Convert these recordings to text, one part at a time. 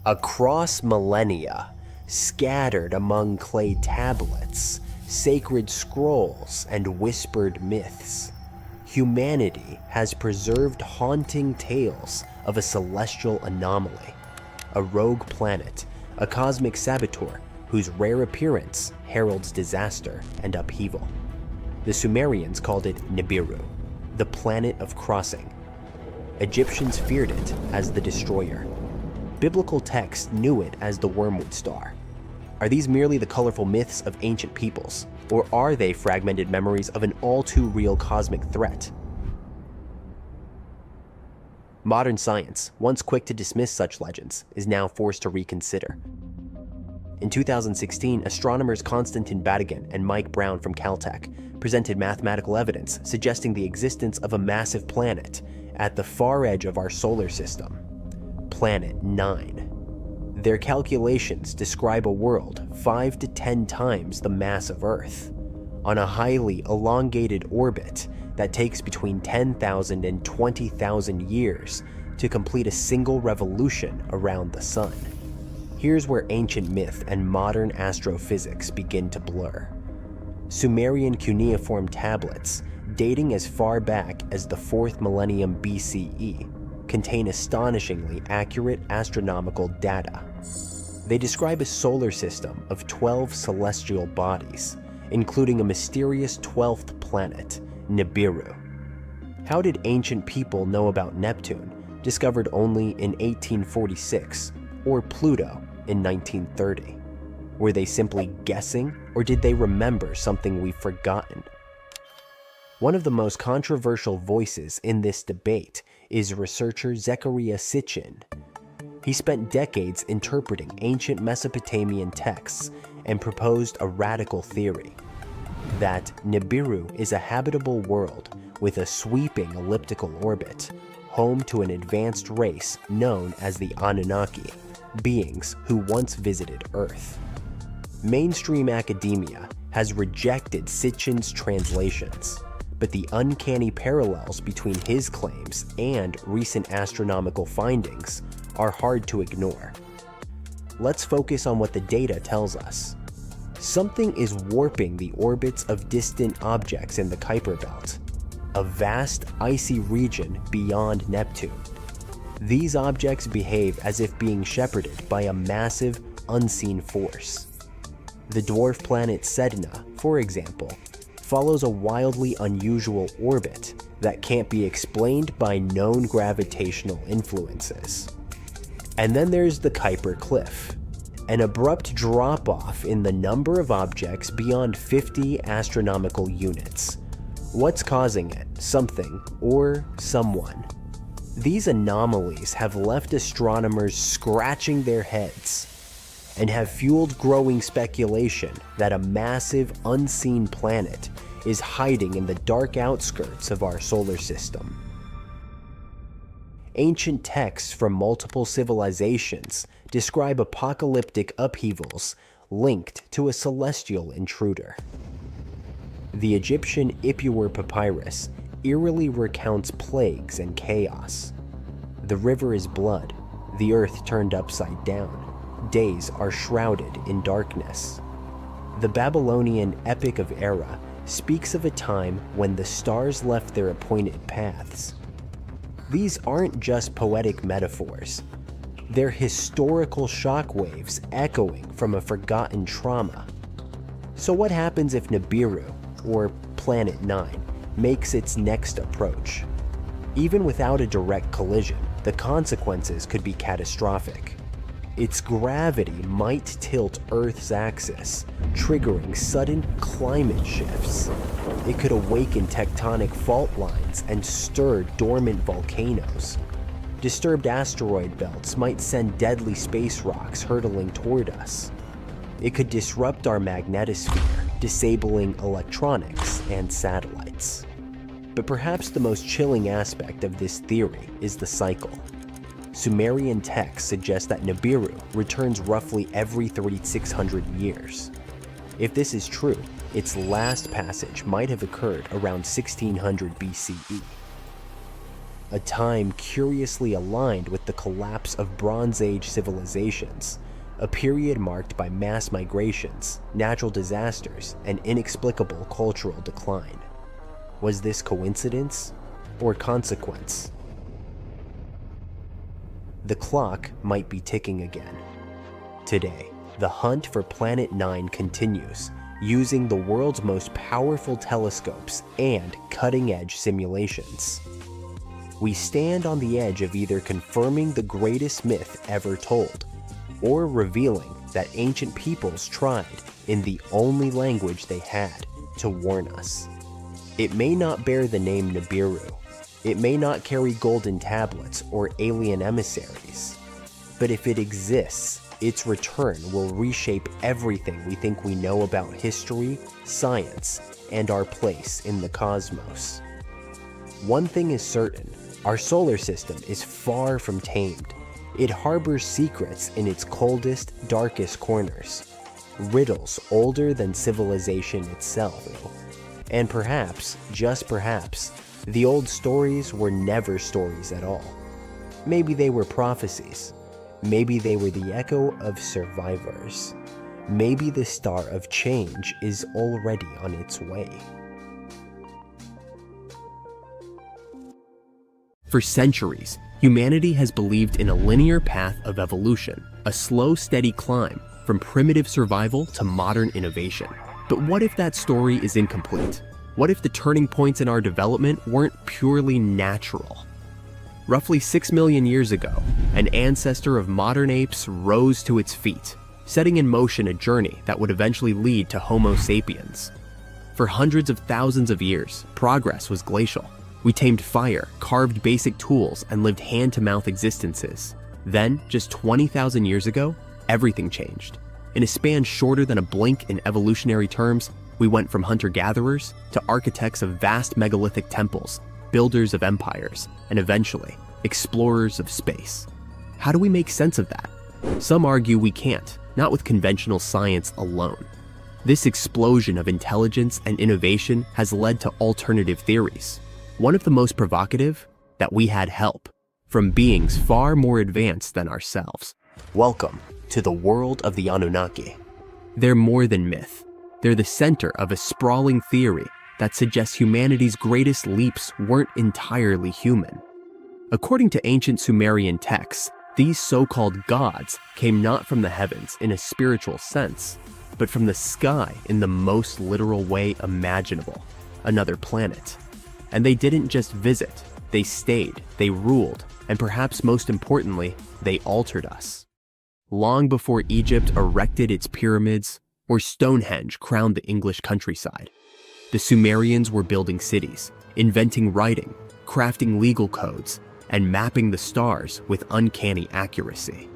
Across millennia, scattered among clay tablets, sacred scrolls, and whispered myths, humanity has preserved haunting tales of a celestial anomaly, a rogue planet, a cosmic saboteur whose rare appearance heralds disaster and upheaval. The Sumerians called it Nibiru, the planet of crossing. Egyptians feared it as the destroyer. Biblical texts knew it as the wormwood star. Are these merely the colorful myths of ancient peoples, or are they fragmented memories of an all-too-real cosmic threat? Modern science, once quick to dismiss such legends, is now forced to reconsider. In 2016, astronomers Konstantin Batygin and Mike Brown from Caltech presented mathematical evidence suggesting the existence of a massive planet at the far edge of our solar system, Planet 9. Their calculations describe a world 5 to 10 times the mass of Earth, on a highly elongated orbit that takes between 10,000 and 20,000 years to complete a single revolution around the Sun. Here's where ancient myth and modern astrophysics begin to blur. Sumerian cuneiform tablets, dating as far back as the 4th millennium BCE, contain astonishingly accurate astronomical data. They describe a solar system of 12 celestial bodies, including a mysterious 12th planet, Nibiru. How did ancient people know about Neptune, discovered only in 1846, or Pluto in 1930? Were they simply guessing, or did they remember something we've forgotten? One of the most controversial voices in this debate is researcher Zecharia Sitchin. He spent decades interpreting ancient Mesopotamian texts and proposed a radical theory that Nibiru is a habitable world with a sweeping elliptical orbit, home to an advanced race known as the Anunnaki, beings who once visited Earth. Mainstream academia has rejected Sitchin's translations, but the uncanny parallels between his claims and recent astronomical findings are hard to ignore. Let's focus on what the data tells us. Something is warping the orbits of distant objects in the Kuiper Belt, a vast icy region beyond Neptune. These objects behave as if being shepherded by a massive, unseen force. The dwarf planet Sedna, for example, follows a wildly unusual orbit that can't be explained by known gravitational influences. And then there's the Kuiper Cliff, an abrupt drop-off in the number of objects beyond 50 astronomical units. What's causing it? Something or someone. These anomalies have left astronomers scratching their heads and have fueled growing speculation that a massive, unseen planet is hiding in the dark outskirts of our solar system. Ancient texts from multiple civilizations describe apocalyptic upheavals linked to a celestial intruder. The Egyptian Ipuwer papyrus eerily recounts plagues and chaos. The river is blood, the earth turned upside down, days are shrouded in darkness. The Babylonian Epic of Era speaks of a time when the stars left their appointed paths. These aren't just poetic metaphors. They're historical shockwaves echoing from a forgotten trauma. So what happens if Nibiru, or Planet 9, makes its next approach? Even without a direct collision, the consequences could be catastrophic. Its gravity might tilt Earth's axis, triggering sudden climate shifts. It could awaken tectonic fault lines and stir dormant volcanoes. Disturbed asteroid belts might send deadly space rocks hurtling toward us. It could disrupt our magnetosphere, disabling electronics and satellites. But perhaps the most chilling aspect of this theory is the cycle. Sumerian texts suggest that Nibiru returns roughly every 3,600 years. If this is true, its last passage might have occurred around 1600 BCE. a time curiously aligned with the collapse of Bronze Age civilizations, a period marked by mass migrations, natural disasters, and inexplicable cultural decline. Was this coincidence or consequence? The clock might be ticking again. Today, the hunt for Planet 9 continues, using the world's most powerful telescopes and cutting-edge simulations. We stand on the edge of either confirming the greatest myth ever told, or revealing that ancient peoples tried, in the only language they had, to warn us. It may not bear the name Nibiru, it may not carry golden tablets or alien emissaries, but if it exists, its return will reshape everything we think we know about history, science, and our place in the cosmos. One thing is certain, our solar system is far from tamed. It harbors secrets in its coldest, darkest corners, riddles older than civilization itself. And perhaps, just perhaps, the old stories were never stories at all. Maybe they were prophecies. Maybe they were the echo of survivors. Maybe the star of change is already on its way. For centuries, humanity has believed in a linear path of evolution, a slow, steady climb from primitive survival to modern innovation. But what if that story is incomplete? What if the turning points in our development weren't purely natural? Roughly 6 million years ago, an ancestor of modern apes rose to its feet, setting in motion a journey that would eventually lead to Homo sapiens. For hundreds of thousands of years, progress was glacial. We tamed fire, carved basic tools, and lived hand-to-mouth existences. Then, just 20,000 years ago, everything changed. In a span shorter than a blink in evolutionary terms, we went from hunter-gatherers to architects of vast megalithic temples, builders of empires, and eventually, explorers of space. How do we make sense of that? Some argue we can't, not with conventional science alone. This explosion of intelligence and innovation has led to alternative theories. One of the most provocative, that we had help from beings far more advanced than ourselves. Welcome to the world of the Anunnaki. They're more than myth. They're the center of a sprawling theory that suggests humanity's greatest leaps weren't entirely human. According to ancient Sumerian texts, these so-called gods came not from the heavens in a spiritual sense, but from the sky in the most literal way imaginable, another planet. And they didn't just visit, they stayed, they ruled, and perhaps most importantly, they altered us. Long before Egypt erected its pyramids, or Stonehenge crowned the English countryside, the Sumerians were building cities, inventing writing, crafting legal codes, and mapping the stars with uncanny accuracy.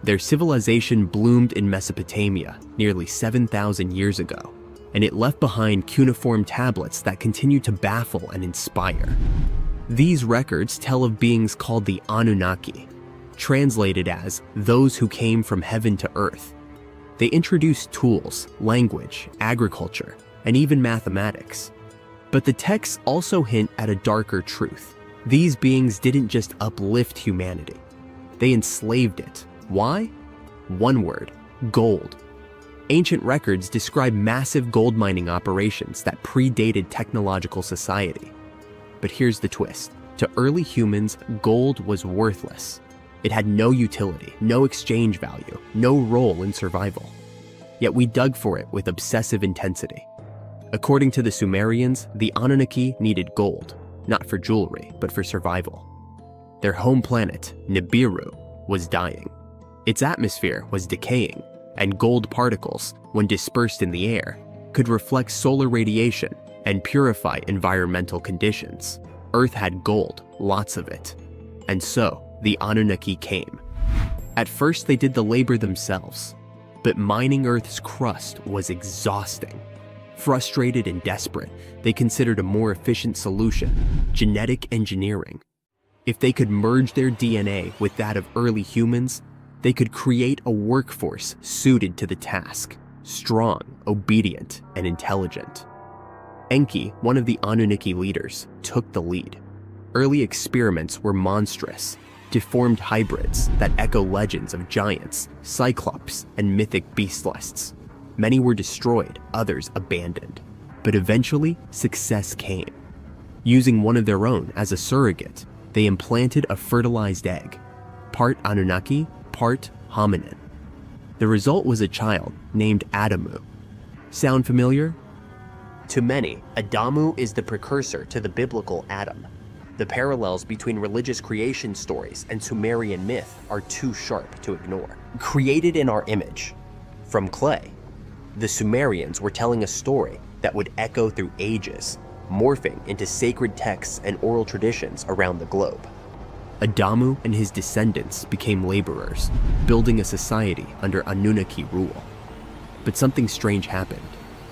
Their civilization bloomed in Mesopotamia nearly 7,000 years ago, and it left behind cuneiform tablets that continue to baffle and inspire. These records tell of beings called the Anunnaki, translated as those who came from heaven to earth. They introduced tools, language, agriculture, and even mathematics. But the texts also hint at a darker truth. These beings didn't just uplift humanity. They enslaved it. Why? One word: gold. Ancient records describe massive gold mining operations that predated technological society. But here's the twist. To early humans, gold was worthless. It had no utility, no exchange value, no role in survival. Yet we dug for it with obsessive intensity. According to the Sumerians, the Anunnaki needed gold, not for jewelry, but for survival. Their home planet, Nibiru, was dying. Its atmosphere was decaying, and gold particles, when dispersed in the air, could reflect solar radiation and purify environmental conditions. Earth had gold, lots of it. And so, the Anunnaki came. At first, they did the labor themselves, but mining Earth's crust was exhausting. Frustrated and desperate, they considered a more efficient solution: genetic engineering. If they could merge their DNA with that of early humans, they could create a workforce suited to the task, strong, obedient, and intelligent. Enki, one of the Anunnaki leaders, took the lead. Early experiments were monstrous, deformed hybrids that echo legends of giants, cyclops, and mythic beastlists. Many were destroyed, others abandoned. But eventually, success came. Using one of their own as a surrogate, they implanted a fertilized egg, part Anunnaki, part hominin. The result was a child named Adamu. Sound familiar? To many, Adamu is the precursor to the biblical Adam. The parallels between religious creation stories and Sumerian myth are too sharp to ignore. Created in our image, from clay, the Sumerians were telling a story that would echo through ages, morphing into sacred texts and oral traditions around the globe. Adamu and his descendants became laborers, building a society under Anunnaki rule. But something strange happened.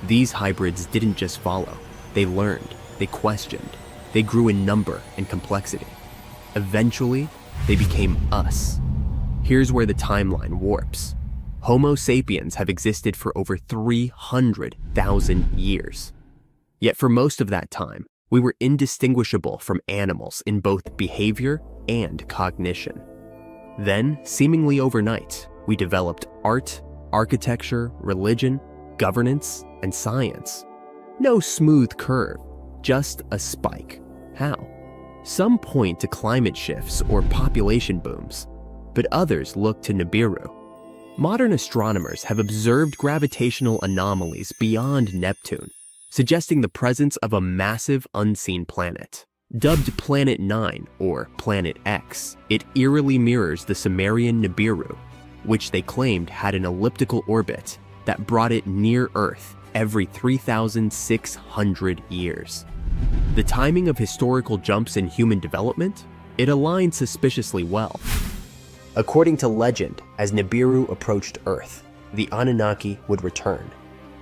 These hybrids didn't just follow. They learned, they questioned, they grew in number and complexity. Eventually, they became us. Here's where the timeline warps. Homo sapiens have existed for over 300,000 years. Yet for most of that time, we were indistinguishable from animals in both behavior and cognition. Then, seemingly overnight, we developed art, architecture, religion, governance, and science. No smooth curve, just a spike. How? Some point to climate shifts or population booms, but others look to Nibiru. Modern astronomers have observed gravitational anomalies beyond Neptune, suggesting the presence of a massive unseen planet. Dubbed Planet 9 or Planet X, it eerily mirrors the Sumerian Nibiru, which they claimed had an elliptical orbit that brought it near Earth every 3,600 years. The timing of historical jumps in human development? It aligned suspiciously well. According to legend, as Nibiru approached Earth, the Anunnaki would return.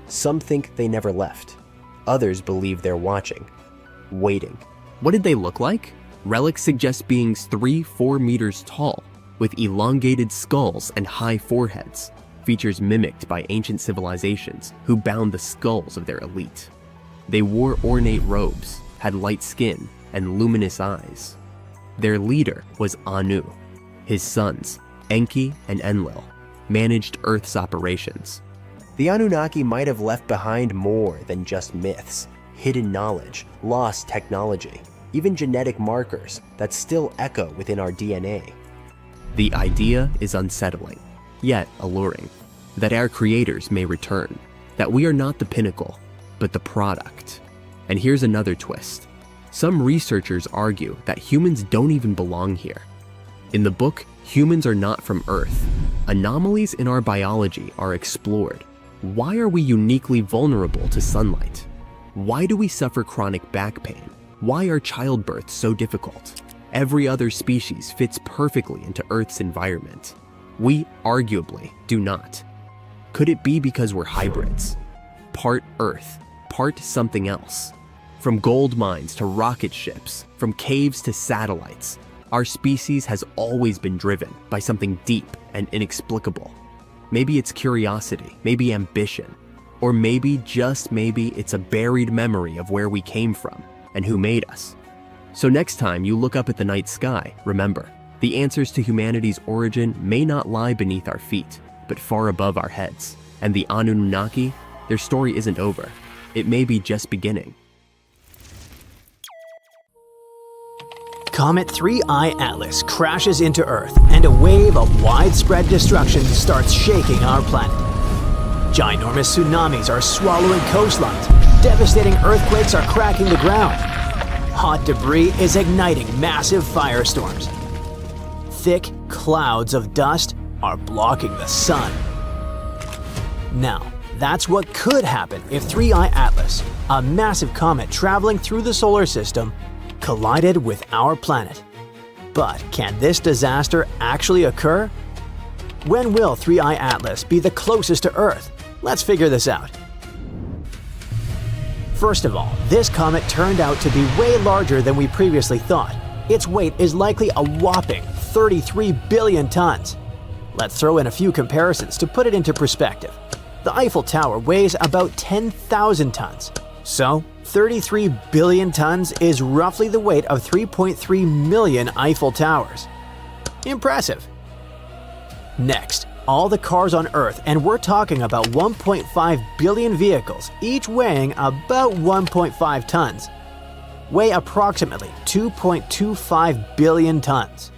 Some think they never left. Others believe they're watching, waiting. What did they look like? Relics suggest beings 3-4 meters tall, with elongated skulls and high foreheads, features mimicked by ancient civilizations who bound the skulls of their elite. They wore ornate robes, had light skin, and luminous eyes. Their leader was Anu. His sons, Enki and Enlil, managed Earth's operations. The Anunnaki might have left behind more than just myths, hidden knowledge, lost technology, even genetic markers that still echo within our DNA. The idea is unsettling, yet alluring, that our creators may return, that we are not the pinnacle, but the product. And here's another twist. Some researchers argue that humans don't even belong here. In the book, Humans Are Not From Earth, anomalies in our biology are explored. Why are we uniquely vulnerable to sunlight? Why do we suffer chronic back pain? Why are childbirths so difficult? Every other species fits perfectly into Earth's environment. We arguably do not. Could it be because we're hybrids? Part Earth, part something else. From gold mines to rocket ships, from caves to satellites, our species has always been driven by something deep and inexplicable. Maybe it's curiosity, maybe ambition, or maybe, just maybe, it's a buried memory of where we came from and who made us. So next time you look up at the night sky, remember, the answers to humanity's origin may not lie beneath our feet, but far above our heads. And the Anunnaki, their story isn't over. It may be just beginning. Comet 3I Atlas crashes into Earth, and a wave of widespread destruction starts shaking our planet. Ginormous tsunamis are swallowing coastlines, devastating earthquakes are cracking the ground. Hot debris is igniting massive firestorms. Thick clouds of dust are blocking the sun. Now, that's what could happen if 3I Atlas, a massive comet traveling through the solar system, collided with our planet. But can this disaster actually occur? When will 3I Atlas be the closest to Earth? Let's figure this out. First of all, this comet turned out to be way larger than we previously thought. Its weight is likely a whopping 33 billion tons. Let's throw in a few comparisons to put it into perspective. The Eiffel Tower weighs about 10,000 tons, So, 33 billion tons is roughly the weight of 3.3 million Eiffel Towers. Impressive. Next, all the cars on Earth, and we're talking about 1.5 billion vehicles, each weighing about 1.5 tons, weigh approximately 2.25 billion tons.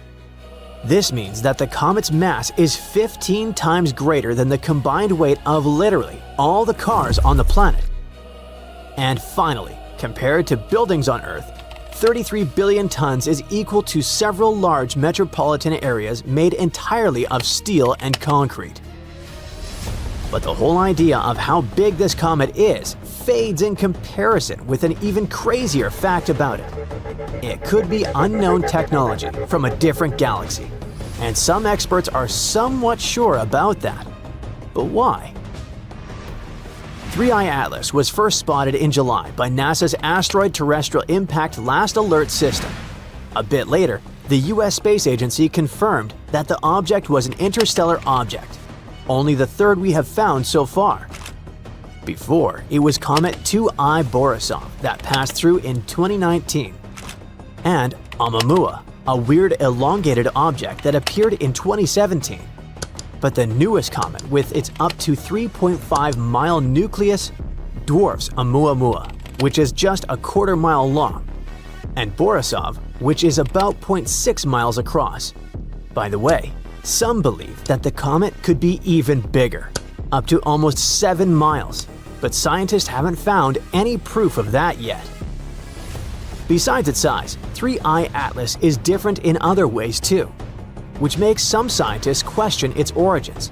This means that the comet's mass is 15 times greater than the combined weight of literally all the cars on the planet. And finally, compared to buildings on Earth, 33 billion tons is equal to several large metropolitan areas made entirely of steel and concrete. But the whole idea of how big this comet is fades in comparison with an even crazier fact about it. It could be unknown technology from a different galaxy, and some experts are somewhat sure about that. But why? 3I Atlas was first spotted in July by NASA's Asteroid Terrestrial Impact Last Alert System. A bit later, the US Space Agency confirmed that the object was an interstellar object, only the third we have found so far. Before, it was Comet 2I Borisov that passed through in 2019, and Oumuamua, a weird elongated object that appeared in 2017. But the newest comet, with its up to 3.5-mile nucleus, dwarfs Oumuamua, which is just a quarter-mile long, and Borisov, which is about 0.6 miles across. By the way, some believe that the comet could be even bigger, up to almost 7 miles, but scientists haven't found any proof of that yet. Besides its size, 3I Atlas is different in other ways too, which makes some scientists question its origins.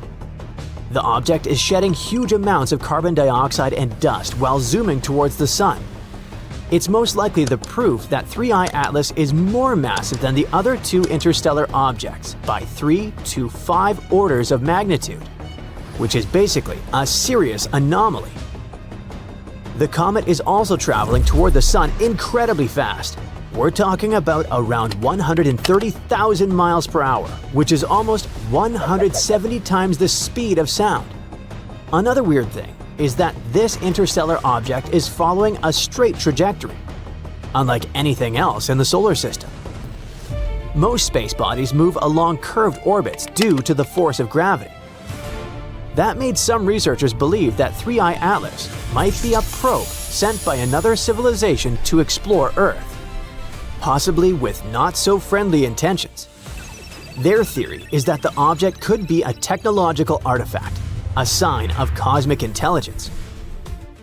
The object is shedding huge amounts of carbon dioxide and dust while zooming towards the sun. It's most likely the proof that 3I Atlas is more massive than the other two interstellar objects by 3 to 5 orders of magnitude, which is basically a serious anomaly. The comet is also traveling toward the sun incredibly fast. We're talking about around 130,000 miles per hour, which is almost 170 times the speed of sound. Another weird thing is that this interstellar object is following a straight trajectory, unlike anything else in the solar system. Most space bodies move along curved orbits due to the force of gravity. That made some researchers believe that 3I Atlas might be a probe sent by another civilization to explore Earth, possibly with not-so-friendly intentions. Their theory is that the object could be a technological artifact, a sign of cosmic intelligence.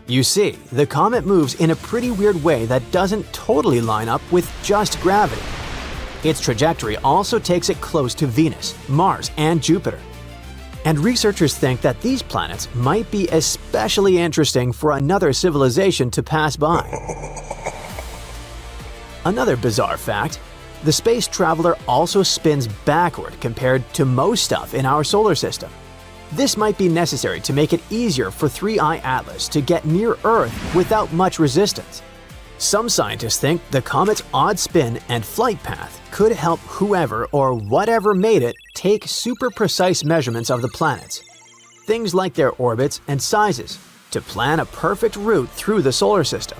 You see, the comet moves in a pretty weird way that doesn't totally line up with just gravity. Its trajectory also takes it close to Venus, Mars, and Jupiter. And researchers think that these planets might be especially interesting for another civilization to pass by. Another bizarre fact, the space traveler also spins backward compared to most stuff in our solar system. This might be necessary to make it easier for 3I Atlas to get near Earth without much resistance. Some scientists think the comet's odd spin and flight path could help whoever or whatever made it take super precise measurements of the planets, things like their orbits and sizes, to plan a perfect route through the solar system.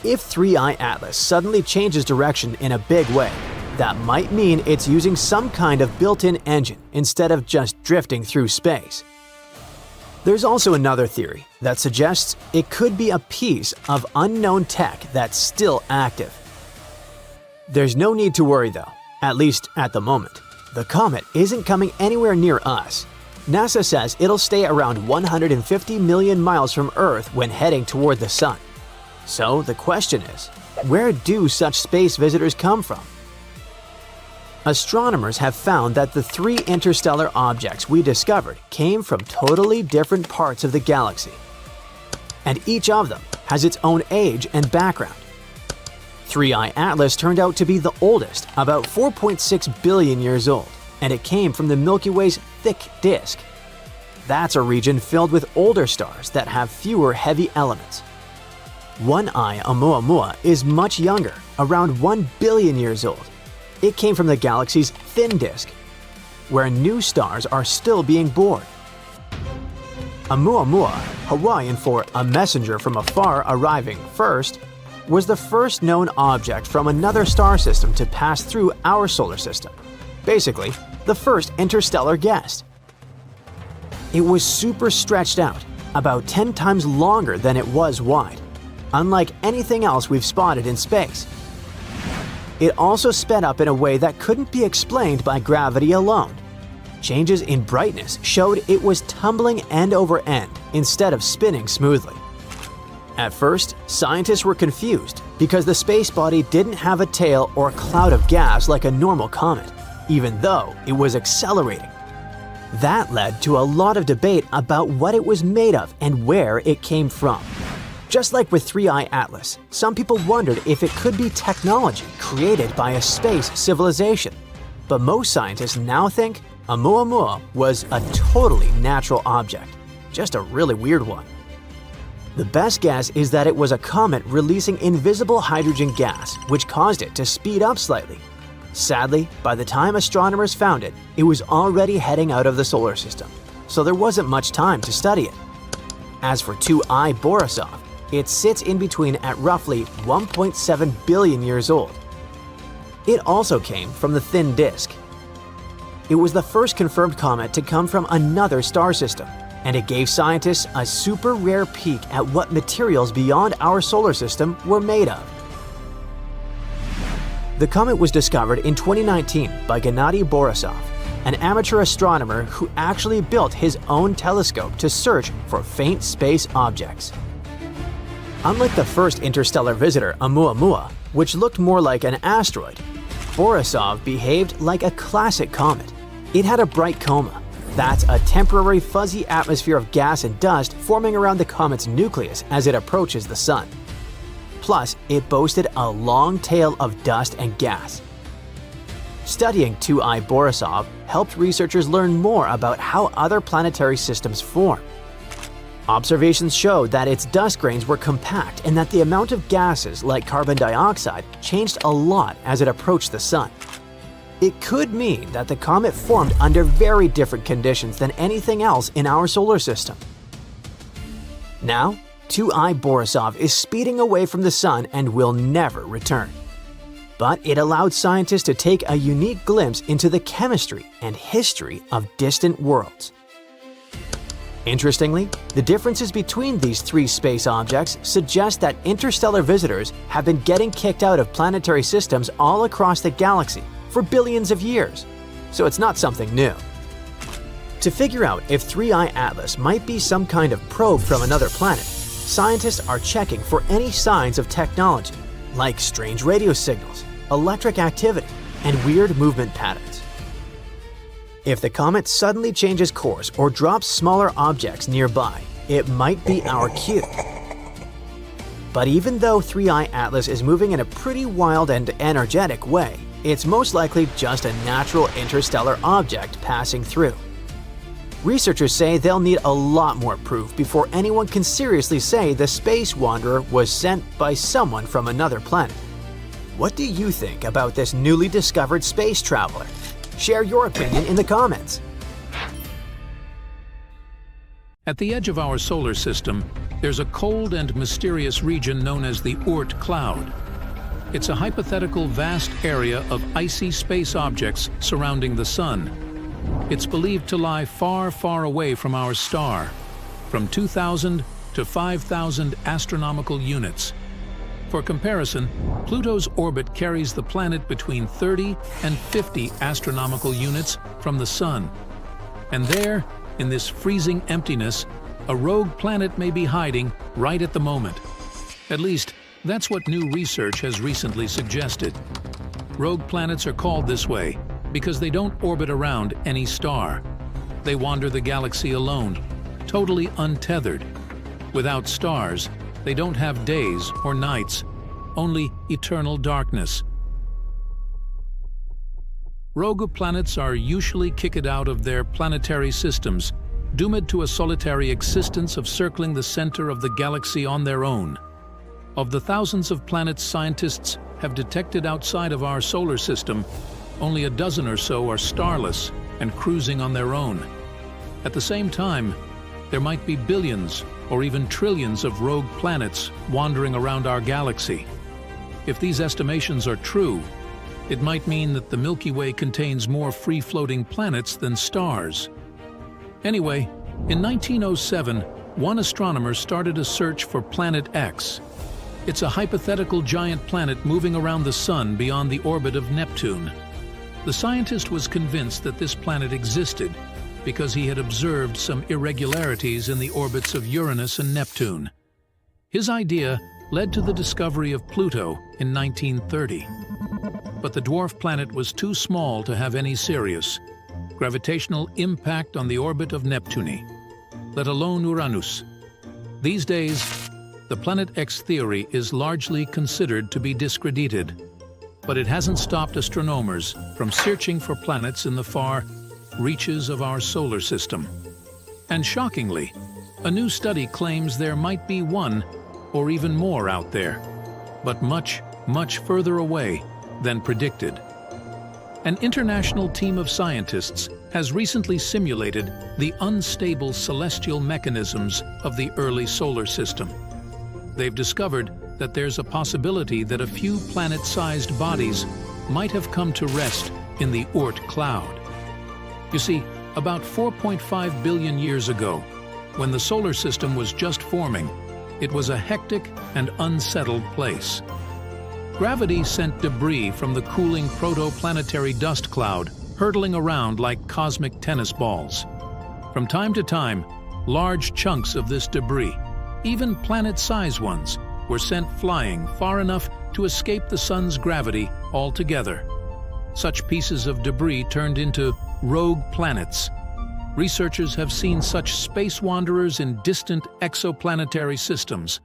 If 3I Atlas suddenly changes direction in a big way, that might mean it's using some kind of built-in engine instead of just drifting through space. There's also another theory that suggests it could be a piece of unknown tech that's still active. There's no need to worry though, at least at the moment. The comet isn't coming anywhere near us. NASA says it'll stay around 150 million miles from Earth when heading toward the sun. So the question is, where do such space visitors come from? Astronomers have found that the 3 interstellar objects we discovered came from totally different parts of the galaxy. And each of them has its own age and background. 3I Atlas turned out to be the oldest, about 4.6 billion years old, and it came from the Milky Way's thick disk. That's a region filled with older stars that have fewer heavy elements. 1I Oumuamua is much younger, around 1 billion years old. It came from the galaxy's thin disk, where new stars are still being born. Oumuamua, Hawaiian for a messenger from afar arriving first, was the first known object from another star system to pass through our solar system. Basically, the first interstellar guest. It was super stretched out, about 10 times longer than it was wide, unlike anything else we've spotted in space. It also sped up in a way that couldn't be explained by gravity alone. Changes in brightness showed it was tumbling end over end instead of spinning smoothly. At first, scientists were confused because the space body didn't have a tail or cloud of gas like a normal comet, even though it was accelerating. That led to a lot of debate about what it was made of and where it came from. Just like with 3I Atlas, some people wondered if it could be technology created by a space civilization. But most scientists now think Oumuamua was a totally natural object, just a really weird one. The best guess is that it was a comet releasing invisible hydrogen gas, which caused it to speed up slightly. Sadly, by the time astronomers found it, it was already heading out of the solar system, so there wasn't much time to study it. As for 2I Borisov, it sits in between at roughly 1.7 billion years old. It also came from the thin disk. It was the first confirmed comet to come from another star system, and it gave scientists a super rare peek at what materials beyond our solar system were made of. The comet was discovered in 2019 by Gennady Borisov, an amateur astronomer who actually built his own telescope to search for faint space objects. Unlike the first interstellar visitor, Oumuamua, which looked more like an asteroid, Borisov behaved like a classic comet. It had a bright coma. That's a temporary fuzzy atmosphere of gas and dust forming around the comet's nucleus as it approaches the Sun. Plus, it boasted a long tail of dust and gas. Studying 2I Borisov helped researchers learn more about how other planetary systems form. Observations showed that its dust grains were compact and that the amount of gases like carbon dioxide changed a lot as it approached the Sun. It could mean that the comet formed under very different conditions than anything else in our solar system. Now, 2I Borisov is speeding away from the Sun and will never return. But it allowed scientists to take a unique glimpse into the chemistry and history of distant worlds. Interestingly, the differences between these three space objects suggest that interstellar visitors have been getting kicked out of planetary systems all across the galaxy for billions of years, so it's not something new. To figure out if 3I Atlas might be some kind of probe from another planet, scientists are checking for any signs of technology, like strange radio signals, electric activity, and weird movement patterns. If the comet suddenly changes course or drops smaller objects nearby, it might be our cue. But even though 3I Atlas is moving in a pretty wild and energetic way, it's most likely just a natural interstellar object passing through. Researchers say they'll need a lot more proof before anyone can seriously say the space wanderer was sent by someone from another planet. What do you think about this newly discovered space traveler? Share your opinion in the comments. At the edge of our solar system, there's a cold and mysterious region known as the Oort cloud. It's a hypothetical vast area of icy space objects surrounding the Sun. It's believed to lie far, far away from our star, from 2,000 to 5,000 astronomical units. For comparison, Pluto's orbit carries the planet between 30 and 50 astronomical units from the Sun. And there, in this freezing emptiness, a rogue planet may be hiding right at the moment. At least, that's what new research has recently suggested. Rogue planets are called this way because they don't orbit around any star. They wander the galaxy alone, totally untethered. Without stars, they don't have days or nights, only eternal darkness. Rogue planets are usually kicked out of their planetary systems, doomed to a solitary existence of circling the center of the galaxy on their own. Of the thousands of planets scientists have detected outside of our solar system, only a dozen or so are starless and cruising on their own. At the same time, there might be billions or even trillions of rogue planets wandering around our galaxy. If these estimations are true, it might mean that the Milky Way contains more free-floating planets than stars. Anyway, in 1907, one astronomer started a search for Planet X. It's a hypothetical giant planet moving around the Sun beyond the orbit of Neptune. The scientist was convinced that this planet existed because he had observed some irregularities in the orbits of Uranus and Neptune. His idea led to the discovery of Pluto in 1930. But the dwarf planet was too small to have any serious gravitational impact on the orbit of Neptune, let alone Uranus. These days, the Planet X theory is largely considered to be discredited, but it hasn't stopped astronomers from searching for planets in the far reaches of our solar system. And shockingly, a new study claims there might be one or even more out there, but much, much further away than predicted. An international team of scientists has recently simulated the unstable celestial mechanisms of the early solar system. They've discovered that there's a possibility that a few planet-sized bodies might have come to rest in the Oort cloud. You see, about 4.5 billion years ago, when the solar system was just forming, it was a hectic and unsettled place. Gravity sent debris from the cooling protoplanetary dust cloud hurtling around like cosmic tennis balls. From time to time, large chunks of this debris, even planet-sized ones, were sent flying far enough to escape the sun's gravity altogether. Such pieces of debris turned into rogue planets. Researchers have seen such space wanderers in distant exoplanetary systems,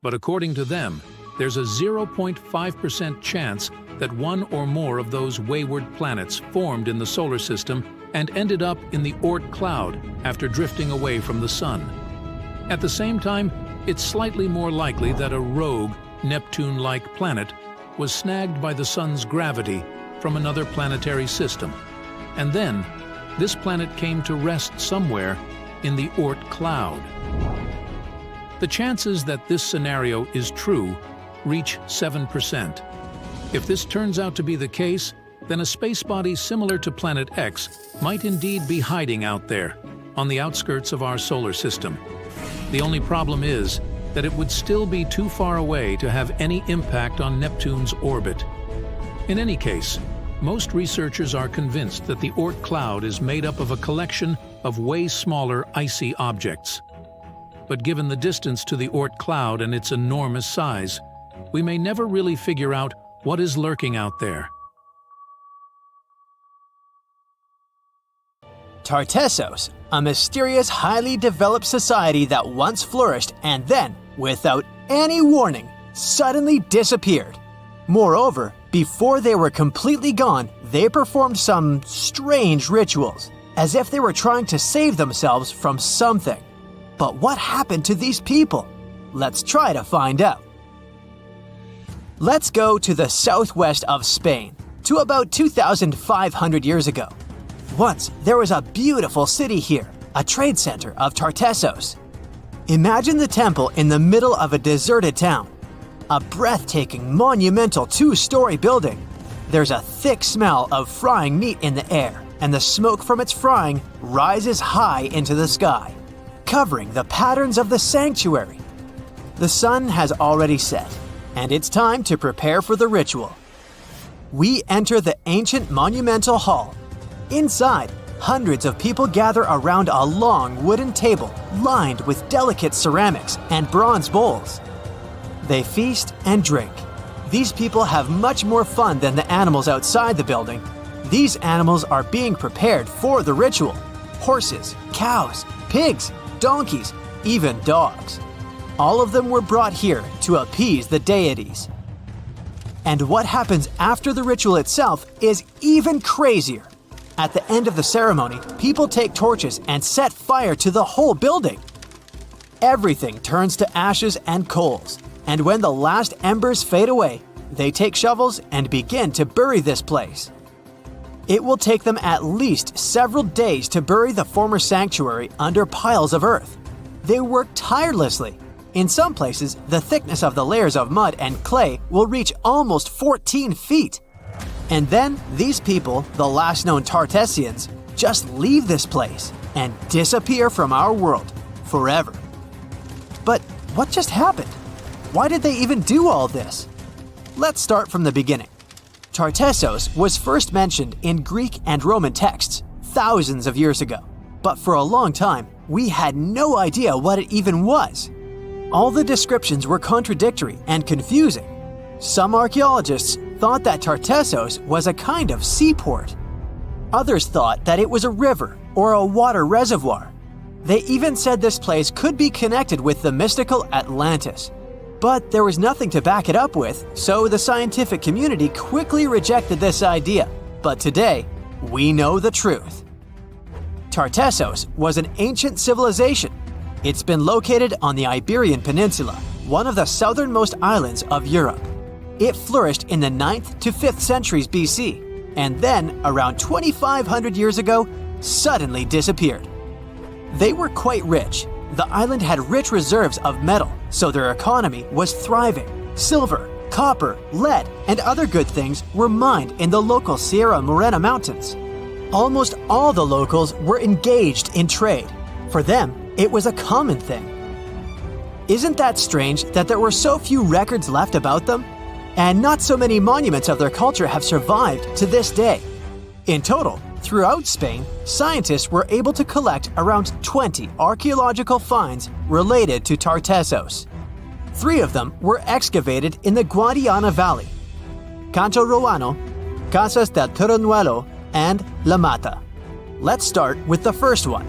but according to them, there's a 0.5% chance that one or more of those wayward planets formed in the solar system and ended up in the Oort cloud after drifting away from the sun. At the same time, it's slightly more likely that a rogue, Neptune-like planet was snagged by the sun's gravity from another planetary system. And then, this planet came to rest somewhere in the Oort cloud. The chances that this scenario is true reach 7%. If this turns out to be the case, then a space body similar to Planet X might indeed be hiding out there, on the outskirts of our solar system. The only problem is that it would still be too far away to have any impact on Neptune's orbit. In any case, most researchers are convinced that the Oort cloud is made up of a collection of way smaller icy objects. But given the distance to the Oort cloud and its enormous size, we may never really figure out what is lurking out there. Tartessos, a mysterious, highly developed society that once flourished and then, without any warning, suddenly disappeared. Moreover, before they were completely gone, they performed some strange rituals, as if they were trying to save themselves from something. But what happened to these people? Let's try to find out. Let's go to the southwest of Spain, to about 2,500 years ago. Once, there was a beautiful city here, a trade center of Tartessos. Imagine the temple in the middle of a deserted town. A breathtaking, monumental two-story building. There's a thick smell of frying meat in the air, and the smoke from its frying rises high into the sky, covering the patterns of the sanctuary. The sun has already set, and it's time to prepare for the ritual. We enter the ancient monumental hall. Inside, hundreds of people gather around a long wooden table lined with delicate ceramics and bronze bowls. They feast and drink. These people have much more fun than the animals outside the building. These animals are being prepared for the ritual. Horses, cows, pigs, donkeys, even dogs. All of them were brought here to appease the deities. And what happens after the ritual itself is even crazier. At the end of the ceremony, people take torches and set fire to the whole building. Everything turns to ashes and coals, and when the last embers fade away, they take shovels and begin to bury this place. It will take them at least several days to bury the former sanctuary under piles of earth. They work tirelessly. In some places, the thickness of the layers of mud and clay will reach almost 14 feet. And then these people, the last known Tartessians, just leave this place and disappear from our world forever. But what just happened? Why did they even do all this? Let's start from the beginning. Tartessos was first mentioned in Greek and Roman texts thousands of years ago, but for a long time, we had no idea what it even was. All the descriptions were contradictory and confusing. Some archaeologists thought that Tartessos was a kind of seaport. Others thought that it was a river or a water reservoir. They even said this place could be connected with the mystical Atlantis. But there was nothing to back it up with, so the scientific community quickly rejected this idea. But today, we know the truth. Tartessos was an ancient civilization. It's been located on the Iberian Peninsula, one of the southernmost islands of Europe. It flourished in the 9th to 5th centuries BC, and then, around 2,500 years ago, suddenly disappeared. They were quite rich. The island had rich reserves of metal, so their economy was thriving. Silver, copper, lead, and other good things were mined in the local Sierra Morena Mountains. Almost all the locals were engaged in trade. For them, it was a common thing. Isn't that strange that there were so few records left about them? And not so many monuments of their culture have survived to this day. In total, throughout Spain, scientists were able to collect around 20 archaeological finds related to Tartessos. 3 of them were excavated in the Guadiana Valley: Cancho Ruano, Casas del Turrunuelo, and La Mata. Let's start with the first one.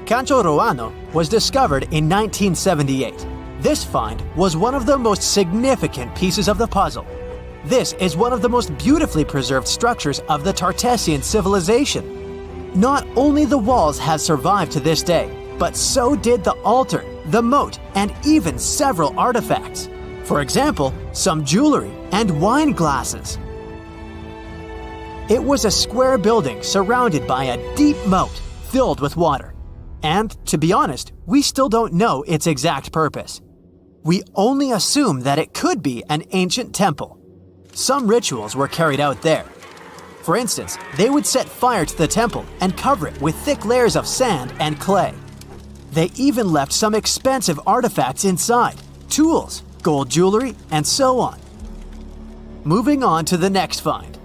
Cancho Ruano was discovered in 1978. This find was one of the most significant pieces of the puzzle. This is one of the most beautifully preserved structures of the Tartessian civilization. Not only the walls have survived to this day, but so did the altar, the moat, and even several artifacts. For example, some jewelry and wine glasses. It was a square building surrounded by a deep moat filled with water. And, to be honest, we still don't know its exact purpose. We only assume that it could be an ancient temple. Some rituals were carried out there. For instance, they would set fire to the temple and cover it with thick layers of sand and clay. They even left some expensive artifacts inside, tools, gold jewelry, and so on. Moving on to the next find.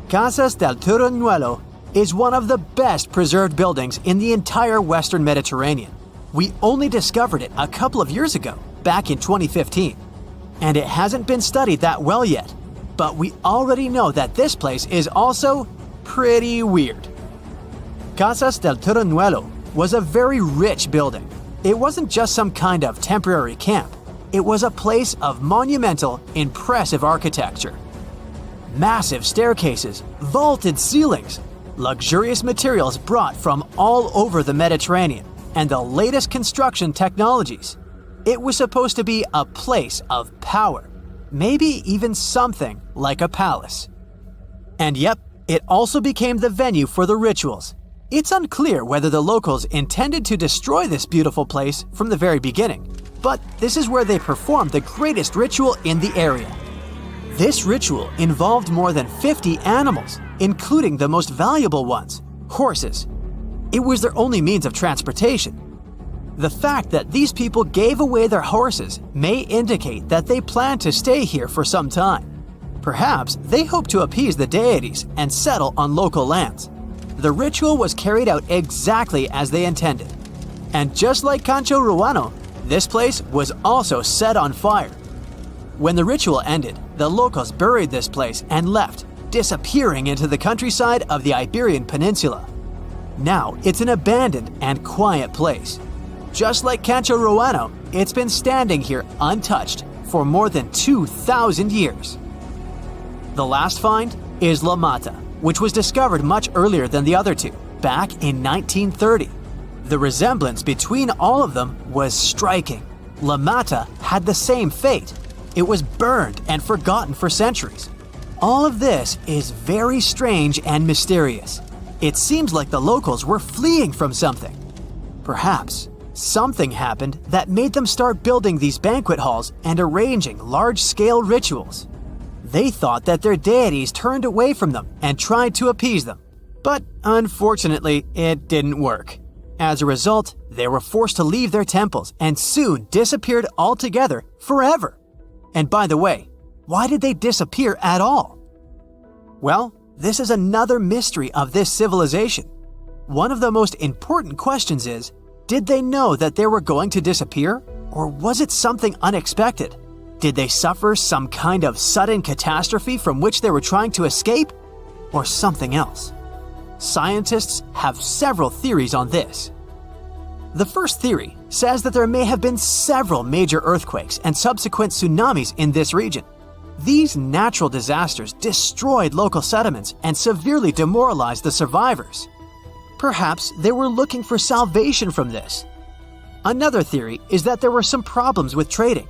Casas del Turrunuelo is one of the best preserved buildings in the entire Western Mediterranean. We only discovered it a couple of years ago, back in 2015. And it hasn't been studied that well yet. But we already know that this place is also pretty weird. Casas del Turrunuelo was a very rich building. It wasn't just some kind of temporary camp. It was a place of monumental, impressive architecture. Massive staircases, vaulted ceilings, luxurious materials brought from all over the Mediterranean, and the latest construction technologies. It was supposed to be a place of power, maybe even something like a palace. And yep, it also became the venue for the rituals. It's unclear whether the locals intended to destroy this beautiful place from the very beginning, but this is where they performed the greatest ritual in the area. This ritual involved more than 50 animals, including the most valuable ones, horses. It was their only means of transportation. The fact that these people gave away their horses may indicate that they planned to stay here for some time. Perhaps they hoped to appease the deities and settle on local lands. The ritual was carried out exactly as they intended. And just like Cancho Ruano, this place was also set on fire. When the ritual ended, the locals buried this place and left, disappearing into the countryside of the Iberian Peninsula. Now it's an abandoned and quiet place. Just like Cancho Ruano, it's been standing here untouched for more than 2,000 years. The last find is La Mata, which was discovered much earlier than the other two, back in 1930. The resemblance between all of them was striking. La Mata had the same fate. It was burned and forgotten for centuries. All of this is very strange and mysterious. It seems like the locals were fleeing from something. Perhaps something happened that made them start building these banquet halls and arranging large-scale rituals. They thought that their deities turned away from them and tried to appease them. But unfortunately, it didn't work. As a result, they were forced to leave their temples and soon disappeared altogether forever. And by the way, why did they disappear at all? Well, this is another mystery of this civilization. One of the most important questions is, did they know that they were going to disappear? Or was it something unexpected? Did they suffer some kind of sudden catastrophe from which they were trying to escape? Or something else? Scientists have several theories on this. The first theory says that there may have been several major earthquakes and subsequent tsunamis in this region. These natural disasters destroyed local settlements and severely demoralized the survivors. Perhaps they were looking for salvation from this. Another theory is that there were some problems with trading.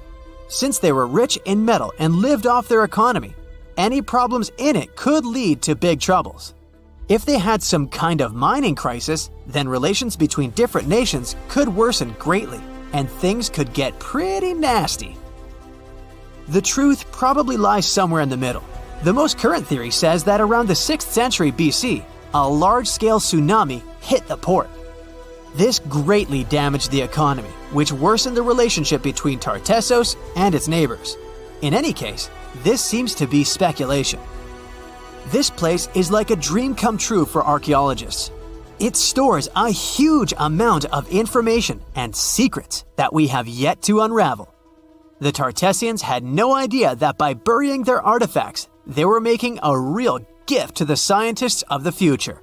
Since they were rich in metal and lived off their economy, any problems in it could lead to big troubles. If they had some kind of mining crisis, then relations between different nations could worsen greatly, and things could get pretty nasty. The truth probably lies somewhere in the middle. The most current theory says that around the 6th century BC, a large-scale tsunami hit the port. This greatly damaged the economy, which worsened the relationship between Tartessos and its neighbors. In any case, this seems to be speculation. This place is like a dream come true for archaeologists. It stores a huge amount of information and secrets that we have yet to unravel. The Tartessians had no idea that by burying their artifacts, they were making a real gift to the scientists of the future.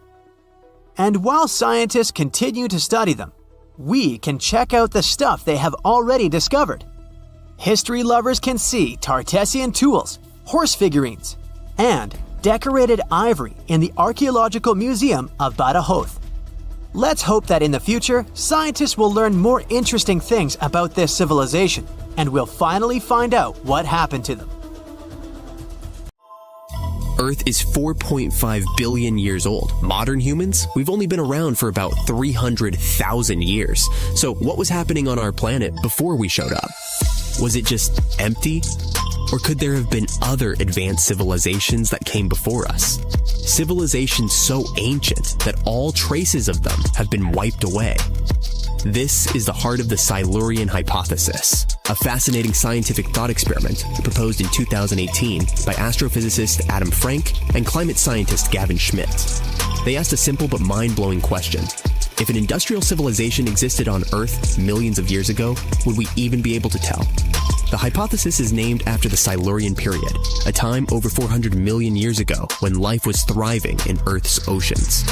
And while scientists continue to study them, we can check out the stuff they have already discovered. History lovers can see Tartessian tools, horse figurines, and decorated ivory in the Archaeological Museum of Badajoz. Let's hope that in the future, scientists will learn more interesting things about this civilization, and we'll finally find out what happened to them. Earth is 4.5 billion years old. Modern humans, we've only been around for about 300,000 years. So what was happening on our planet before we showed up? Was it just empty? Or could there have been other advanced civilizations that came before us? Civilizations so ancient that all traces of them have been wiped away. This is the heart of the Silurian hypothesis, a fascinating scientific thought experiment proposed in 2018 by astrophysicist Adam Frank and climate scientist Gavin Schmidt. They asked a simple but mind-blowing question. If an industrial civilization existed on Earth millions of years ago, would we even be able to tell? The hypothesis is named after the Silurian period, a time over 400 million years ago when life was thriving in Earth's oceans.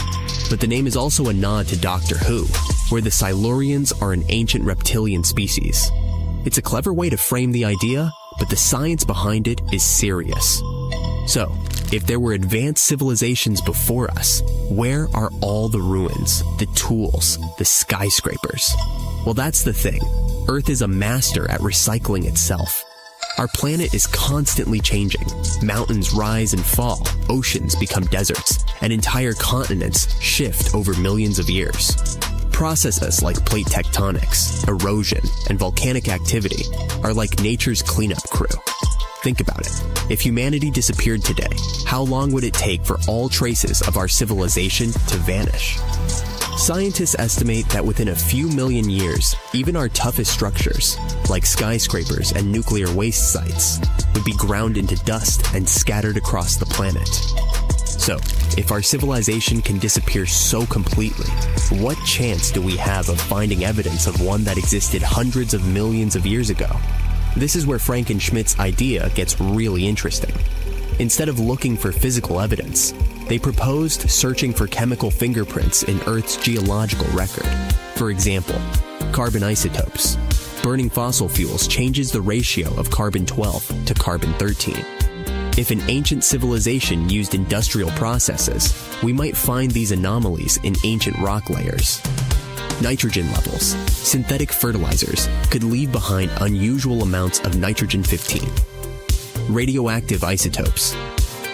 But the name is also a nod to Doctor Who, where the Silurians are an ancient reptilian species. It's a clever way to frame the idea, but the science behind it is serious. So, if there were advanced civilizations before us, where are all the ruins, the tools, the skyscrapers? Well, that's the thing. Earth is a master at recycling itself. Our planet is constantly changing. Mountains rise and fall, oceans become deserts, and entire continents shift over millions of years. Processes like plate tectonics, erosion, and volcanic activity are like nature's cleanup crew. Think about it. If humanity disappeared today, how long would it take for all traces of our civilization to vanish? Scientists estimate that within a few million years, even our toughest structures, like skyscrapers and nuclear waste sites, would be ground into dust and scattered across the planet. So, if our civilization can disappear so completely, what chance do we have of finding evidence of one that existed hundreds of millions of years ago? This is where Frank and Schmidt's idea gets really interesting. Instead of looking for physical evidence, they proposed searching for chemical fingerprints in Earth's geological record. For example, carbon isotopes. Burning fossil fuels changes the ratio of carbon-12 to carbon-13. If an ancient civilization used industrial processes, we might find these anomalies in ancient rock layers. Nitrogen levels. Synthetic fertilizers could leave behind unusual amounts of nitrogen-15. Radioactive isotopes.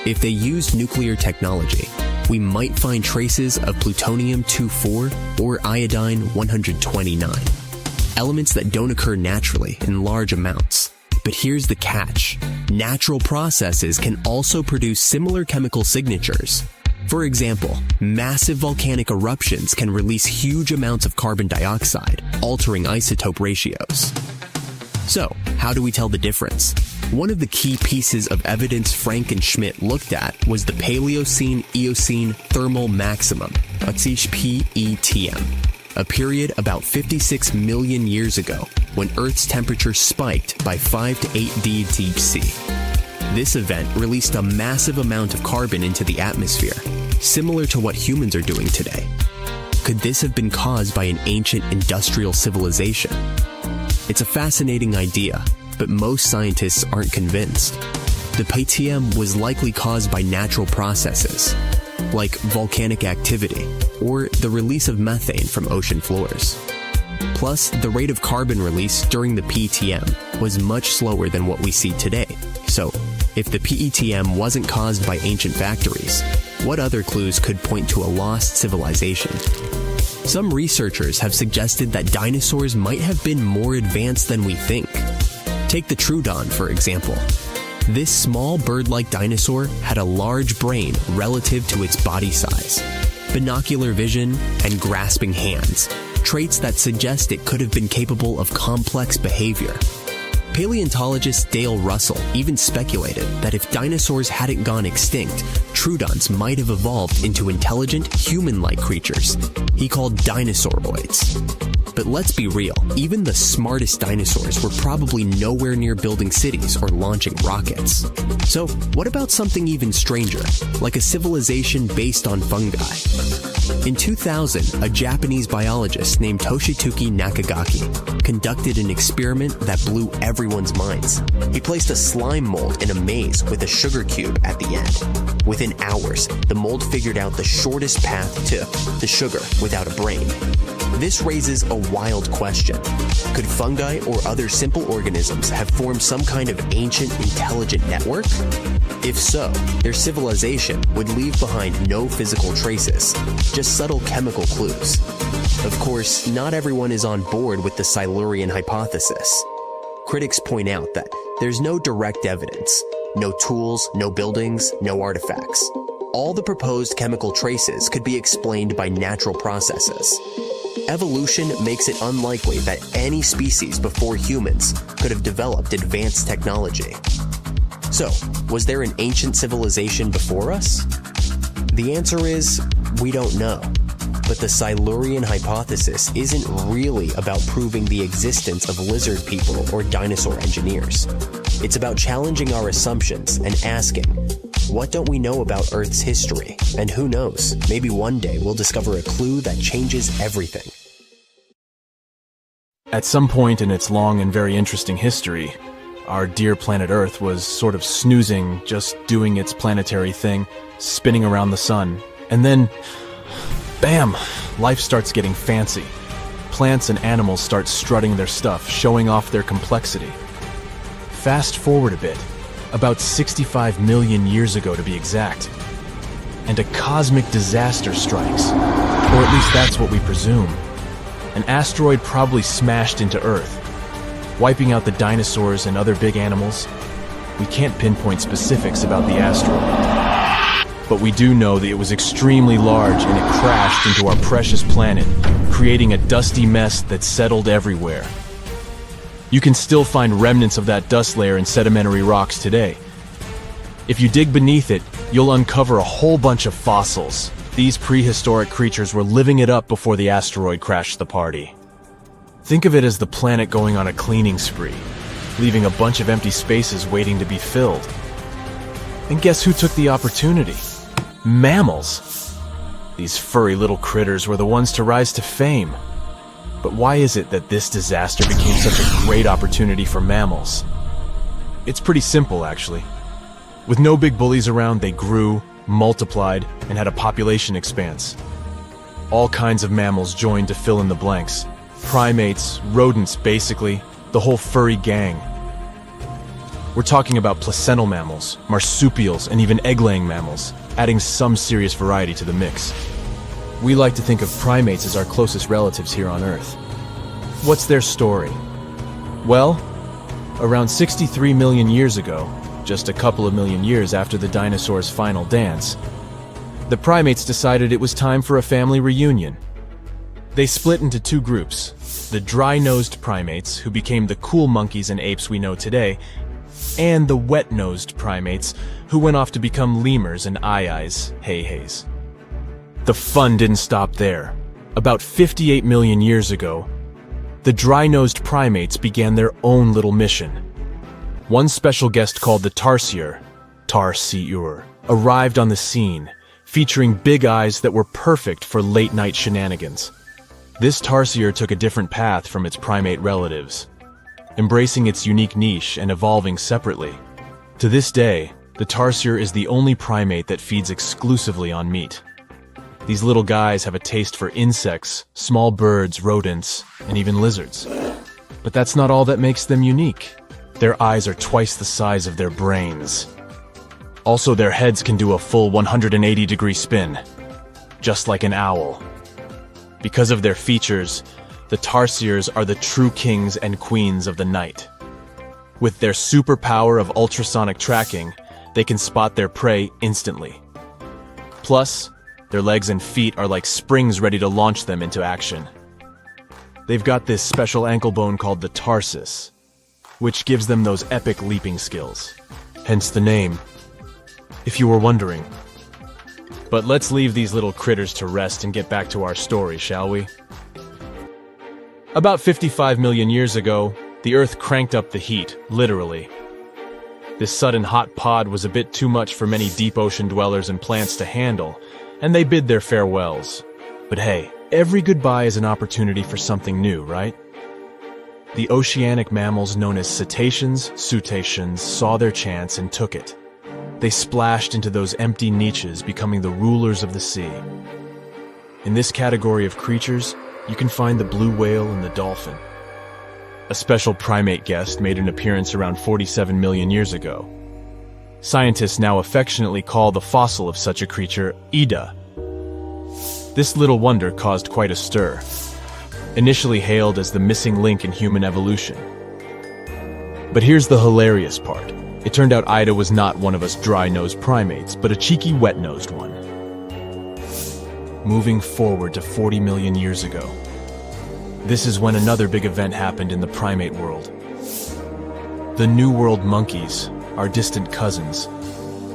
If they used nuclear technology, we might find traces of plutonium-24 or iodine-129, elements that don't occur naturally in large amounts. But here's the catch. Natural processes can also produce similar chemical signatures. For example, massive volcanic eruptions can release huge amounts of carbon dioxide, altering isotope ratios. So, how do we tell the difference? One of the key pieces of evidence Frank and Schmidt looked at was the Paleocene-Eocene thermal maximum, PETM, a period about 56 million years ago when Earth's temperature spiked by 5 to 8 degrees. This event released a massive amount of carbon into the atmosphere, similar to what humans are doing today. Could this have been caused by an ancient industrial civilization? It's a fascinating idea, but most scientists aren't convinced. The PTM was likely caused by natural processes, like volcanic activity or the release of methane from ocean floors. Plus, the rate of carbon release during the PTM was much slower than what we see today. So, if the PETM wasn't caused by ancient factories, what other clues could point to a lost civilization? Some researchers have suggested that dinosaurs might have been more advanced than we think. Take the Troodon, for example. This small bird-like dinosaur had a large brain relative to its body size, binocular vision, and grasping hands, traits that suggest it could have been capable of complex behavior. Paleontologist Dale Russell even speculated that if dinosaurs hadn't gone extinct, Troodons might have evolved into intelligent, human-like creatures he called dinosauroids. But let's be real, even the smartest dinosaurs were probably nowhere near building cities or launching rockets. So, what about something even stranger, like a civilization based on fungi? In 2000, a Japanese biologist named Toshituki Nakagaki conducted an experiment that blew everyone's minds. He placed a slime mold in a maze with a sugar cube at the end. Within hours, the mold figured out the shortest path to the sugar without a brain. This raises a wild question. Could fungi or other simple organisms have formed some kind of ancient intelligent network? If so, their civilization would leave behind no physical traces, just subtle chemical clues. Of course, not everyone is on board with the Silurian hypothesis. Critics point out that there's no direct evidence, no tools, no buildings, no artifacts. All the proposed chemical traces could be explained by natural processes. Evolution makes it unlikely that any species before humans could have developed advanced technology. So, was there an ancient civilization before us? The answer is, we don't know. But the Silurian hypothesis isn't really about proving the existence of lizard people or dinosaur engineers. It's about challenging our assumptions and asking, what don't we know about Earth's history? And who knows, maybe one day we'll discover a clue that changes everything. At some point in its long and very interesting history, our dear planet Earth was sort of snoozing, just doing its planetary thing, spinning around the sun. And then, bam, life starts getting fancy. Plants and animals start strutting their stuff, showing off their complexity. Fast forward a bit, about 65 million years ago to be exact, and a cosmic disaster strikes, or at least that's what we presume. An asteroid probably smashed into Earth, wiping out the dinosaurs and other big animals. We can't pinpoint specifics about the asteroid, but we do know that it was extremely large and it crashed into our precious planet, creating a dusty mess that settled everywhere. You can still find remnants of that dust layer in sedimentary rocks today. If you dig beneath it, you'll uncover a whole bunch of fossils. These prehistoric creatures were living it up before the asteroid crashed the party. Think of it as the planet going on a cleaning spree, leaving a bunch of empty spaces waiting to be filled. And guess who took the opportunity? Mammals! These furry little critters were the ones to rise to fame. But why is it that this disaster became such a great opportunity for mammals? It's pretty simple, actually. With no big bullies around, they grew, multiplied, and had a population expanse. All kinds of mammals joined to fill in the blanks. Primates, rodents, basically, the whole furry gang. We're talking about placental mammals, marsupials, and even egg-laying mammals, adding some serious variety to the mix. We like to think of primates as our closest relatives here on Earth. What's their story? Well, around 63 million years ago, just a couple of million years after the dinosaurs' final dance, the primates decided it was time for a family reunion. They split into two groups, the dry-nosed primates, who became the cool monkeys and apes we know today, and the wet-nosed primates, who went off to become lemurs and aye-ayes, hey-hays. The fun didn't stop there. About 58 million years ago, the dry-nosed primates began their own little mission. One special guest called the tarsier, arrived on the scene, featuring big eyes that were perfect for late-night shenanigans. This tarsier took a different path from its primate relatives, embracing its unique niche and evolving separately. To this day, the tarsier is the only primate that feeds exclusively on meat. These little guys have a taste for insects, small birds, rodents, and even lizards. But that's not all that makes them unique. Their eyes are twice the size of their brains. Also, their heads can do a full 180-degree spin, just like an owl. Because of their features, the tarsiers are the true kings and queens of the night. With their superpower of ultrasonic tracking, they can spot their prey instantly. Plus, their legs and feet are like springs ready to launch them into action. They've got this special ankle bone called the tarsus, which gives them those epic leaping skills. Hence the name, if you were wondering. But let's leave these little critters to rest and get back to our story, shall we? About 55 million years ago, the Earth cranked up the heat, literally. This sudden hot pod was a bit too much for many deep ocean dwellers and plants to handle, and they bid their farewells. But hey, every goodbye is an opportunity for something new, right? The oceanic mammals known as cetaceans, saw their chance and took it. They splashed into those empty niches, becoming the rulers of the sea. In this category of creatures, you can find the blue whale and the dolphin. A special primate guest made an appearance around 47 million years ago. Scientists now affectionately call the fossil of such a creature Ida. This little wonder caused quite a stir, initially hailed as the missing link in human evolution. But here's the hilarious part. It turned out Ida was not one of us dry-nosed primates, but a cheeky wet-nosed one. Moving forward to 40 million years ago. This is when another big event happened in the primate world. The New World monkeys, our distant cousins,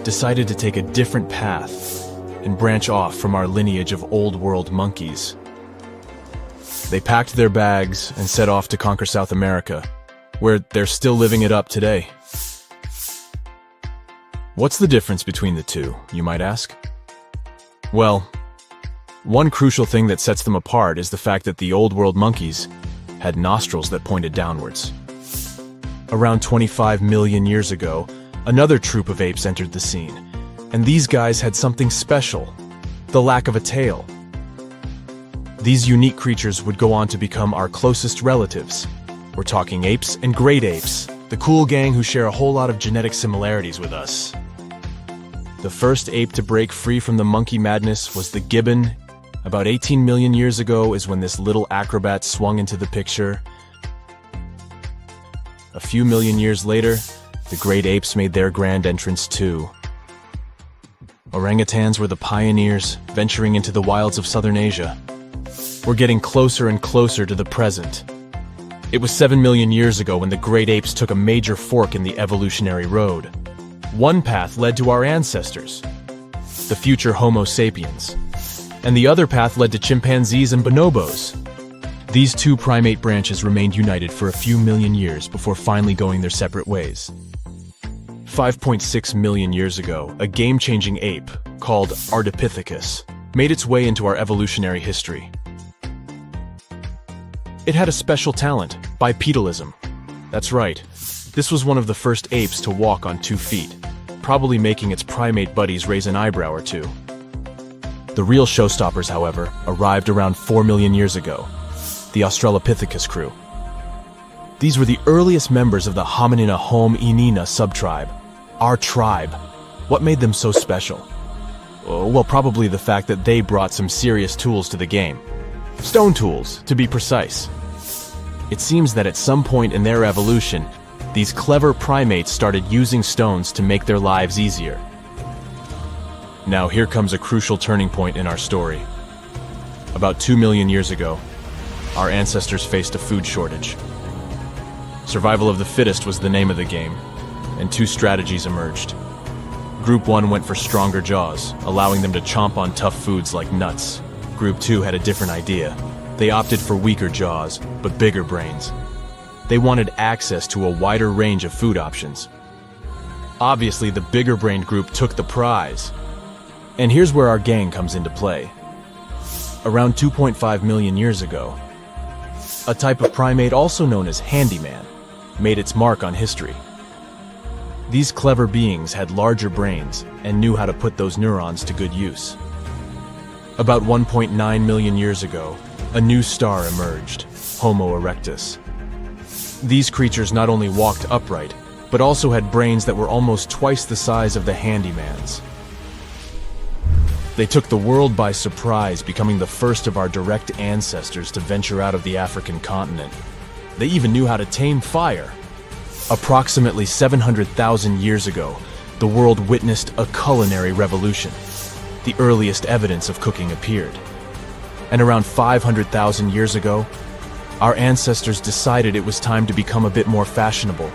decided to take a different path and branch off from our lineage of Old World monkeys. They packed their bags and set off to conquer South America, where they're still living it up today. What's the difference between the two, you might ask? Well, one crucial thing that sets them apart is the fact that the Old World monkeys had nostrils that pointed downwards. Around 25 million years ago, another troop of apes entered the scene, and these guys had something special, the lack of a tail. These unique creatures would go on to become our closest relatives. We're talking apes and great apes, the cool gang who share a whole lot of genetic similarities with us. The first ape to break free from the monkey madness was the gibbon. About 18 million years ago is when this little acrobat swung into the picture. A few million years later, the great apes made their grand entrance too. Orangutans were the pioneers, venturing into the wilds of southern Asia. We're getting closer and closer to the present. It was 7 million years ago when the great apes took a major fork in the evolutionary road. One path led to our ancestors, the future Homo sapiens, and the other path led to chimpanzees and bonobos. These two primate branches remained united for a few million years before finally going their separate ways. 5.6 million years ago, a game-changing ape called Ardipithecus made its way into our evolutionary history. It had a special talent, bipedalism. That's right, this was one of the first apes to walk on 2 feet, probably making its primate buddies raise an eyebrow or two. The real showstoppers, however, arrived around 4 million years ago, the Australopithecus crew. These were the earliest members of the Hominina Hominina subtribe, our tribe. What made them so special? Well, probably the fact that they brought some serious tools to the game. Stone tools, to be precise. It seems that at some point in their evolution, these clever primates started using stones to make their lives easier. Now here comes a crucial turning point in our story. About 2 million years ago, our ancestors faced a food shortage. Survival of the fittest was the name of the game, and two strategies emerged. Group 1 went for stronger jaws, allowing them to chomp on tough foods like nuts. Group 2 had a different idea. They opted for weaker jaws, but bigger brains. They wanted access to a wider range of food options. Obviously, the bigger-brained group took the prize. And here's where our gang comes into play. Around 2.5 million years ago, a type of primate also known as handyman made its mark on history. These clever beings had larger brains and knew how to put those neurons to good use. About 1.9 million years ago, a new star emerged, Homo erectus. These creatures not only walked upright, but also had brains that were almost twice the size of the handyman's. They took the world by surprise, becoming the first of our direct ancestors to venture out of the African continent. They even knew how to tame fire. Approximately 700,000 years ago, the world witnessed a culinary revolution. The earliest evidence of cooking appeared. And around 500,000 years ago, our ancestors decided it was time to become a bit more fashionable,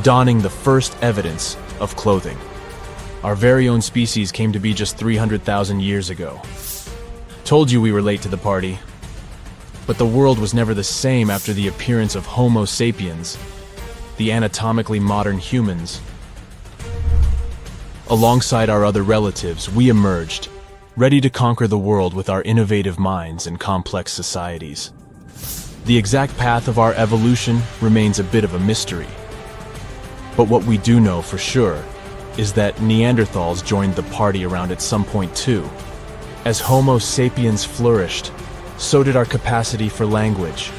donning the first evidence of clothing. Our very own species came to be just 300,000 years ago. Told you we were late to the party. But the world was never the same after the appearance of Homo sapiens, the anatomically modern humans. Alongside our other relatives, we emerged, ready to conquer the world with our innovative minds and complex societies. The exact path of our evolution remains a bit of a mystery. But what we do know for sure is that Neanderthals joined the party around at some point too. As Homo sapiens flourished, so did our capacity for language.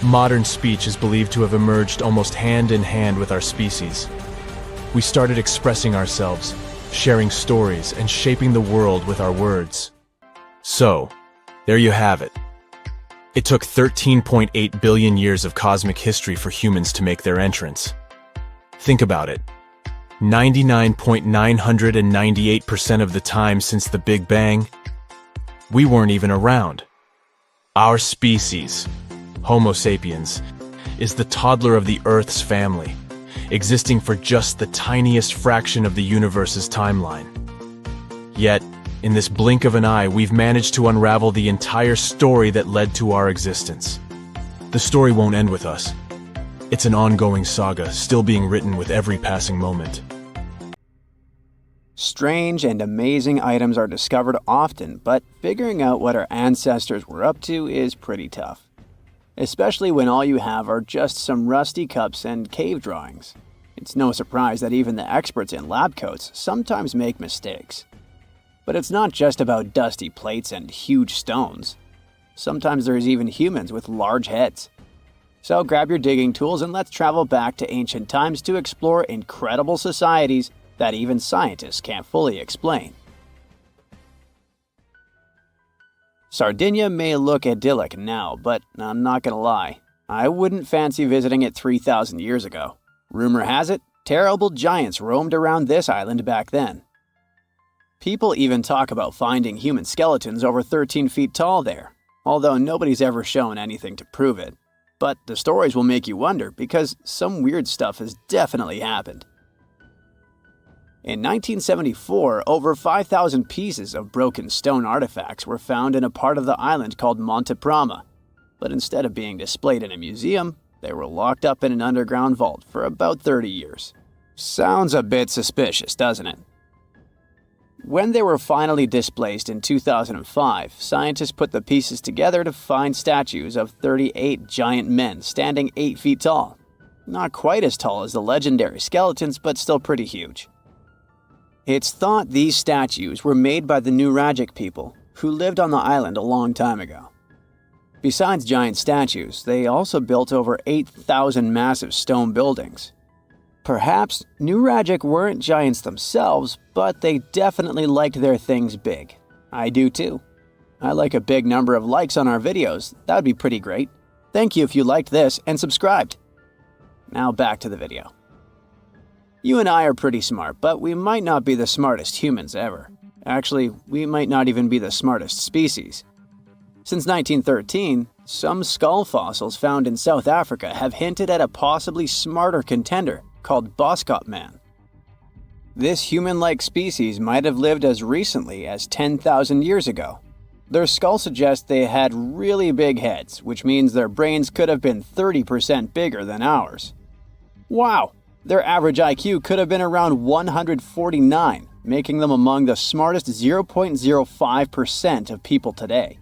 Modern speech is believed to have emerged almost hand in hand with our species. We started expressing ourselves, sharing stories, and shaping the world with our words. So, there you have it. It took 13.8 billion years of cosmic history for humans to make their entrance. Think about it. 99.998% of the time since the Big Bang, we weren't even around. Our species, Homo sapiens, is the toddler of the Earth's family, existing for just the tiniest fraction of the universe's timeline. Yet, in this blink of an eye, we've managed to unravel the entire story that led to our existence. The story won't end with us. It's an ongoing saga, still being written with every passing moment. Strange and amazing items are discovered often, but figuring out what our ancestors were up to is pretty tough. Especially when all you have are just some rusty cups and cave drawings. It's no surprise that even the experts in lab coats sometimes make mistakes. But it's not just about dusty plates and huge stones. Sometimes there's even humans with large heads. So grab your digging tools and let's travel back to ancient times to explore incredible societies that even scientists can't fully explain. Sardinia may look idyllic now, but I'm not gonna lie, I wouldn't fancy visiting it 3,000 years ago. Rumor has it, terrible giants roamed around this island back then. People even talk about finding human skeletons over 13 feet tall there, although nobody's ever shown anything to prove it. But the stories will make you wonder because some weird stuff has definitely happened. In 1974, over 5,000 pieces of broken stone artifacts were found in a part of the island called Monte Prama, but instead of being displayed in a museum, they were locked up in an underground vault for about 30 years. Sounds a bit suspicious, doesn't it? When they were finally displaced in 2005, scientists put the pieces together to find statues of 38 giant men standing 8 feet tall. Not quite as tall as the legendary skeletons, but still pretty huge. It's thought these statues were made by the Nuragic people, who lived on the island a long time ago. Besides giant statues, they also built over 8,000 massive stone buildings. Perhaps Nuragic weren't giants themselves, but they definitely liked their things big. I do too. I like a big number of likes on our videos. That would be pretty great. Thank you if you liked this and subscribed. Now back to the video. You and I are pretty smart, but we might not be the smartest humans ever. Actually, we might not even be the smartest species. Since 1913, some skull fossils found in South Africa have hinted at a possibly smarter contender called Boskop Man. This human-like species might have lived as recently as 10,000 years ago. Their skull suggests they had really big heads, which means their brains could have been 30% bigger than ours. Wow! Their average IQ could have been around 149, making them among the smartest 0.05% of people today.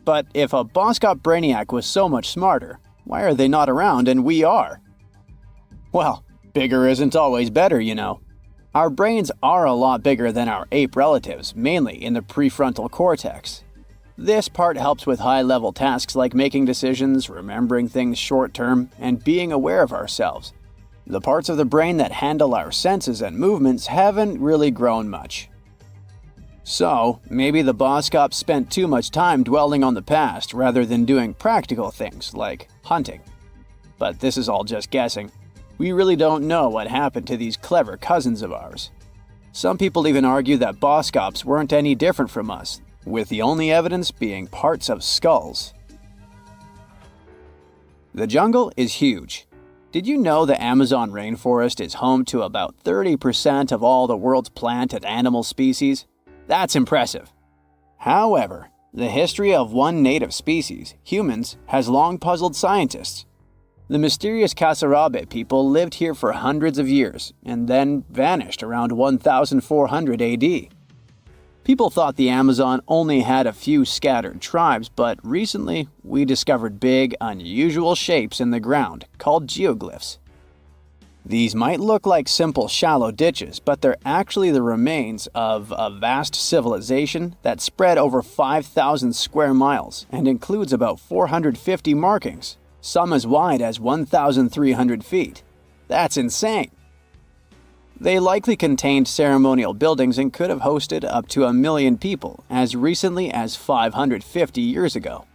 But if a Boskop Brainiac was so much smarter, why are they not around and we are? Well, bigger isn't always better, you know. Our brains are a lot bigger than our ape relatives, mainly in the prefrontal cortex. This part helps with high-level tasks like making decisions, remembering things short-term, and being aware of ourselves. The parts of the brain that handle our senses and movements haven't really grown much. So, maybe the Boskops spent too much time dwelling on the past rather than doing practical things like hunting. But this is all just guessing. We really don't know what happened to these clever cousins of ours. Some people even argue that Boskops weren't any different from us, with the only evidence being parts of skulls. The jungle is huge. Did you know the Amazon rainforest is home to about 30% of all the world's plant and animal species? That's impressive. However, the history of one native species, humans, has long puzzled scientists. The mysterious Kasarabe people lived here for hundreds of years and then vanished around 1400 AD. People thought the Amazon only had a few scattered tribes, but recently we discovered big, unusual shapes in the ground called geoglyphs. These might look like simple shallow ditches, but they're actually the remains of a vast civilization that spread over 5,000 square miles and includes about 450 markings, some as wide as 1,300 feet. That's insane! They likely contained ceremonial buildings and could have hosted up to 1 million people as recently as 550 years ago.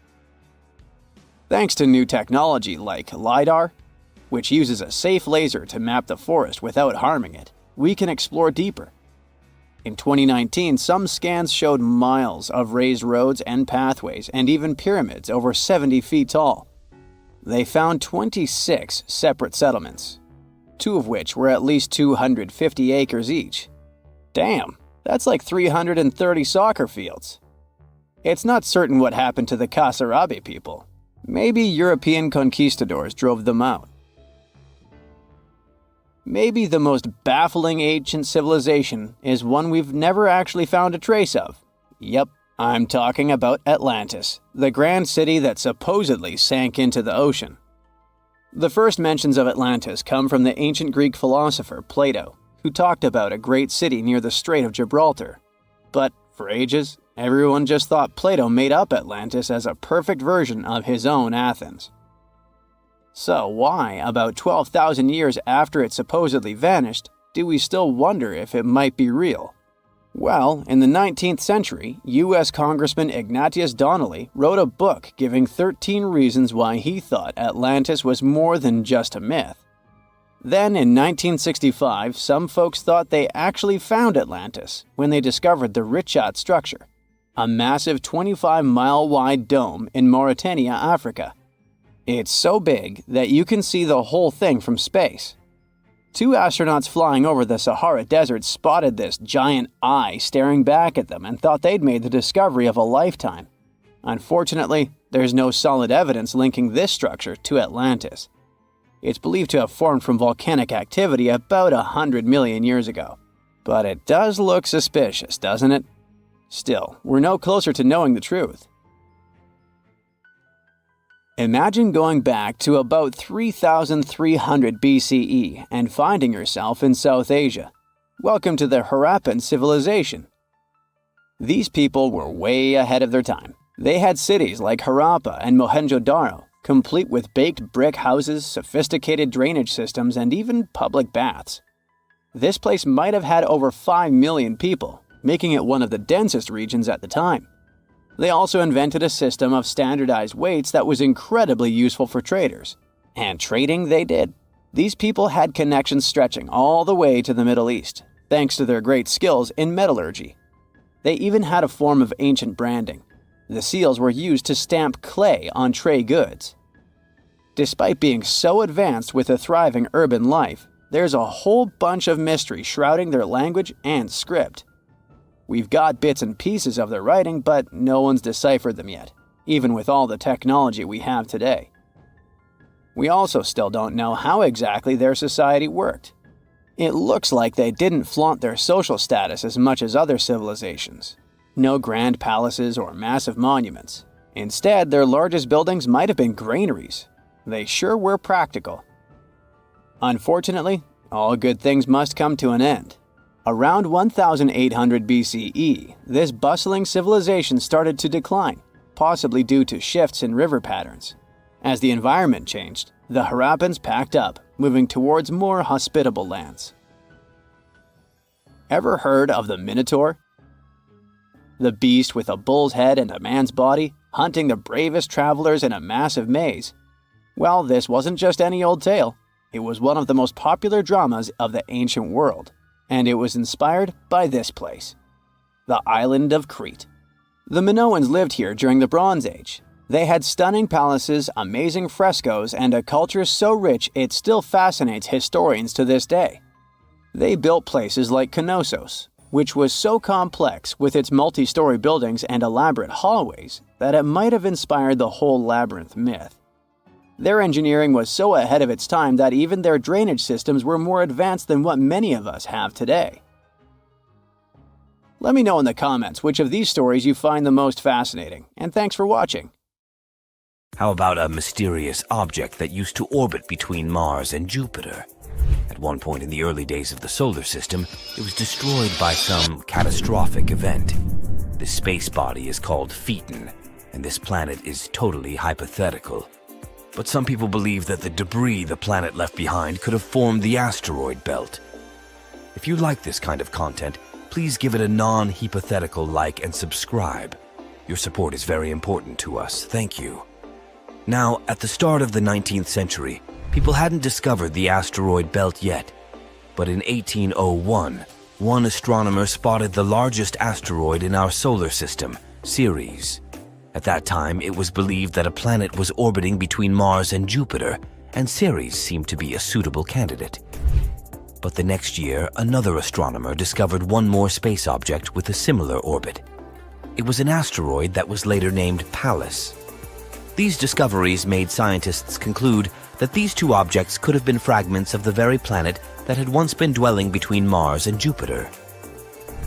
Thanks to new technology like LiDAR, which uses a safe laser to map the forest without harming it, we can explore deeper. In 2019, some scans showed miles of raised roads and pathways and even pyramids over 70 feet tall. They found 26 separate settlements, 2 of which were at least 250 acres each. Damn, that's like 330 soccer fields. It's not certain what happened to the Kasarabe people. Maybe European conquistadors drove them out. Maybe the most baffling ancient civilization is one we've never actually found a trace of. Yep, I'm talking about Atlantis, the grand city that supposedly sank into the ocean. The first mentions of Atlantis come from the ancient Greek philosopher Plato, who talked about a great city near the Strait of Gibraltar. But for ages, everyone just thought Plato made up Atlantis as a perfect version of his own Athens. So why, about 12,000 years after it supposedly vanished, do we still wonder if it might be real? Well, in the 19th century, U.S. Congressman Ignatius Donnelly wrote a book giving 13 reasons why he thought Atlantis was more than just a myth. Then, in 1965, some folks thought they actually found Atlantis when they discovered the Richat structure, a massive 25-mile-wide dome in Mauritania, Africa. It's so big that you can see the whole thing from space. 2 astronauts flying over the Sahara Desert spotted this giant eye staring back at them and thought they'd made the discovery of a lifetime. Unfortunately, there's no solid evidence linking this structure to Atlantis. It's believed to have formed from volcanic activity about 100 million years ago. But it does look suspicious, doesn't it? Still, we're no closer to knowing the truth. Imagine going back to about 3,300 BCE and finding yourself in South Asia. Welcome to the Harappan civilization. These people were way ahead of their time. They had cities like Harappa and Mohenjo-Daro, complete with baked brick houses, sophisticated drainage systems, and even public baths. This place might have had over 5 million people, making it one of the densest regions at the time. They also invented a system of standardized weights that was incredibly useful for traders. And trading they did. These people had connections stretching all the way to the Middle East, thanks to their great skills in metallurgy. They even had a form of ancient branding. The seals were used to stamp clay on trade goods. Despite being so advanced with a thriving urban life, there's a whole bunch of mystery shrouding their language and script. We've got bits and pieces of their writing, but no one's deciphered them yet, even with all the technology we have today. We also still don't know how exactly their society worked. It looks like they didn't flaunt their social status as much as other civilizations. No grand palaces or massive monuments. Instead, their largest buildings might have been granaries. They sure were practical. Unfortunately, all good things must come to an end. Around 1800 BCE, this bustling civilization started to decline, possibly due to shifts in river patterns. As the environment changed, the Harappans packed up, moving towards more hospitable lands. Ever heard of the Minotaur? The beast with a bull's head and a man's body, hunting the bravest travelers in a massive maze. Well, this wasn't just any old tale. It was one of the most popular dramas of the ancient world, and it was inspired by this place, the island of Crete. The Minoans lived here during the Bronze Age. They had stunning palaces, amazing frescoes, and a culture so rich it still fascinates historians to this day. They built places like Knossos, which was so complex with its multi-story buildings and elaborate hallways that it might have inspired the whole labyrinth myth. Their engineering was so ahead of its time that even their drainage systems were more advanced than what many of us have today. Let me know in the comments which of these stories you find the most fascinating, and thanks for watching. How about a mysterious object that used to orbit between Mars and Jupiter? At one point in the early days of the solar system, it was destroyed by some catastrophic event. This space body is called Phaeton, and this planet is totally hypothetical. But some people believe that the debris the planet left behind could have formed the asteroid belt. If you like this kind of content, please give it a non-hypothetical like and subscribe. Your support is very important to us. Thank you. Now, at the start of the 19th century, people hadn't discovered the asteroid belt yet. But in 1801, one astronomer spotted the largest asteroid in our solar system, Ceres. At that time, it was believed that a planet was orbiting between Mars and Jupiter, and Ceres seemed to be a suitable candidate. But the next year, another astronomer discovered one more space object with a similar orbit. It was an asteroid that was later named Pallas. These discoveries made scientists conclude that these two objects could have been fragments of the very planet that had once been dwelling between Mars and Jupiter.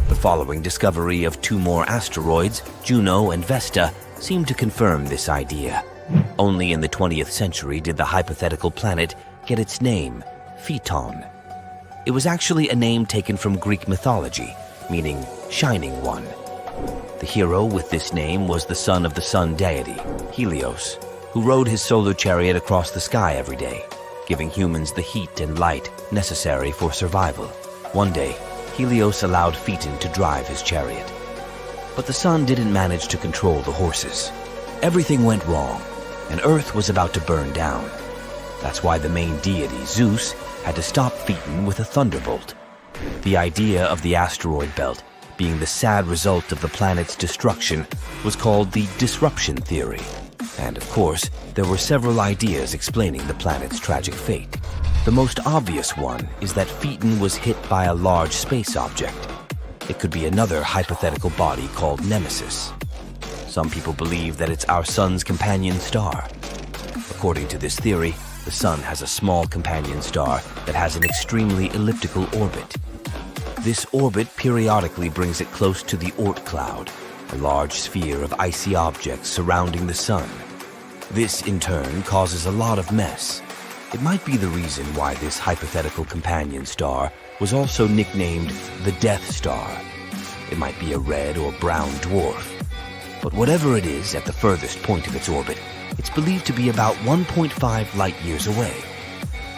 The following discovery of two more asteroids, Juno and Vesta, seemed to confirm this idea. Only in the 20th century did the hypothetical planet get its name, Phaeton. It was actually a name taken from Greek mythology, meaning shining one. The hero with this name was the son of the sun deity, Helios, who rode his solar chariot across the sky every day, giving humans the heat and light necessary for survival. One day, Helios allowed Phaeton to drive his chariot. But the sun didn't manage to control the horses. Everything went wrong, and Earth was about to burn down. That's why the main deity, Zeus, had to stop Phaeton with a thunderbolt. The idea of the asteroid belt being the sad result of the planet's destruction was called the disruption theory. And of course, there were several ideas explaining the planet's tragic fate. The most obvious one is that Phaeton was hit by a large space object. It could be another hypothetical body called Nemesis. Some people believe that it's our sun's companion star. According to this theory, the sun has a small companion star that has an extremely elliptical orbit. This orbit periodically brings it close to the Oort cloud, a large sphere of icy objects surrounding the sun. This, in turn, causes a lot of mess. It might be the reason why this hypothetical companion star was also nicknamed the Death Star. It might be a red or brown dwarf. But whatever it is at the furthest point of its orbit, it's believed to be about 1.5 light-years away.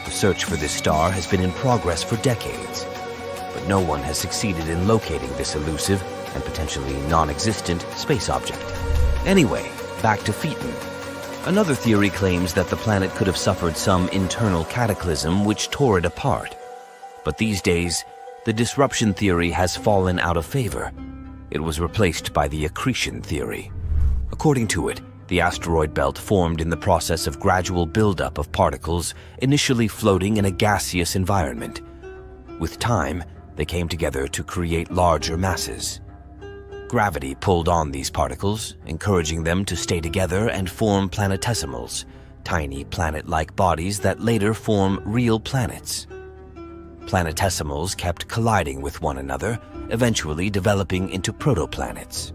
The search for this star has been in progress for decades, but no one has succeeded in locating this elusive and potentially non-existent space object. Anyway, back to Phaeton. Another theory claims that the planet could have suffered some internal cataclysm which tore it apart. But these days, the disruption theory has fallen out of favor. It was replaced by the accretion theory. According to it, the asteroid belt formed in the process of gradual buildup of particles initially floating in a gaseous environment. With time, they came together to create larger masses. Gravity pulled on these particles, encouraging them to stay together and form planetesimals, tiny planet-like bodies that later form real planets. Planetesimals kept colliding with one another, eventually developing into protoplanets.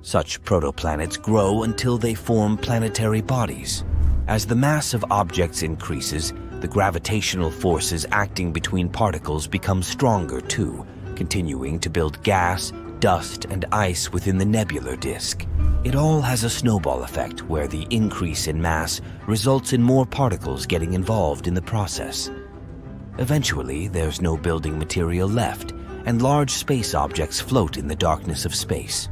Such protoplanets grow until they form planetary bodies. As the mass of objects increases, the gravitational forces acting between particles become stronger too, continuing to build gas, dust, and ice within the nebular disk. It all has a snowball effect where the increase in mass results in more particles getting involved in the process. Eventually, there's no building material left, and large space objects float in the darkness of space.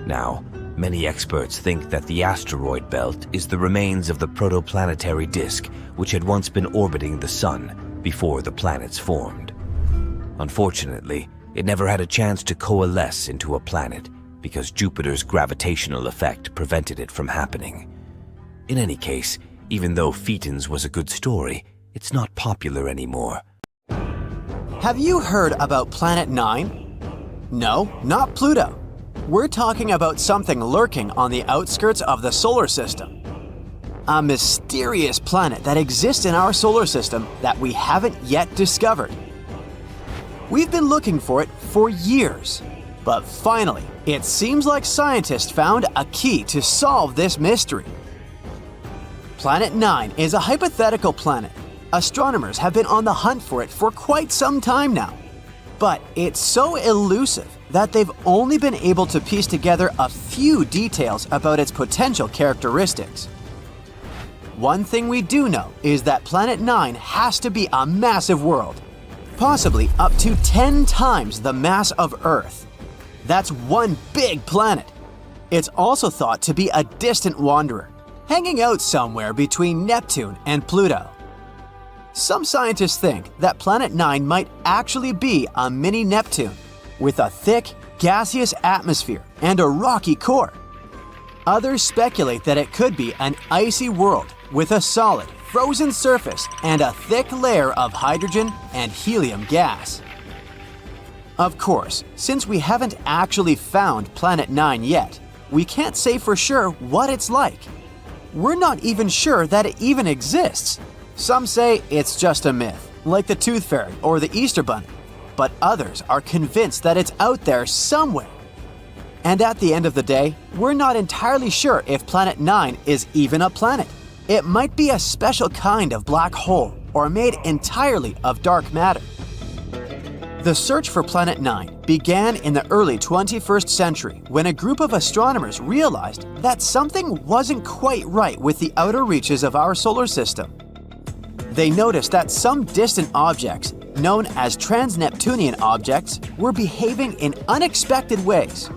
Now, many experts think that the asteroid belt is the remains of the protoplanetary disk which had once been orbiting the Sun before the planets formed. Unfortunately, it never had a chance to coalesce into a planet because Jupiter's gravitational effect prevented it from happening. In any case, even though Phaeton's was a good story, it's not popular anymore. Have you heard about Planet 9? No, not Pluto. We're talking about something lurking on the outskirts of the solar system. A mysterious planet that exists in our solar system that we haven't yet discovered. We've been looking for it for years, but finally, it seems like scientists found a key to solve this mystery. Planet 9 is a hypothetical planet. Astronomers have been on the hunt for it for quite some time now, but it's so elusive that they've only been able to piece together a few details about its potential characteristics. One thing we do know is that Planet 9 has to be a massive world, possibly up to 10 times the mass of Earth. That's one big planet. It's also thought to be a distant wanderer, hanging out somewhere between Neptune and Pluto. Some scientists think that Planet 9 might actually be a mini Neptune, with a thick, gaseous atmosphere and a rocky core. Others speculate that it could be an icy world with a solid, frozen surface and a thick layer of hydrogen and helium gas. Of course, since we haven't actually found Planet 9 yet, we can't say for sure what it's like. We're not even sure that it even exists. Some say it's just a myth, like the Tooth Fairy or the Easter Bunny, but others are convinced that it's out there somewhere. And at the end of the day, we're not entirely sure if Planet 9 is even a planet. It might be a special kind of black hole or made entirely of dark matter. The search for Planet 9 began in the early 21st century when a group of astronomers realized that something wasn't quite right with the outer reaches of our solar system. They noticed that some distant objects, known as trans-Neptunian objects, were behaving in unexpected ways.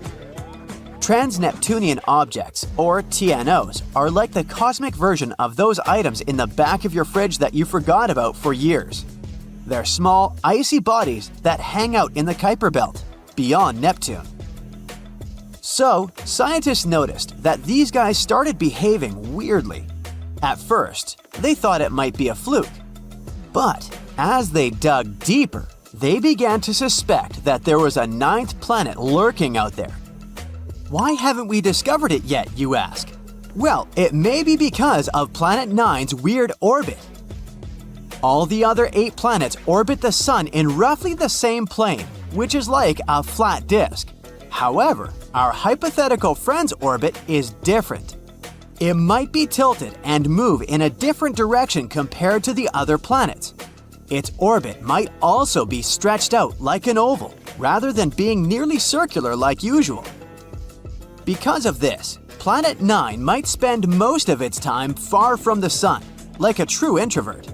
Trans-Neptunian objects, or TNOs, are like the cosmic version of those items in the back of your fridge that you forgot about for years. They're small, icy bodies that hang out in the Kuiper Belt, beyond Neptune. So, scientists noticed that these guys started behaving weirdly. At first, they thought it might be a fluke. But as they dug deeper, they began to suspect that there was a ninth planet lurking out there. Why haven't we discovered it yet, you ask? Well, it may be because of Planet 9's weird orbit. All the other 8 planets orbit the Sun in roughly the same plane, which is like a flat disk. However, our hypothetical friend's orbit is different. It might be tilted and move in a different direction compared to the other planets. Its orbit might also be stretched out like an oval, rather than being nearly circular like usual. Because of this, Planet 9 might spend most of its time far from the Sun, like a true introvert.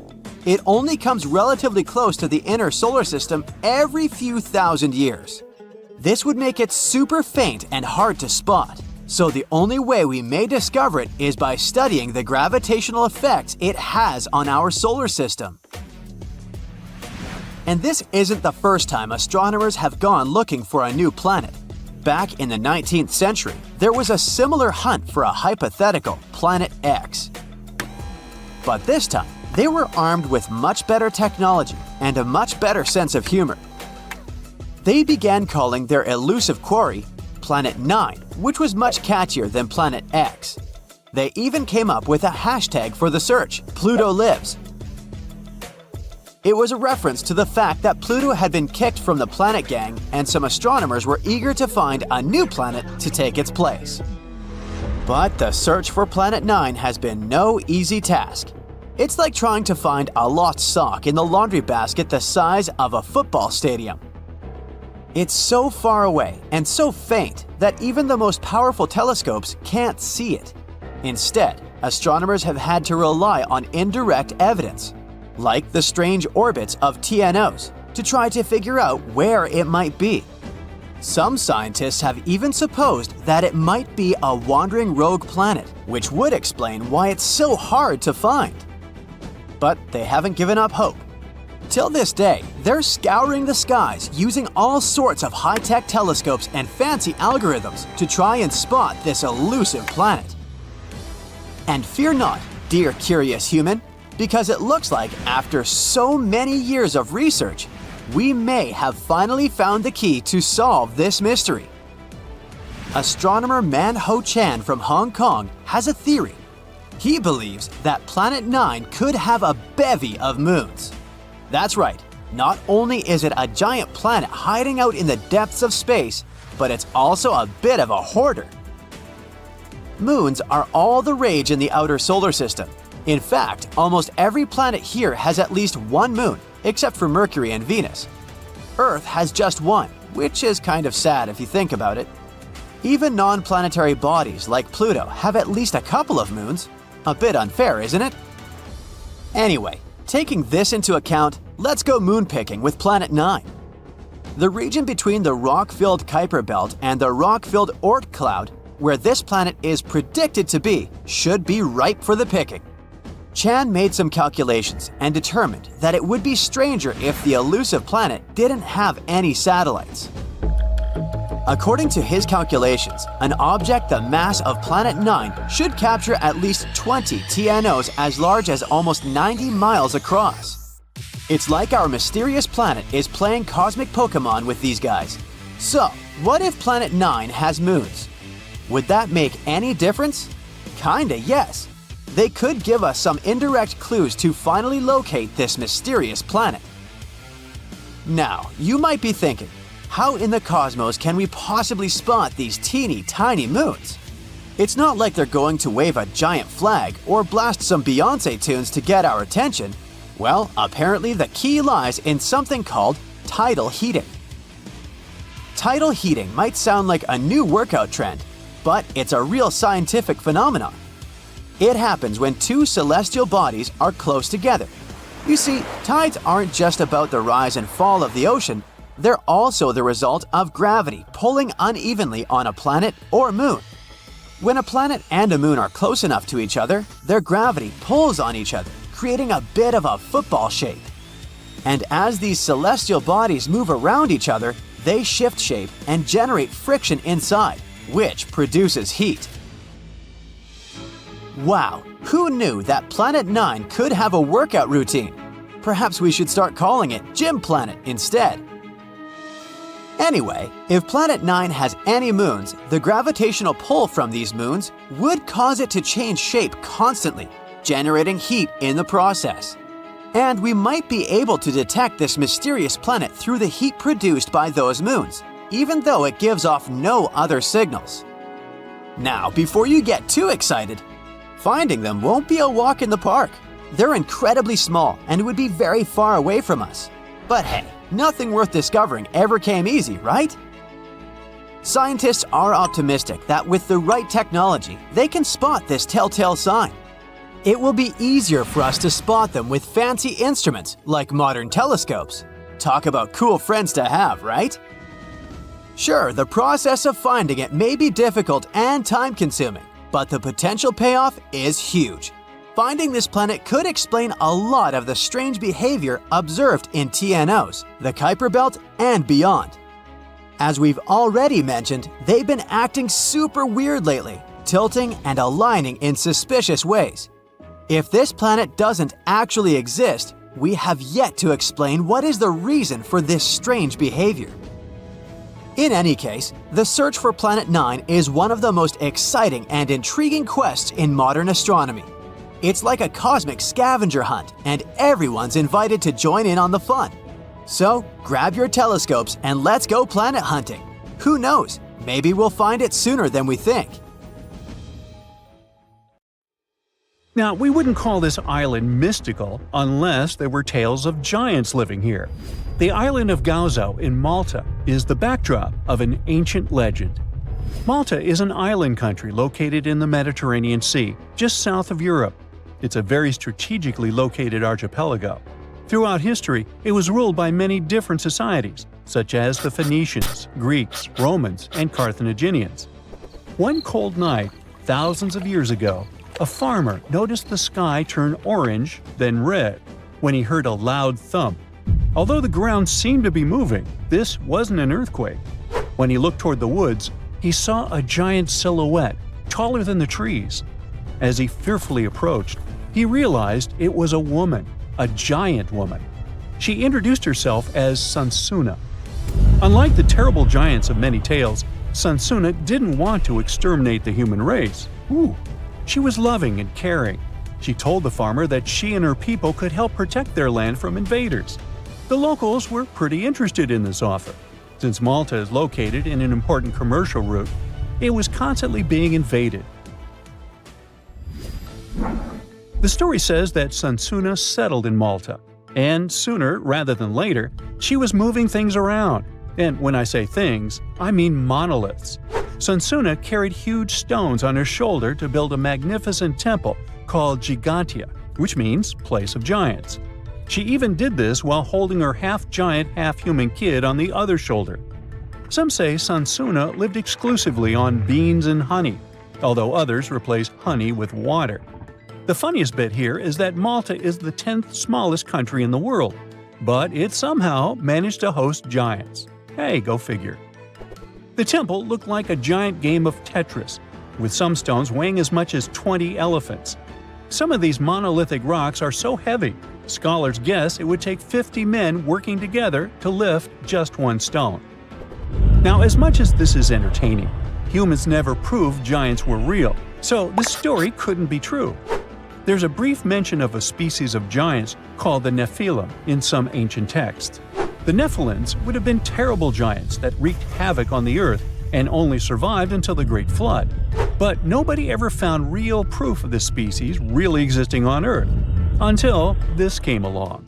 It only comes relatively close to the inner solar system every few thousand years. This would make it super faint and hard to spot, so the only way we may discover it is by studying the gravitational effects it has on our solar system. And this isn't the first time astronomers have gone looking for a new planet. Back in the 19th century, there was a similar hunt for a hypothetical Planet X. But this time, they were armed with much better technology and a much better sense of humor. They began calling their elusive quarry Planet 9, which was much catchier than Planet X. They even came up with a hashtag for the search, Pluto Lives. It was a reference to the fact that Pluto had been kicked from the planet gang and some astronomers were eager to find a new planet to take its place. But the search for Planet 9 has been no easy task. It's like trying to find a lost sock in the laundry basket the size of a football stadium. It's so far away and so faint that even the most powerful telescopes can't see it. Instead, astronomers have had to rely on indirect evidence, like the strange orbits of TNOs, to try to figure out where it might be. Some scientists have even supposed that it might be a wandering rogue planet, which would explain why it's so hard to find. But they haven't given up hope. Till this day, they're scouring the skies using all sorts of high-tech telescopes and fancy algorithms to try and spot this elusive planet. And fear not, dear curious human, because it looks like after so many years of research, we may have finally found the key to solve this mystery. Astronomer Man Ho Chan from Hong Kong has a theory. He believes that Planet 9 could have a bevy of moons. That's right, not only is it a giant planet hiding out in the depths of space, but it's also a bit of a hoarder. Moons are all the rage in the outer solar system. In fact, almost every planet here has at least one moon, except for Mercury and Venus. Earth has just one, which is kind of sad if you think about it. Even non-planetary bodies like Pluto have at least a couple of moons. A bit unfair, isn't it? Anyway, taking this into account, let's go moon picking with Planet 9. The region between the rock-filled Kuiper Belt and the rock-filled Oort cloud, where this planet is predicted to be, should be ripe for the picking. Chan made some calculations and determined that it would be stranger if the elusive planet didn't have any satellites. According to his calculations, an object the mass of Planet 9 should capture at least 20 TNOs as large as almost 90 miles across. It's like our mysterious planet is playing cosmic Pokemon with these guys. So, what if Planet 9 has moons? Would that make any difference? Kinda yes. They could give us some indirect clues to finally locate this mysterious planet. Now, you might be thinking, how in the cosmos can we possibly spot these teeny tiny moons? It's not like they're going to wave a giant flag or blast some Beyoncé tunes to get our attention. Well, apparently the key lies in something called tidal heating. Tidal heating might sound like a new workout trend, but it's a real scientific phenomenon. It happens when two celestial bodies are close together. You see, tides aren't just about the rise and fall of the ocean, they're also the result of gravity pulling unevenly on a planet or moon. When a planet and a moon are close enough to each other, their gravity pulls on each other, creating a bit of a football shape. And as these celestial bodies move around each other, they shift shape and generate friction inside, which produces heat. Wow, who knew that Planet 9 could have a workout routine? Perhaps we should start calling it Gym Planet instead. Anyway, if Planet 9 has any moons, the gravitational pull from these moons would cause it to change shape constantly, generating heat in the process. And we might be able to detect this mysterious planet through the heat produced by those moons, even though it gives off no other signals. Now, before you get too excited, finding them won't be a walk in the park. They're incredibly small and would be very far away from us. But hey, nothing worth discovering ever came easy, right? Scientists are optimistic that with the right technology, they can spot this telltale sign. It will be easier for us to spot them with fancy instruments like modern telescopes. Talk about cool friends to have, right? Sure, the process of finding it may be difficult and time-consuming, but the potential payoff is huge. Finding this planet could explain a lot of the strange behavior observed in TNOs, the Kuiper Belt, and beyond. As we've already mentioned, they've been acting super weird lately, tilting and aligning in suspicious ways. If this planet doesn't actually exist, we have yet to explain what is the reason for this strange behavior. In any case, the search for Planet 9 is one of the most exciting and intriguing quests in modern astronomy. It's like a cosmic scavenger hunt, and everyone's invited to join in on the fun. So, grab your telescopes and let's go planet hunting. Who knows, maybe we'll find it sooner than we think. Now, we wouldn't call this island mystical unless there were tales of giants living here. The island of Gozo in Malta is the backdrop of an ancient legend. Malta is an island country located in the Mediterranean Sea, just south of Europe. It's a very strategically located archipelago. Throughout history, it was ruled by many different societies, such as the Phoenicians, Greeks, Romans, and Carthaginians. One cold night, thousands of years ago, a farmer noticed the sky turn orange, then red, when he heard a loud thump. Although the ground seemed to be moving, this wasn't an earthquake. When he looked toward the woods, he saw a giant silhouette, taller than the trees. As he fearfully approached, he realized it was a woman, a giant woman. She introduced herself as Sunsuna. Unlike the terrible giants of many tales, Sunsuna didn't want to exterminate the human race. She was loving and caring. She told the farmer that she and her people could help protect their land from invaders. The locals were pretty interested in this offer. Since Malta is located in an important commercial route, it was constantly being invaded. The story says that Sunsuna settled in Malta, and sooner rather than later, she was moving things around. And when I say things, I mean monoliths. Sunsuna carried huge stones on her shoulder to build a magnificent temple called Gigantia, which means place of giants. She even did this while holding her half-giant, half-human kid on the other shoulder. Some say Sunsuna lived exclusively on beans and honey, although others replaced honey with water. The funniest bit here is that Malta is the 10th smallest country in the world, but it somehow managed to host giants. Hey, go figure. The temple looked like a giant game of Tetris, with some stones weighing as much as 20 elephants. Some of these monolithic rocks are so heavy, scholars guess it would take 50 men working together to lift just one stone. Now, as much as this is entertaining, humans never proved giants were real, so this story couldn't be true. There's a brief mention of a species of giants called the Nephilim in some ancient texts. The Nephilims would have been terrible giants that wreaked havoc on the earth and only survived until the Great Flood. But nobody ever found real proof of this species really existing on Earth, until this came along.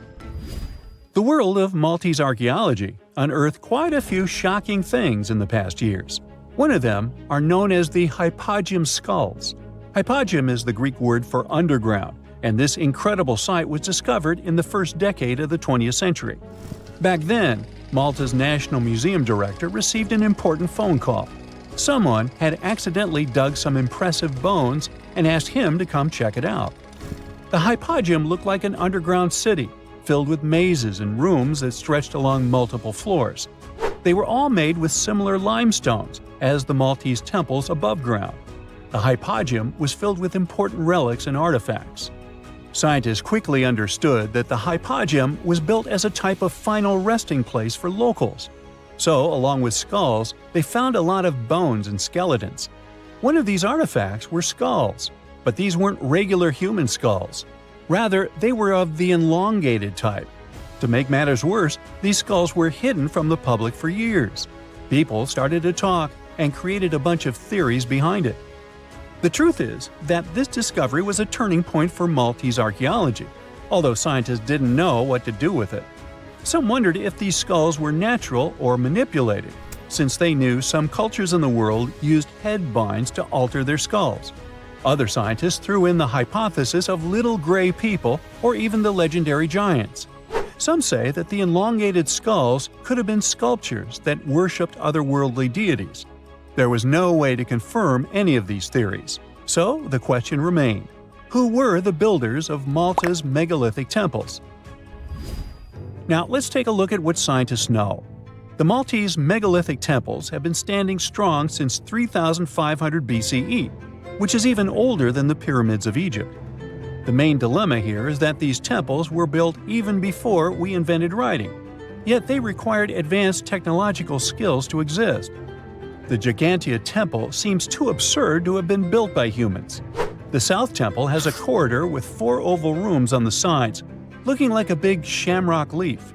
The world of Maltese archaeology unearthed quite a few shocking things in the past years. One of them are known as the hypogeum skulls. Hypogeum is the Greek word for underground, and this incredible site was discovered in the first decade of the 20th century. Back then, Malta's National Museum director received an important phone call. Someone had accidentally dug some impressive bones and asked him to come check it out. The hypogeum looked like an underground city, filled with mazes and rooms that stretched along multiple floors. They were all made with similar limestones as the Maltese temples above ground. The hypogeum was filled with important relics and artifacts. Scientists quickly understood that the hypogeum was built as a type of final resting place for locals. So, along with skulls, they found a lot of bones and skeletons. One of these artifacts were skulls, but these weren't regular human skulls. Rather, they were of the elongated type. To make matters worse, these skulls were hidden from the public for years. People started to talk and created a bunch of theories behind it. The truth is that this discovery was a turning point for Maltese archaeology, although scientists didn't know what to do with it. Some wondered if these skulls were natural or manipulated. since they knew some cultures in the world used head binds to alter their skulls. Other scientists threw in the hypothesis of little gray people or even the legendary giants. Some say that the elongated skulls could have been sculptures that worshipped otherworldly deities. There was no way to confirm any of these theories. So the question remained: who were the builders of Malta's megalithic temples? Now let's take a look at what scientists know. The Maltese megalithic temples have been standing strong since 3500 BCE, which is even older than the pyramids of Egypt. The main dilemma here is that these temples were built even before we invented writing, yet they required advanced technological skills to exist. The Gigantea Temple seems too absurd to have been built by humans. The South Temple has a corridor with 4 oval rooms on the sides, looking like a big shamrock leaf.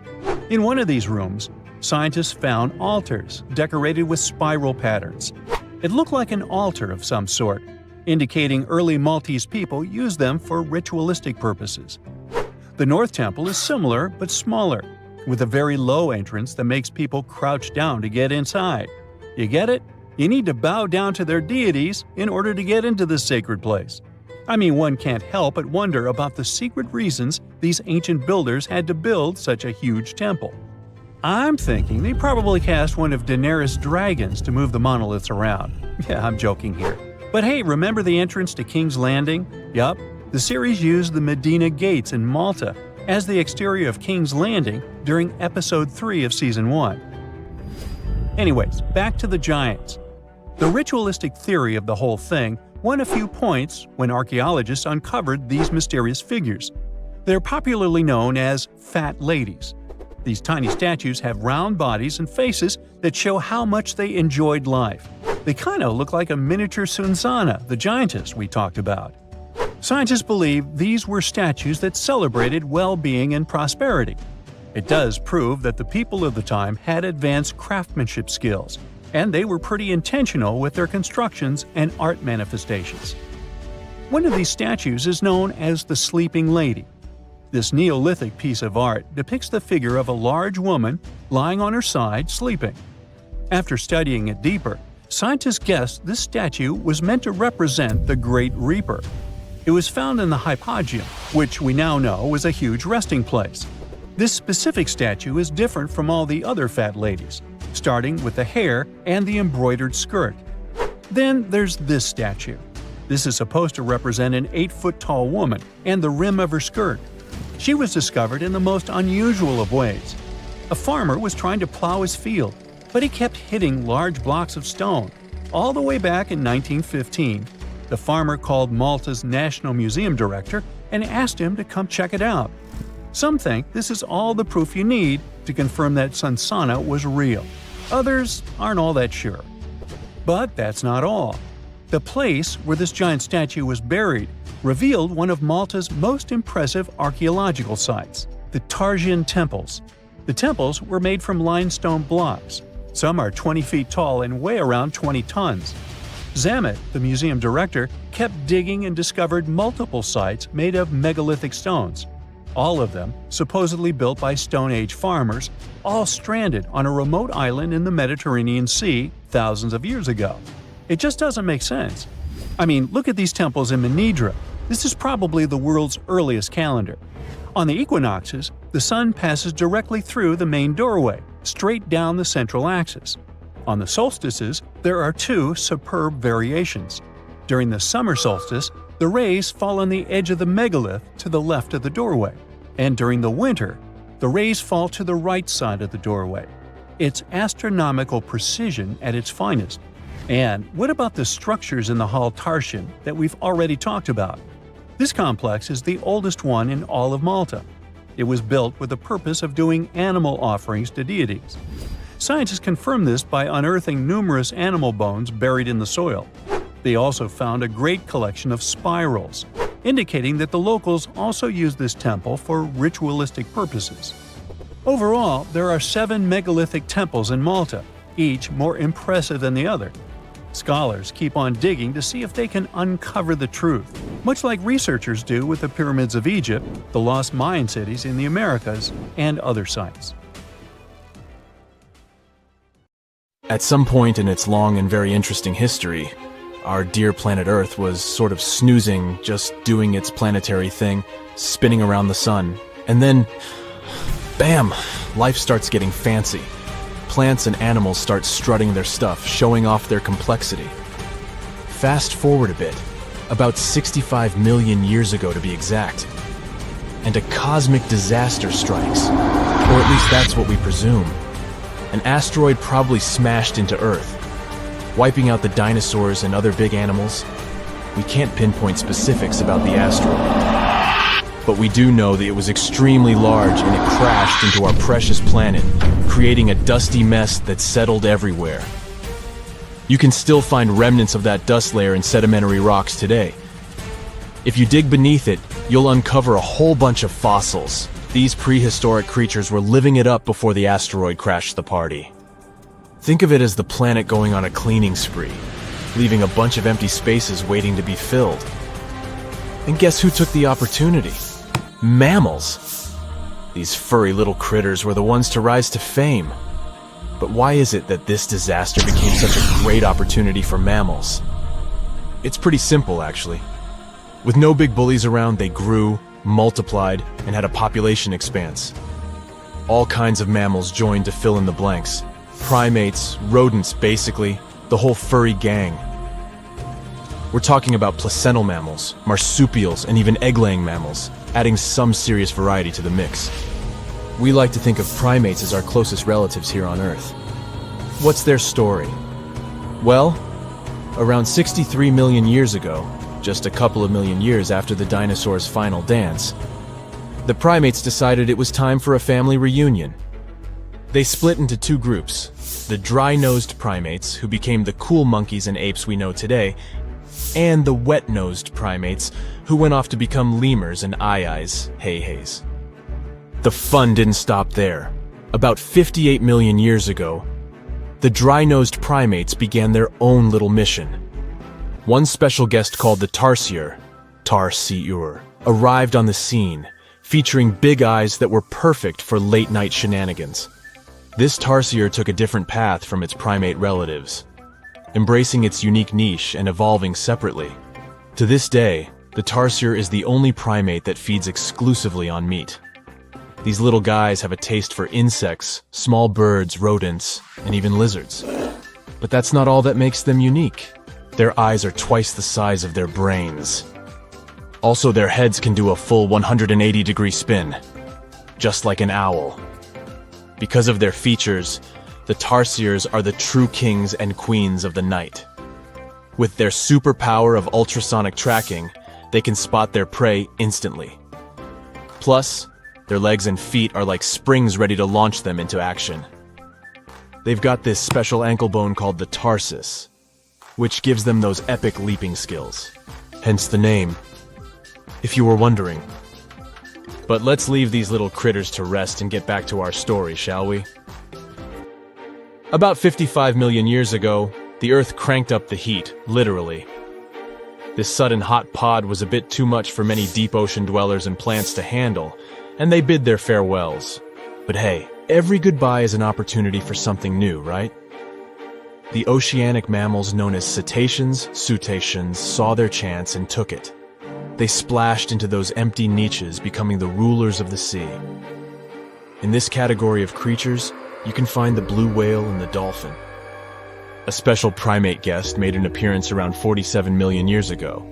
In one of these rooms, scientists found altars decorated with spiral patterns. It looked like an altar of some sort, indicating early Maltese people used them for ritualistic purposes. The North Temple is similar but smaller, with a very low entrance that makes people crouch down to get inside. You get it? You need to bow down to their deities in order to get into this sacred place. I mean, one can't help but wonder about the secret reasons these ancient builders had to build such a huge temple. I'm thinking they probably cast one of Daenerys' dragons to move the monoliths around. Yeah, I'm joking here. But hey, remember the entrance to King's Landing? Yup, the series used the Medina Gates in Malta as the exterior of King's Landing during Episode 3 of Season 1. Anyways, back to the giants. The ritualistic theory of the whole thing won a few points when archaeologists uncovered these mysterious figures. They're popularly known as fat ladies. These tiny statues have round bodies and faces that show how much they enjoyed life. They kind of look like a miniature Sunsana, the giantess we talked about. Scientists believe these were statues that celebrated well-being and prosperity. It does prove that the people of the time had advanced craftsmanship skills, and they were pretty intentional with their constructions and art manifestations. One of these statues is known as the Sleeping Lady. This Neolithic piece of art depicts the figure of a large woman lying on her side sleeping. After studying it deeper, scientists guessed this statue was meant to represent the Great Reaper. It was found in the hypogeum, which we now know was a huge resting place. This specific statue is different from all the other fat ladies, starting with the hair and the embroidered skirt. Then there's this statue. This is supposed to represent an 8-foot-tall woman and the rim of her skirt. She was discovered in the most unusual of ways. A farmer was trying to plow his field, but he kept hitting large blocks of stone. All the way back in 1915, the farmer called Malta's National Museum director and asked him to come check it out. Some think this is all the proof you need to confirm that Sunsana was real. Others aren't all that sure. But that's not all. The place where this giant statue was buried revealed one of Malta's most impressive archaeological sites, the Tarsian Temples. The temples were made from limestone blocks. Some are 20 feet tall and weigh around 20 tons. Zamet, the museum director, kept digging and discovered multiple sites made of megalithic stones. All of them supposedly built by Stone Age farmers, all stranded on a remote island in the Mediterranean Sea thousands of years ago. It just doesn't make sense. I mean, look at these temples in Manidra. This is probably the world's earliest calendar. On the equinoxes, the sun passes directly through the main doorway, straight down the central axis. On the solstices, there are 2 superb variations. During the summer solstice, the rays fall on the edge of the megalith to the left of the doorway, and during the winter, the rays fall to the right side of the doorway. It's astronomical precision at its finest. And what about the structures in the Hall Tarsian that we've already talked about? This complex is the oldest one in all of Malta. It was built with the purpose of doing animal offerings to deities. Scientists confirm this by unearthing numerous animal bones buried in the soil. They also found a great collection of spirals, indicating that the locals also used this temple for ritualistic purposes. Overall, there are 7 megalithic temples in Malta, each more impressive than the other. Scholars keep on digging to see if they can uncover the truth, much like researchers do with the pyramids of Egypt, the lost Mayan cities in the Americas, and other sites. At some point in its long and very interesting history, our dear planet Earth was sort of snoozing, just doing its planetary thing, spinning around the sun. And then, bam, life starts getting fancy. Plants and animals start strutting their stuff, showing off their complexity. Fast forward a bit, about 65 million years ago to be exact, and a cosmic disaster strikes, or at least that's what we presume. An asteroid probably smashed into Earth, wiping out the dinosaurs and other big animals. We can't pinpoint specifics about the asteroid, but we do know that it was extremely large and it crashed into our precious planet, creating a dusty mess that settled everywhere. You can still find remnants of that dust layer in sedimentary rocks today. If you dig beneath it, you'll uncover a whole bunch of fossils. These prehistoric creatures were living it up before the asteroid crashed the party. Think of it as the planet going on a cleaning spree, leaving a bunch of empty spaces waiting to be filled. And guess who took the opportunity? Mammals! These furry little critters were the ones to rise to fame. But why is it that this disaster became such a great opportunity for mammals? It's pretty simple, actually. With no big bullies around, they grew, multiplied, and had a population expanse. All kinds of mammals joined to fill in the blanks. Primates, rodents, basically, the whole furry gang. We're talking about placental mammals, marsupials, and even egg-laying mammals, adding some serious variety to the mix. We like to think of primates as our closest relatives here on Earth. What's their story? Well, around 63 million years ago, just a couple of million years after the dinosaurs' final dance, the primates decided it was time for a family reunion. They split into two groups, the dry-nosed primates, who became the cool monkeys and apes we know today, and the wet-nosed primates, who went off to become lemurs and aye-ayes, hey-hays. The fun didn't stop there. About 58 million years ago, the dry-nosed primates began their own little mission. One special guest called the tarsier, arrived on the scene, featuring big eyes that were perfect for late-night shenanigans. This tarsier took a different path from its primate relatives, embracing its unique niche and evolving separately. To this day, the tarsier is the only primate that feeds exclusively on meat. These little guys have a taste for insects, small birds, rodents, and even lizards. But that's not all that makes them unique. Their eyes are twice the size of their brains. Also, their heads can do a full 180-degree spin, just like an owl. Because of their features, the tarsiers are the true kings and queens of the night. With their superpower of ultrasonic tracking, they can spot their prey instantly. Plus, their legs and feet are like springs ready to launch them into action. They've got this special ankle bone called the tarsus, which gives them those epic leaping skills. Hence the name, if you were wondering. But let's leave these little critters to rest and get back to our story, shall we? About 55 million years ago, the Earth cranked up the heat, literally. This sudden hot pod was a bit too much for many deep ocean dwellers and plants to handle, and they bid their farewells. But hey, every goodbye is an opportunity for something new, right? The oceanic mammals known as cetaceans, saw their chance and took it. They splashed into those empty niches, becoming the rulers of the sea. In this category of creatures, you can find the blue whale and the dolphin. A special primate guest made an appearance around 47 million years ago.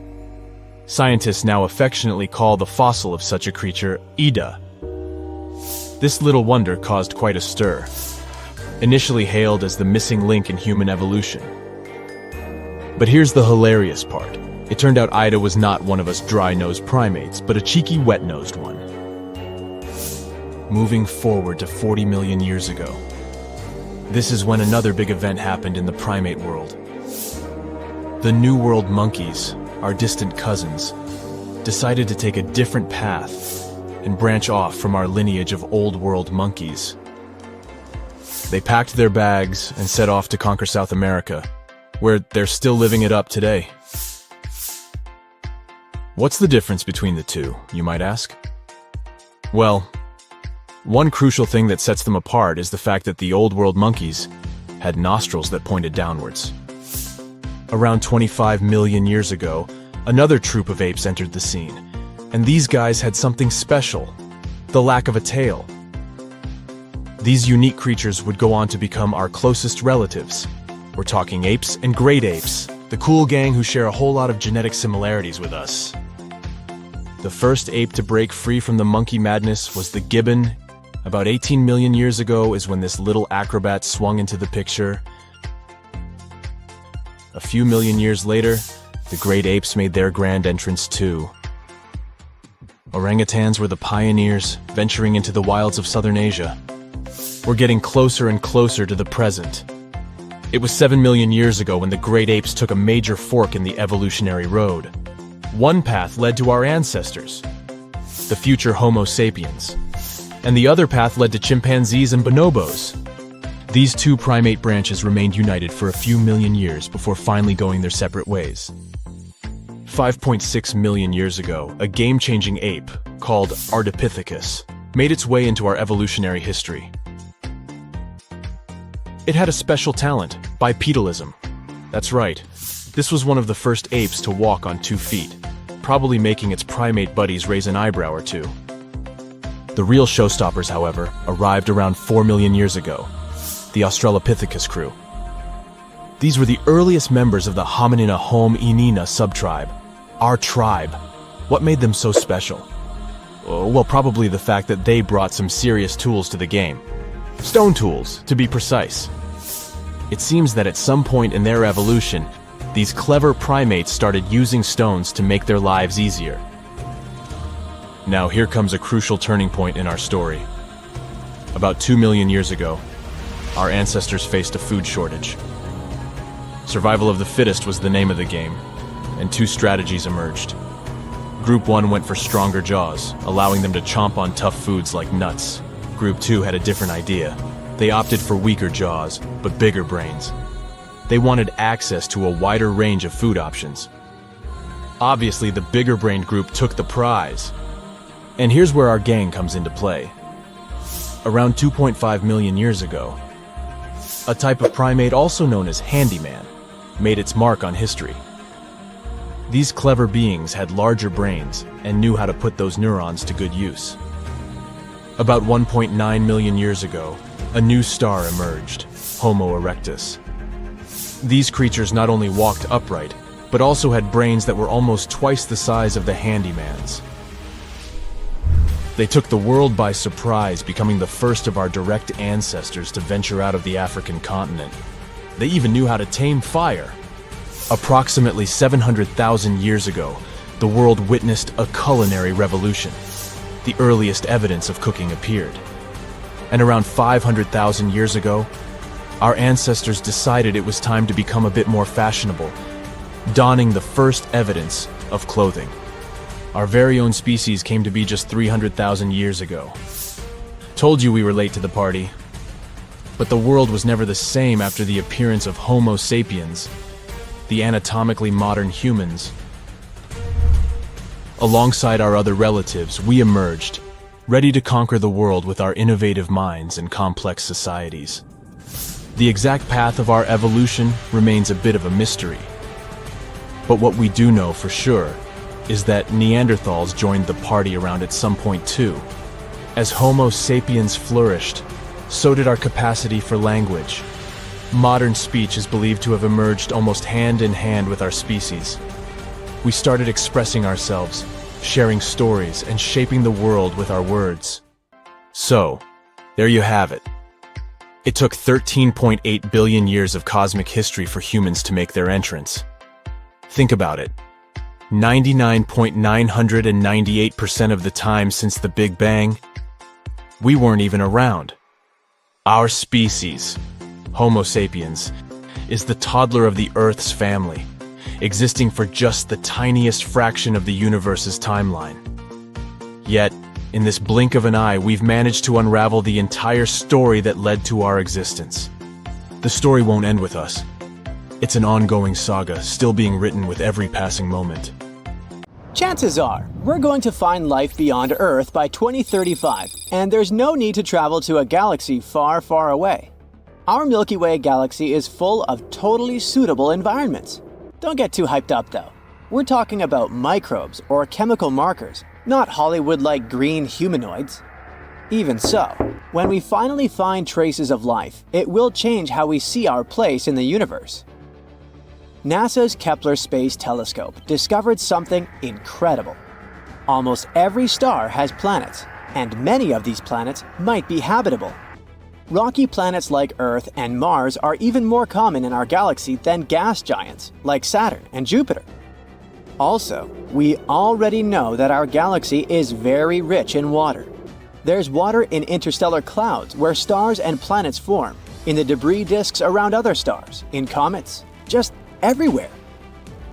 Scientists now affectionately call the fossil of such a creature Ida. This little wonder caused quite a stir, initially hailed as the missing link in human evolution. But here's the hilarious part. It turned out Ida was not one of us dry-nosed primates, but a cheeky wet-nosed one. Moving forward to 40 million years ago, this is when another big event happened in the primate world. The New World monkeys, our distant cousins, decided to take a different path and branch off from our lineage of Old World monkeys. They packed their bags and set off to conquer South America, where they're still living it up today. What's the difference between the two, you might ask? Well, one crucial thing that sets them apart is the fact that the Old World monkeys had nostrils that pointed downwards. Around 25 million years ago, another troop of apes entered the scene, and these guys had something special: the lack of a tail. These unique creatures would go on to become our closest relatives. We're talking apes and great apes, the cool gang who share a whole lot of genetic similarities with us. The first ape to break free from the monkey madness was the gibbon. About 18 million years ago is when this little acrobat swung into the picture. A few million years later, the great apes made their grand entrance too. Orangutans were the pioneers, venturing into the wilds of southern Asia. We're getting closer and closer to the present. It was 7 million years ago when the great apes took a major fork in the evolutionary road. One path led to our ancestors, the future Homo sapiens, and the other path led to chimpanzees and bonobos. These two primate branches remained united for a few million years before finally going their separate ways. 5.6 million years ago, a game-changing ape, called Ardipithecus, made its way into our evolutionary history. It had a special talent, bipedalism. That's right, this was one of the first apes to walk on 2 feet, probably making its primate buddies raise an eyebrow or two. The real showstoppers, however, arrived around 4 million years ago, the Australopithecus crew. These were the earliest members of the Hominina hominina subtribe, our tribe. What made them so special? Well, probably the fact that they brought some serious tools to the game. Stone tools, to be precise. It seems that at some point in their evolution, these clever primates started using stones to make their lives easier. Now here comes a crucial turning point in our story. About 2 million years ago, our ancestors faced a food shortage. Survival of the fittest was the name of the game, and 2 strategies emerged. Group 1 went for stronger jaws, allowing them to chomp on tough foods like nuts. Group 2 had a different idea. They opted for weaker jaws, but bigger brains. They wanted access to a wider range of food options. Obviously, the bigger-brained group took the prize. And here's where our gang comes into play. Around 2.5 million years ago, a type of primate also known as handyman made its mark on history. These clever beings had larger brains and knew how to put those neurons to good use. About 1.9 million years ago, a new star emerged, Homo erectus. These creatures not only walked upright, but also had brains that were almost twice the size of the handyman's. They took the world by surprise, becoming the first of our direct ancestors to venture out of the African continent. They even knew how to tame fire. Approximately 700,000 years ago, the world witnessed a culinary revolution. The earliest evidence of cooking appeared. And around 500,000 years ago, our ancestors decided it was time to become a bit more fashionable, donning the first evidence of clothing. Our very own species came to be just 300,000 years ago. Told you we were late to the party. But the world was never the same after the appearance of Homo sapiens, the anatomically modern humans. Alongside our other relatives, we emerged, ready to conquer the world with our innovative minds and complex societies. The exact path of our evolution remains a bit of a mystery. But what we do know for sure is that Neanderthals joined the party around at some point too. As Homo sapiens flourished, so did our capacity for language. Modern speech is believed to have emerged almost hand in hand with our species. We started expressing ourselves, sharing stories, and shaping the world with our words. So, there you have it. It took 13.8 billion years of cosmic history for humans to make their entrance. Think about it. 99.998% of the time since the Big Bang, we weren't even around. Our species, Homo sapiens, is the toddler of the Earth's family, existing for just the tiniest fraction of the universe's timeline. Yet, in this blink of an eye, we've managed to unravel the entire story that led to our existence. The story won't end with us. It's an ongoing saga, still being written with every passing moment. Chances are, we're going to find life beyond Earth by 2035, and there's no need to travel to a galaxy far, far away. Our Milky Way galaxy is full of totally suitable environments. Don't get too hyped up though. We're talking about microbes or chemical markers, not Hollywood-like green humanoids. Even so, when we finally find traces of life, it will change how we see our place in the universe. NASA's Kepler Space Telescope discovered something incredible. Almost every star has planets, and many of these planets might be habitable. Rocky planets like Earth and Mars are even more common in our galaxy than gas giants like Saturn and Jupiter. Also, we already know that our galaxy is very rich in water. There's water in interstellar clouds where stars and planets form, in the debris disks around other stars, in comets, just everywhere.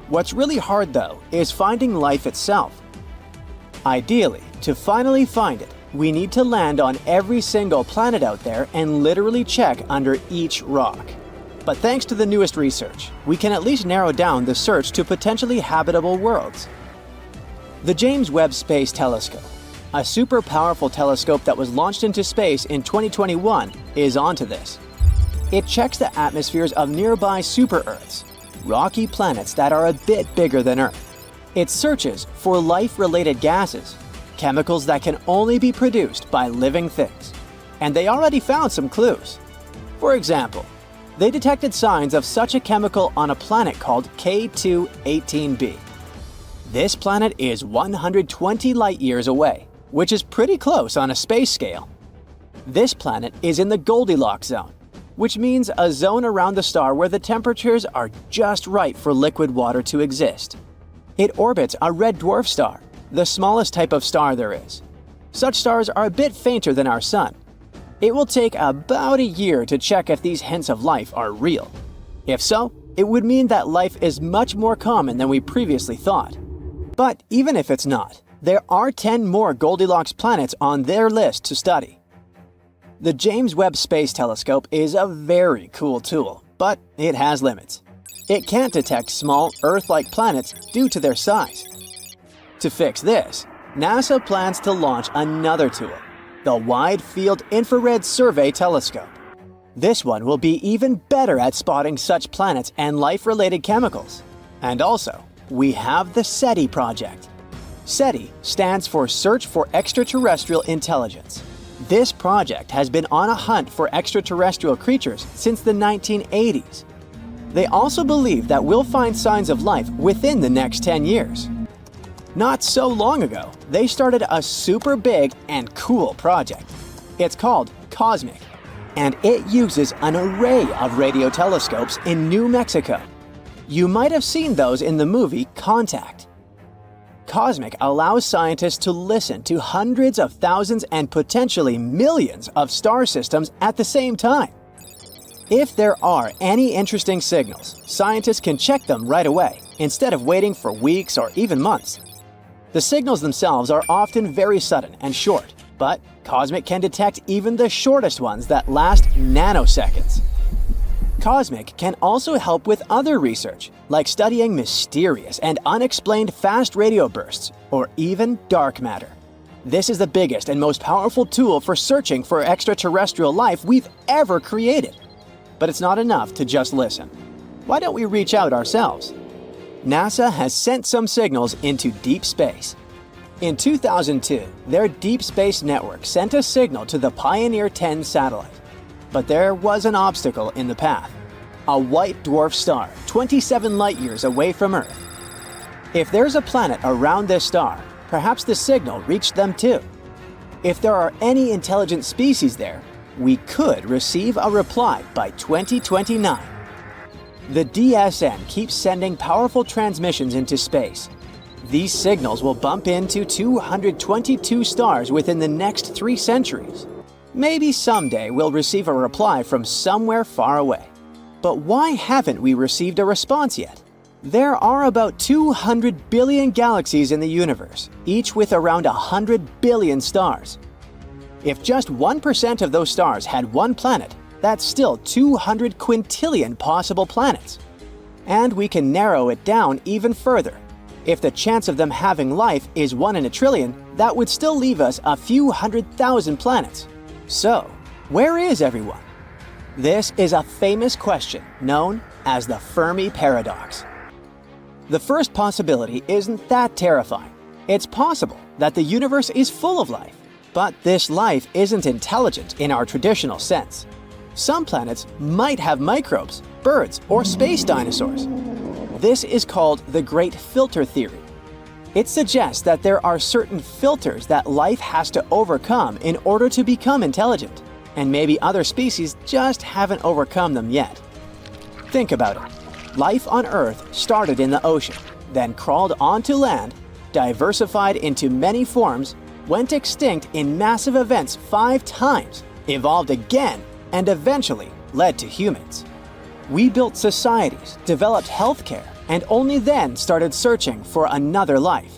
What's really hard though is finding life itself. Ideally, to finally find it, we need to land on every single planet out there and literally check under each rock. But thanks to the newest research, we can at least narrow down the search to potentially habitable worlds. The James Webb Space Telescope, a super powerful telescope that was launched into space in 2021, is onto this. It checks the atmospheres of nearby super-Earths, rocky planets that are a bit bigger than Earth. It searches for life-related gases, chemicals that can only be produced by living things. And they already found some clues. For example, they detected signs of such a chemical on a planet called K2-18b. This planet is 120 light-years away, which is pretty close on a space scale. This planet is in the Goldilocks zone, which means a zone around the star where the temperatures are just right for liquid water to exist. It orbits a red dwarf star, the smallest type of star there is. Such stars are a bit fainter than our Sun. It will take about a year to check if these hints of life are real. If so, it would mean that life is much more common than we previously thought. But even if it's not, there are 10 more Goldilocks planets on their list to study. The James Webb Space Telescope is a very cool tool, but it has limits. It can't detect small Earth-like planets due to their size. To fix this, NASA plans to launch another tool, the Wide Field Infrared Survey Telescope. This one will be even better at spotting such planets and life-related chemicals. And also, we have the SETI project. SETI stands for Search for Extraterrestrial Intelligence. This project has been on a hunt for extraterrestrial creatures since the 1980s. They also believe that we'll find signs of life within the next 10 years. Not so long ago, they started a super big and cool project. It's called COSMIC, and it uses an array of radio telescopes in New Mexico. You might have seen those in the movie Contact. COSMIC allows scientists to listen to hundreds of thousands and potentially millions of star systems at the same time. If there are any interesting signals, scientists can check them right away, instead of waiting for weeks or even months. The signals themselves are often very sudden and short, but COSMIC can detect even the shortest ones that last nanoseconds. COSMIC can also help with other research, like studying mysterious and unexplained fast radio bursts, or even dark matter. This is the biggest and most powerful tool for searching for extraterrestrial life we've ever created. But it's not enough to just listen. Why don't we reach out ourselves? NASA has sent some signals into deep space. In 2002, their Deep Space Network sent a signal to the Pioneer 10 satellite. But there was an obstacle in the path. A white dwarf star, 27 light-years away from Earth. If there's a planet around this star, perhaps the signal reached them too. If there are any intelligent species there, we could receive a reply by 2029. The DSN keeps sending powerful transmissions into space. These signals will bump into 222 stars within the next 3 centuries. Maybe someday we'll receive a reply from somewhere far away. But why haven't we received a response yet? There are about 200 billion galaxies in the universe, each with around 100 billion stars. If just 1% of those stars had one planet, that's still 200 quintillion possible planets. And we can narrow it down even further. If the chance of them having life is 1 in a trillion, that would still leave us a few 100,000 planets. So, where is everyone? This is a famous question known as the Fermi paradox. The first possibility isn't that terrifying. It's possible that the universe is full of life, but this life isn't intelligent in our traditional sense. Some planets might have microbes, birds, or space dinosaurs. This is called the Great Filter Theory. It suggests that there are certain filters that life has to overcome in order to become intelligent, and maybe other species just haven't overcome them yet. Think about it. Life on Earth started in the ocean, then crawled onto land, diversified into many forms, went extinct in massive events 5 times, evolved again, and eventually led to humans. We built societies, developed healthcare, and only then started searching for another life.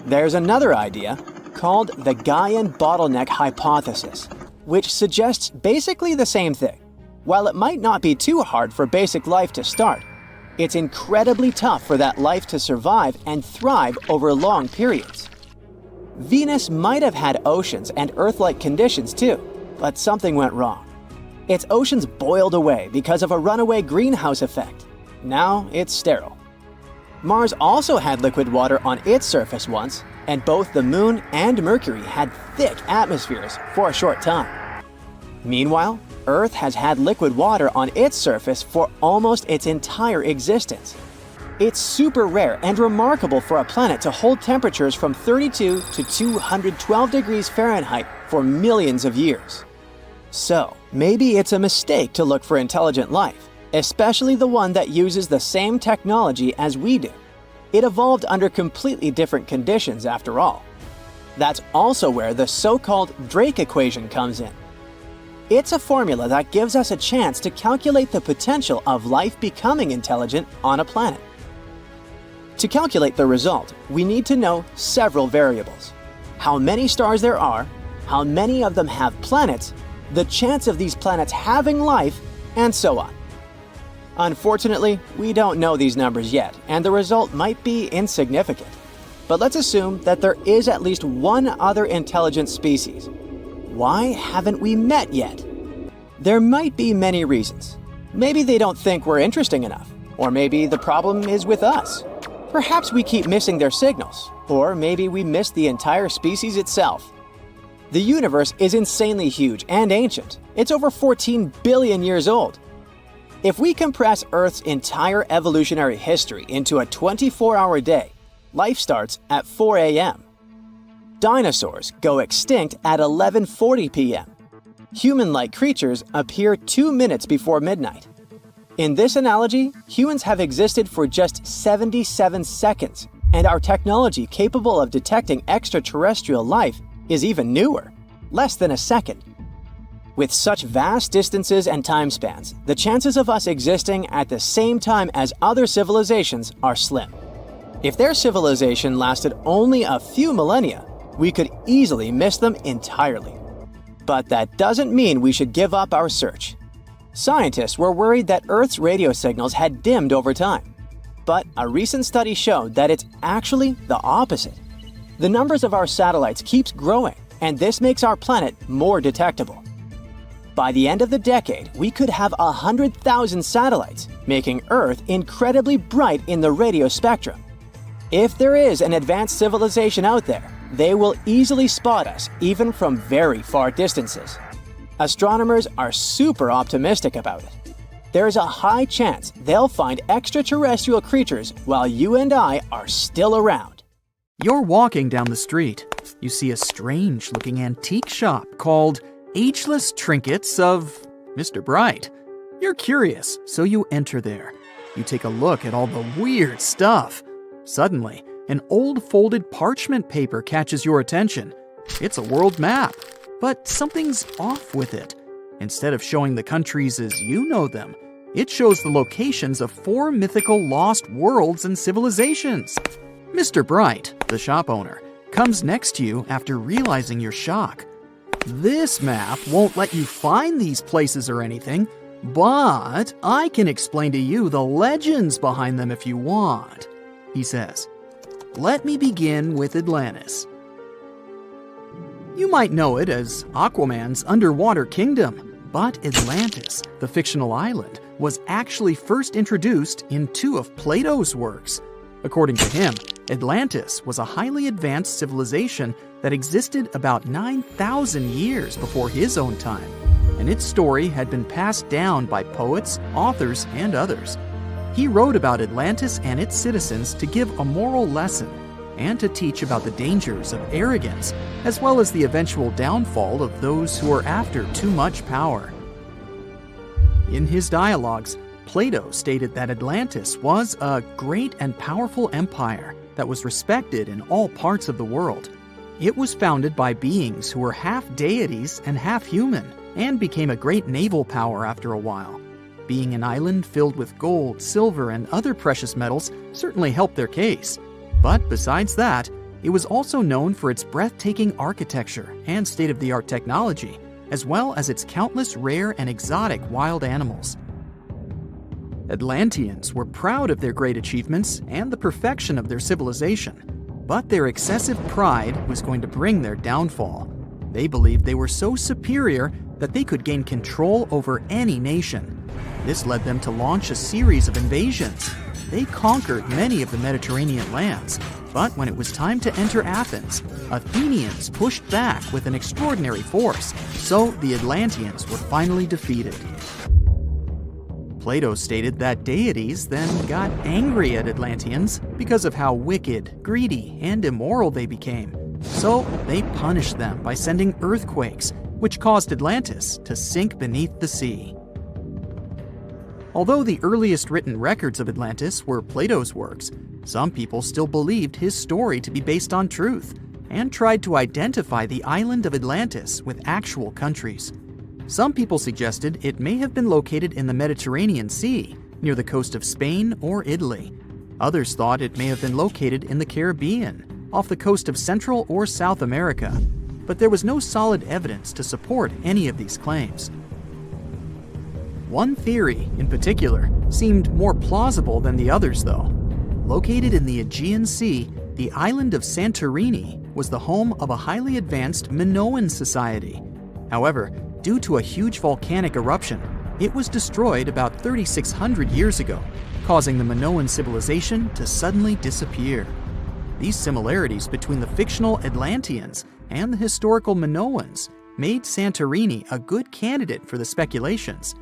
There's another idea called the Gaian bottleneck hypothesis, which suggests basically the same thing. While it might not be too hard for basic life to start, it's incredibly tough for that life to survive and thrive over long periods. Venus might have had oceans and Earth-like conditions too, but something went wrong. Its oceans boiled away because of a runaway greenhouse effect. Now it's sterile. Mars also had liquid water on its surface once, and both the Moon and Mercury had thick atmospheres for a short time. Meanwhile, Earth has had liquid water on its surface for almost its entire existence. It's super rare and remarkable for a planet to hold temperatures from 32 to 212 degrees Fahrenheit for millions of years. So, maybe it's a mistake to look for intelligent life, especially the one that uses the same technology as we do. It evolved under completely different conditions after all. That's also where the so-called Drake equation comes in. It's a formula that gives us a chance to calculate the potential of life becoming intelligent on a planet. To calculate the result, we need to know several variables: how many stars there are, how many of them have planets, the chance of these planets having life, and so on. Unfortunately, we don't know these numbers yet, and the result might be insignificant. But let's assume that there is at least one other intelligent species. Why haven't we met yet? There might be many reasons. Maybe they don't think we're interesting enough, or maybe the problem is with us. Perhaps we keep missing their signals, or maybe we missed the entire species itself. The universe is insanely huge and ancient. It's over 14 billion years old. If we compress Earth's entire evolutionary history into a 24-hour day, life starts at 4 a.m. Dinosaurs go extinct at 11:40 p.m. Human-like creatures appear 2 minutes before midnight. In this analogy, humans have existed for just 77 seconds, and our technology capable of detecting extraterrestrial life is even newer, less than a second. With such vast distances and time spans, the chances of us existing at the same time as other civilizations are slim. If their civilization lasted only a few millennia, we could easily miss them entirely. But that doesn't mean we should give up our search. Scientists were worried that Earth's radio signals had dimmed over time. But a recent study showed that it's actually the opposite. The numbers of our satellites keeps growing, and this makes our planet more detectable. By the end of the decade, we could have 100,000 satellites, making Earth incredibly bright in the radio spectrum. If there is an advanced civilization out there, they will easily spot us even from very far distances. Astronomers are super optimistic about it. There's a high chance they'll find extraterrestrial creatures while you and I are still around. You're walking down the street. You see a strange-looking antique shop called Ageless Trinkets of Mr. Bright. You're curious, so you enter there. You take a look at all the weird stuff. Suddenly, an old folded parchment paper catches your attention. It's a world map, but something's off with it. Instead of showing the countries as you know them, it shows the locations of 4 mythical lost worlds and civilizations. Mr. Bright, the shop owner, comes next to you after realizing your shock. This map won't let you find these places or anything, but I can explain to you the legends behind them if you want, he says. Let me begin with Atlantis. You might know it as Aquaman's underwater kingdom. But Atlantis, the fictional island, was actually first introduced in two of Plato's works. According to him, Atlantis was a highly advanced civilization that existed about 9,000 years before his own time, and its story had been passed down by poets, authors, and others. He wrote about Atlantis and its citizens to give a moral lesson and to teach about the dangers of arrogance, as well as the eventual downfall of those who are after too much power. In his dialogues, Plato stated that Atlantis was a great and powerful empire that was respected in all parts of the world. It was founded by beings who were half deities and half human, and became a great naval power after a while. Being an island filled with gold, silver, and other precious metals certainly helped their case. But besides that, it was also known for its breathtaking architecture and state-of-the-art technology, as well as its countless rare and exotic wild animals. Atlanteans were proud of their great achievements and the perfection of their civilization, but their excessive pride was going to bring their downfall. They believed they were so superior that they could gain control over any nation. This led them to launch a series of invasions. They conquered many of the Mediterranean lands, but when it was time to enter Athens, Athenians pushed back with an extraordinary force, so the Atlanteans were finally defeated. Plato stated that deities then got angry at Atlanteans because of how wicked, greedy, and immoral they became. So they punished them by sending earthquakes, which caused Atlantis to sink beneath the sea. Although the earliest written records of Atlantis were Plato's works, some people still believed his story to be based on truth and tried to identify the island of Atlantis with actual countries. Some people suggested it may have been located in the Mediterranean Sea, near the coast of Spain or Italy. Others thought it may have been located in the Caribbean, off the coast of Central or South America, but there was no solid evidence to support any of these claims. One theory, in particular, seemed more plausible than the others, though. Located in the Aegean Sea, the island of Santorini was the home of a highly advanced Minoan society. However, due to a huge volcanic eruption, it was destroyed about 3,600 years ago, causing the Minoan civilization to suddenly disappear. These similarities between the fictional Atlanteans and the historical Minoans made Santorini a good candidate for the speculations.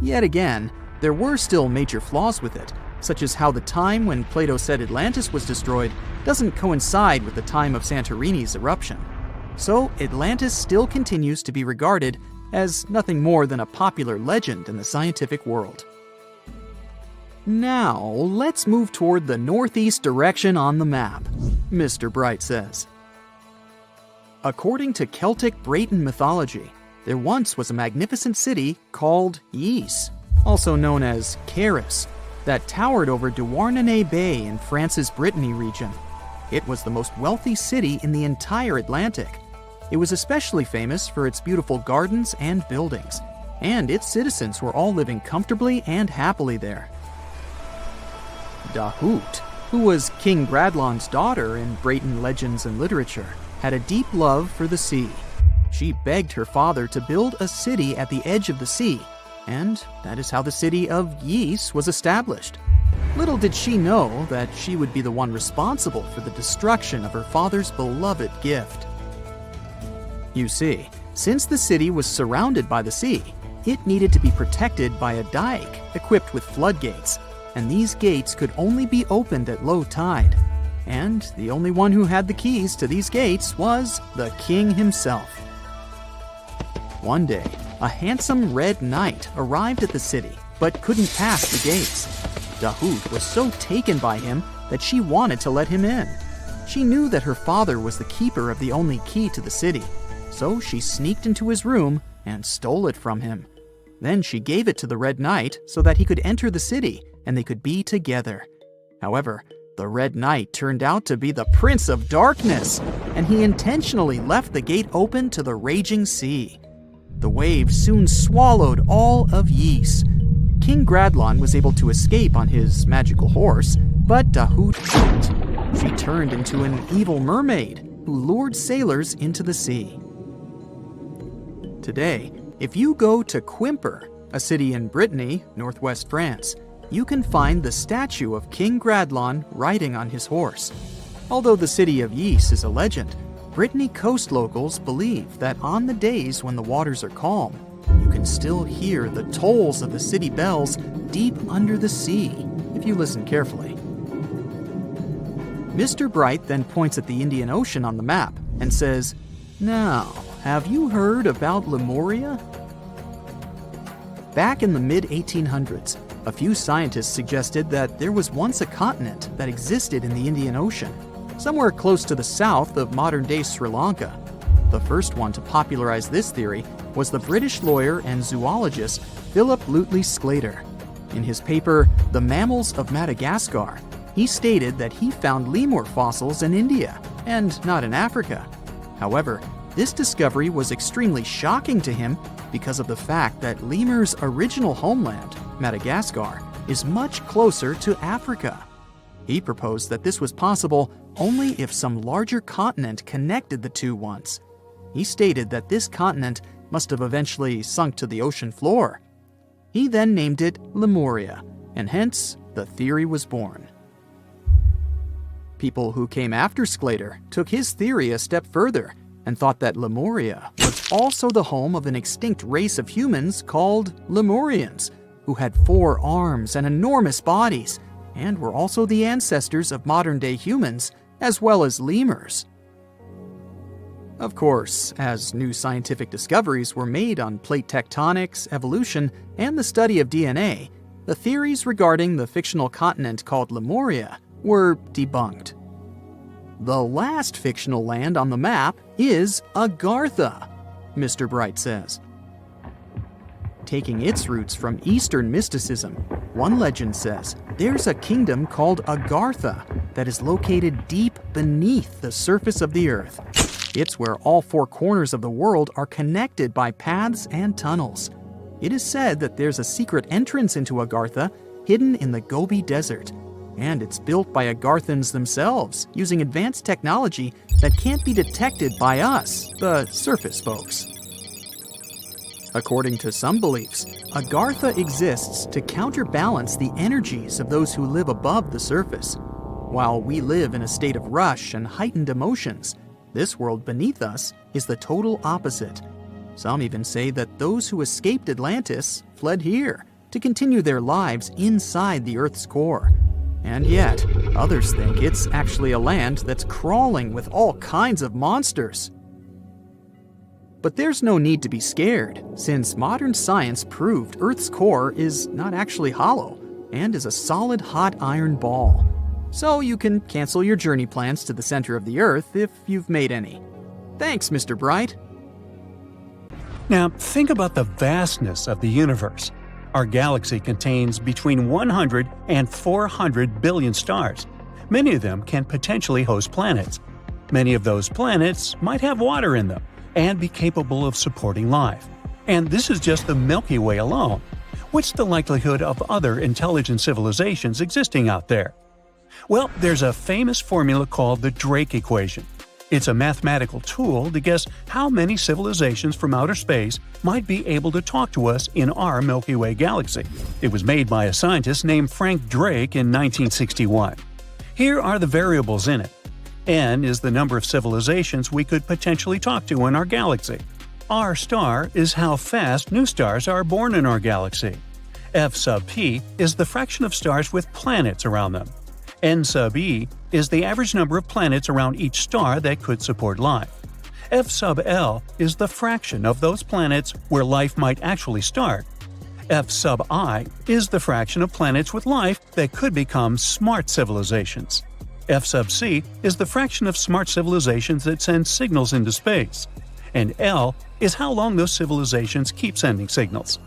Yet again, there were still major flaws with it, such as how the time when Plato said Atlantis was destroyed doesn't coincide with the time of Santorini's eruption. So Atlantis still continues to be regarded as nothing more than a popular legend in the scientific world. Now, let's move toward the northeast direction on the map, Mr. Bright says. According to Celtic Breton mythology, there once was a magnificent city called Ys, also known as Caris, that towered over Douarnenez Bay in France's Brittany region. It was the most wealthy city in the entire Atlantic. It was especially famous for its beautiful gardens and buildings, and its citizens were all living comfortably and happily there. Dahut, who was King Bradlon's daughter in Breton legends and literature, had a deep love for the sea. She begged her father to build a city at the edge of the sea, and that is how the city of Ys was established. Little did she know that she would be the one responsible for the destruction of her father's beloved gift. You see, since the city was surrounded by the sea, it needed to be protected by a dike equipped with floodgates, and these gates could only be opened at low tide. And the only one who had the keys to these gates was the king himself. One day, a handsome red knight arrived at the city, but couldn't pass the gates. Dahut was so taken by him that she wanted to let him in. She knew that her father was the keeper of the only key to the city, so she sneaked into his room and stole it from him. Then she gave it to the Red Knight so that he could enter the city and they could be together. However, the Red Knight turned out to be the Prince of Darkness, and he intentionally left the gate open to the raging sea. The waves soon swallowed all of Ys. King Gradlon was able to escape on his magical horse, but Dahut couldn't. She turned into an evil mermaid who lured sailors into the sea. Today, If you go to Quimper, a city in Brittany, northwest France, you can find the statue of King Gradlon riding on his horse. Although the city of Ypres is a legend, Brittany coast locals believe that on the days when the waters are calm, you can still hear the tolls of the city bells deep under the sea, if you listen carefully. Mr. Bright then points at the Indian Ocean on the map and says, "Now, have you heard about Lemuria?" Back in the mid-1800s, a few scientists suggested that there was once a continent that existed in the Indian Ocean, somewhere close to the south of modern-day Sri Lanka. The first one to popularize this theory was the British lawyer and zoologist Philip Lutley Sclater. In his paper, The Mammals of Madagascar, he stated that he found lemur fossils in India, and not in Africa. However, this discovery was extremely shocking to him because of the fact that lemurs' original homeland, Madagascar, is much closer to Africa. He proposed that this was possible only if some larger continent connected the two once. He stated that this continent must have eventually sunk to the ocean floor. He then named it Lemuria, and hence the theory was born. People who came after Sclater took his theory a step further and thought that Lemuria was also the home of an extinct race of humans called Lemurians, who had 4 arms and enormous bodies, and were also the ancestors of modern-day humans, as well as lemurs. Of course, as new scientific discoveries were made on plate tectonics, evolution, and the study of DNA, the theories regarding the fictional continent called Lemuria were debunked. The last fictional land on the map is Agartha, Mr. Bright says. Taking its roots from Eastern mysticism, one legend says there's a kingdom called Agartha that is located deep beneath the surface of the earth. It's where all 4 corners of the world are connected by paths and tunnels. It is said that there's a secret entrance into Agartha hidden in the Gobi Desert, and it's built by Agarthans themselves using advanced technology that can't be detected by us, the surface folks. According to some beliefs, Agartha exists to counterbalance the energies of those who live above the surface. While we live in a state of rush and heightened emotions, this world beneath us is the total opposite. Some even say that those who escaped Atlantis fled here to continue their lives inside the Earth's core. And yet, others think it's actually a land that's crawling with all kinds of monsters. But there's no need to be scared, since modern science proved Earth's core is not actually hollow and is a solid hot iron ball. So you can cancel your journey plans to the center of the Earth if you've made any. Thanks, Mr. Bright. Now, think about the vastness of the universe. Our galaxy contains between 100 and 400 billion stars. Many of them can potentially host planets. Many of those planets might have water in them and be capable of supporting life. And this is just the Milky Way alone. What's the likelihood of other intelligent civilizations existing out there? Well, there's a famous formula called the Drake equation. It's a mathematical tool to guess how many civilizations from outer space might be able to talk to us in our Milky Way galaxy. It was made by a scientist named Frank Drake in 1961. Here are the variables in it. N is the number of civilizations we could potentially talk to in our galaxy. R star is how fast new stars are born in our galaxy. F sub p is the fraction of stars with planets around them. N sub e is the average number of planets around each star that could support life. F sub L is the fraction of those planets where life might actually start. F sub I is the fraction of planets with life that could become smart civilizations. F sub C is the fraction of smart civilizations that send signals into space. And L is how long those civilizations keep sending signals.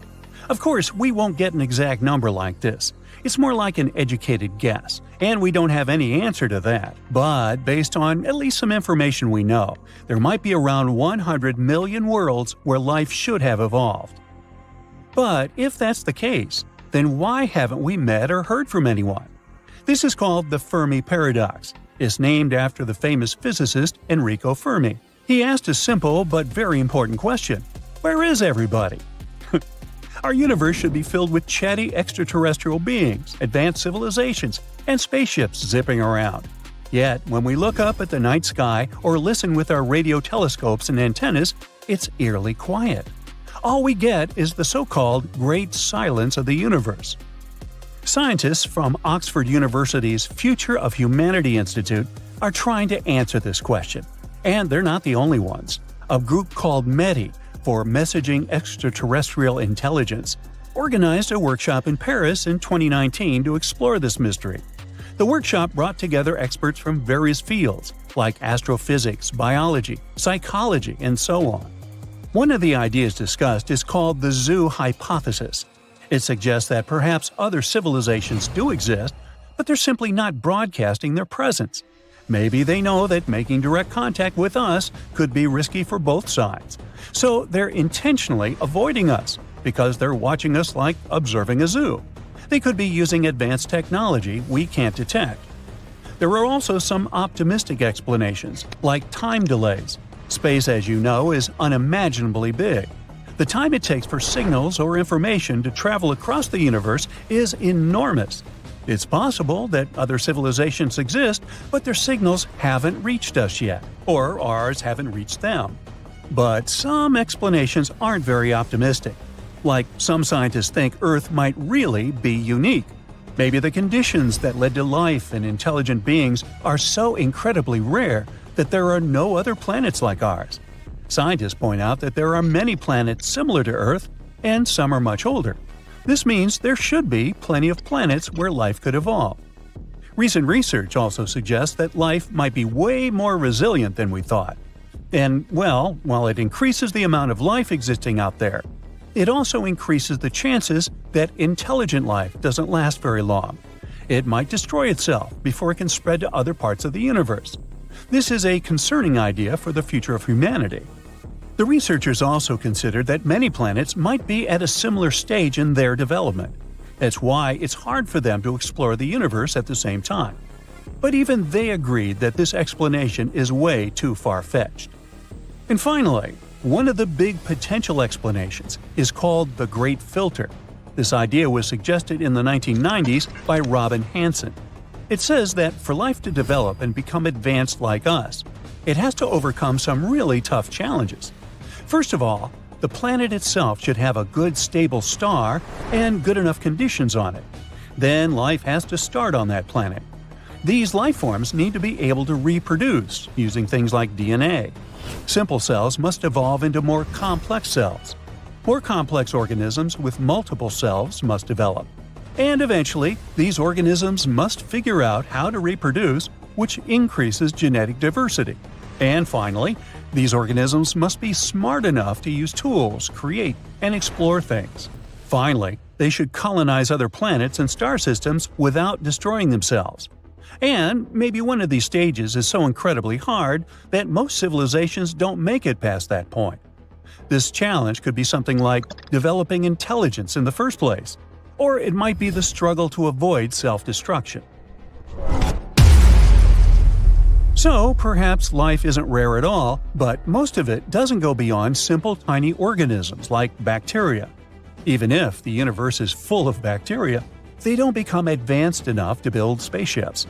Of course, we won't get an exact number like this. It's more like an educated guess, and we don't have any answer to that. But based on at least some information we know, there might be around 100 million worlds where life should have evolved. But if that's the case, then why haven't we met or heard from anyone? This is called the Fermi paradox. It's named after the famous physicist Enrico Fermi. He asked a simple but very important question. Where is everybody? Our universe should be filled with chatty extraterrestrial beings, advanced civilizations, and spaceships zipping around. Yet, when we look up at the night sky or listen with our radio telescopes and antennas, it's eerily quiet. All we get is the so-called Great Silence of the universe. Scientists from Oxford University's Future of Humanity Institute are trying to answer this question. And they're not the only ones. A group called METI, for Messaging Extraterrestrial Intelligence, organized a workshop in Paris in 2019 to explore this mystery. The workshop brought together experts from various fields, like astrophysics, biology, psychology, and so on. One of the ideas discussed is called the zoo hypothesis. It suggests that perhaps other civilizations do exist, but they're simply not broadcasting their presence. Maybe they know that making direct contact with us could be risky for both sides. So they're intentionally avoiding us, because they're watching us like observing a zoo. They could be using advanced technology we can't detect. There are also some optimistic explanations, like time delays. Space, as you know, is unimaginably big. The time it takes for signals or information to travel across the universe is enormous. It's possible that other civilizations exist, but their signals haven't reached us yet, or ours haven't reached them. But some explanations aren't very optimistic. Like, some scientists think Earth might really be unique. Maybe the conditions that led to life and intelligent beings are so incredibly rare that there are no other planets like ours. Scientists point out that there are many planets similar to Earth, and some are much older. This means there should be plenty of planets where life could evolve. Recent research also suggests that life might be way more resilient than we thought. And, well, while it increases the amount of life existing out there, it also increases the chances that intelligent life doesn't last very long. It might destroy itself before it can spread to other parts of the universe. This is a concerning idea for the future of humanity. The researchers also considered that many planets might be at a similar stage in their development. That's why it's hard for them to explore the universe at the same time. But even they agreed that this explanation is way too far-fetched. And finally, one of the big potential explanations is called the Great Filter. This idea was suggested in the 1990s by Robin Hanson. It says that for life to develop and become advanced like us, it has to overcome some really tough challenges. First of all, the planet itself should have a good stable star and good enough conditions on it. Then life has to start on that planet. These life forms need to be able to reproduce using things like DNA. Simple cells must evolve into more complex cells. More complex organisms with multiple cells must develop. And eventually, these organisms must figure out how to reproduce, which increases genetic diversity. And finally, these organisms must be smart enough to use tools, create, and explore things. Finally, they should colonize other planets and star systems without destroying themselves. And maybe one of these stages is so incredibly hard that most civilizations don't make it past that point. This challenge could be something like developing intelligence in the first place, or it might be the struggle to avoid self-destruction. So, perhaps life isn't rare at all, but most of it doesn't go beyond simple tiny organisms like bacteria. Even if the universe is full of bacteria, they don't become advanced enough to build spaceships.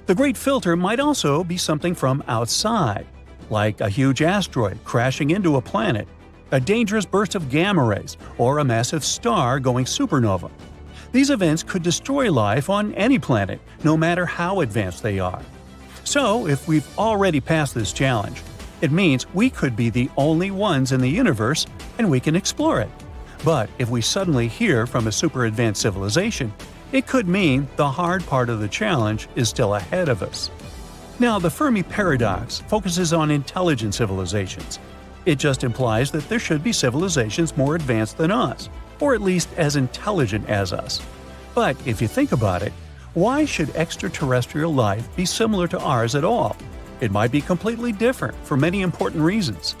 The Great Filter might also be something from outside, like a huge asteroid crashing into a planet, a dangerous burst of gamma rays, or a massive star going supernova. These events could destroy life on any planet, no matter how advanced they are. So, if we've already passed this challenge, it means we could be the only ones in the universe and we can explore it. But if we suddenly hear from a super advanced civilization, it could mean the hard part of the challenge is still ahead of us. Now, the Fermi paradox focuses on intelligent civilizations. It just implies that there should be civilizations more advanced than us, or at least as intelligent as us. But if you think about it, why should extraterrestrial life be similar to ours at all? It might be completely different for many important reasons.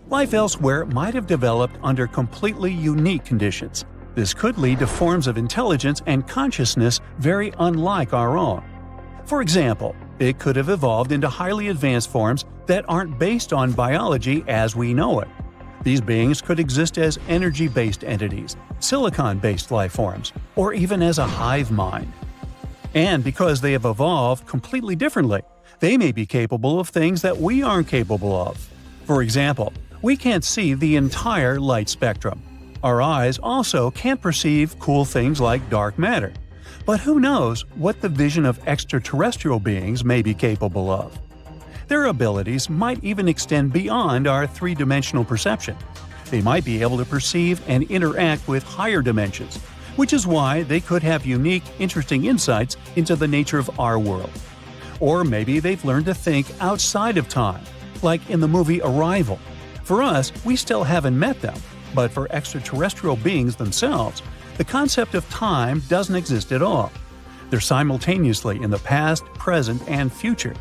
Life elsewhere might have developed under completely unique conditions. This could lead to forms of intelligence and consciousness very unlike our own. For example, it could have evolved into highly advanced forms that aren't based on biology as we know it. These beings could exist as energy-based entities, silicon-based life forms, or even as a hive mind. And because they have evolved completely differently, they may be capable of things that we aren't capable of. For example, we can't see the entire light spectrum. Our eyes also can't perceive cool things like dark matter. But who knows what the vision of extraterrestrial beings may be capable of? Their abilities might even extend beyond our three-dimensional perception. They might be able to perceive and interact with higher dimensions, which is why they could have unique, interesting insights into the nature of our world. Or maybe they've learned to think outside of time, like in the movie Arrival. For us, we still haven't met them, but for extraterrestrial beings themselves, the concept of time doesn't exist at all. They're simultaneously in the past, present, and future.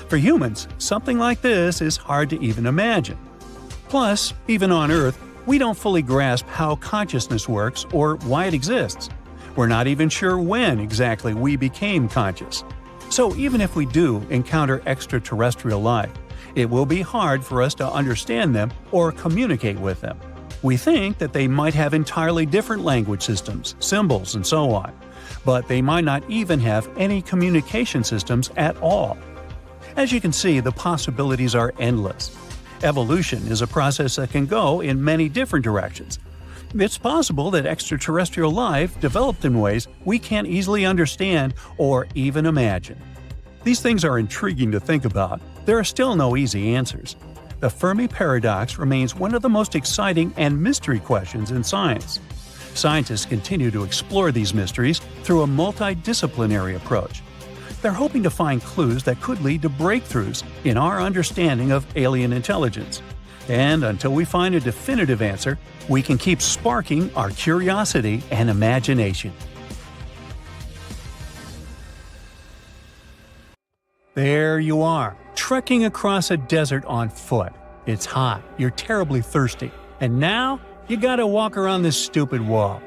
For humans, something like this is hard to even imagine. Plus, even on Earth, we don't fully grasp how consciousness works or why it exists. We're not even sure when exactly we became conscious. So even if we do encounter extraterrestrial life, it will be hard for us to understand them or communicate with them. We think that they might have entirely different language systems, symbols, and so on, but they might not even have any communication systems at all. As you can see, the possibilities are endless. Evolution is a process that can go in many different directions. It's possible that extraterrestrial life developed in ways we can't easily understand or even imagine. These things are intriguing to think about. There are still no easy answers. The Fermi paradox remains one of the most exciting and mystery questions in science. Scientists continue to explore these mysteries through a multidisciplinary approach. They're hoping to find clues that could lead to breakthroughs in our understanding of alien intelligence. And until we find a definitive answer, we can keep sparking our curiosity and imagination. There you are, trekking across a desert on foot. It's hot, you're terribly thirsty, and now you gotta walk around this stupid wall.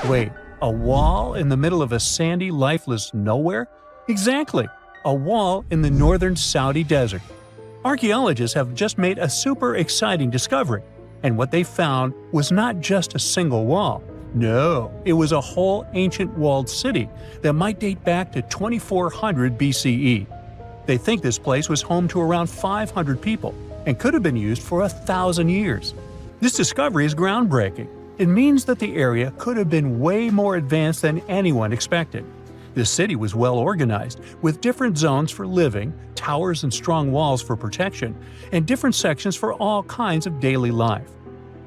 Wait, a wall in the middle of a sandy, lifeless nowhere? Exactly, a wall in the northern Saudi desert. Archaeologists have just made a super exciting discovery, and what they found was not just a single wall. No, it was a whole ancient walled city that might date back to 2400 BCE. They think this place was home to around 500 people and could have been used for 1,000 years. This discovery is groundbreaking. It means that the area could have been way more advanced than anyone expected. This city was well organized, with different zones for living, towers and strong walls for protection, and different sections for all kinds of daily life.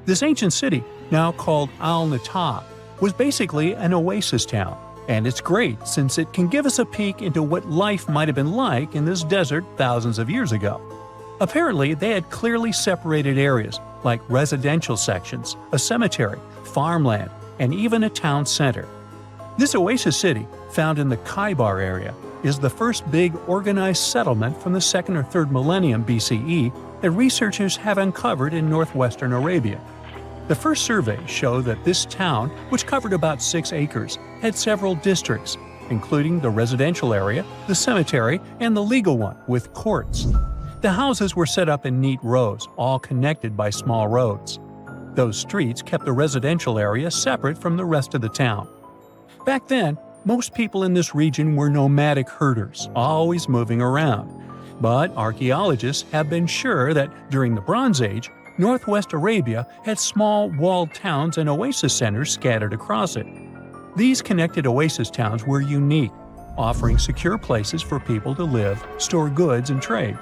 This ancient city, now called Al-Natab, was basically an oasis town, and it's great since it can give us a peek into what life might have been like in this desert thousands of years ago. Apparently, they had clearly separated areas, like residential sections, a cemetery, farmland, and even a town center. This oasis city, found in the Khaybar area, is the first big organized settlement from the 2nd or 3rd millennium BCE that researchers have uncovered in northwestern Arabia. The first survey showed that this town, which covered about 6 acres, had several districts, including the residential area, the cemetery, and the legal one, with courts. The houses were set up in neat rows, all connected by small roads. Those streets kept the residential area separate from the rest of the town. Back then, most people in this region were nomadic herders, always moving around. But archaeologists have been sure that during the Bronze Age, northwest Arabia had small walled towns and oasis centers scattered across it. These connected oasis towns were unique, offering secure places for people to live, store goods, and trade.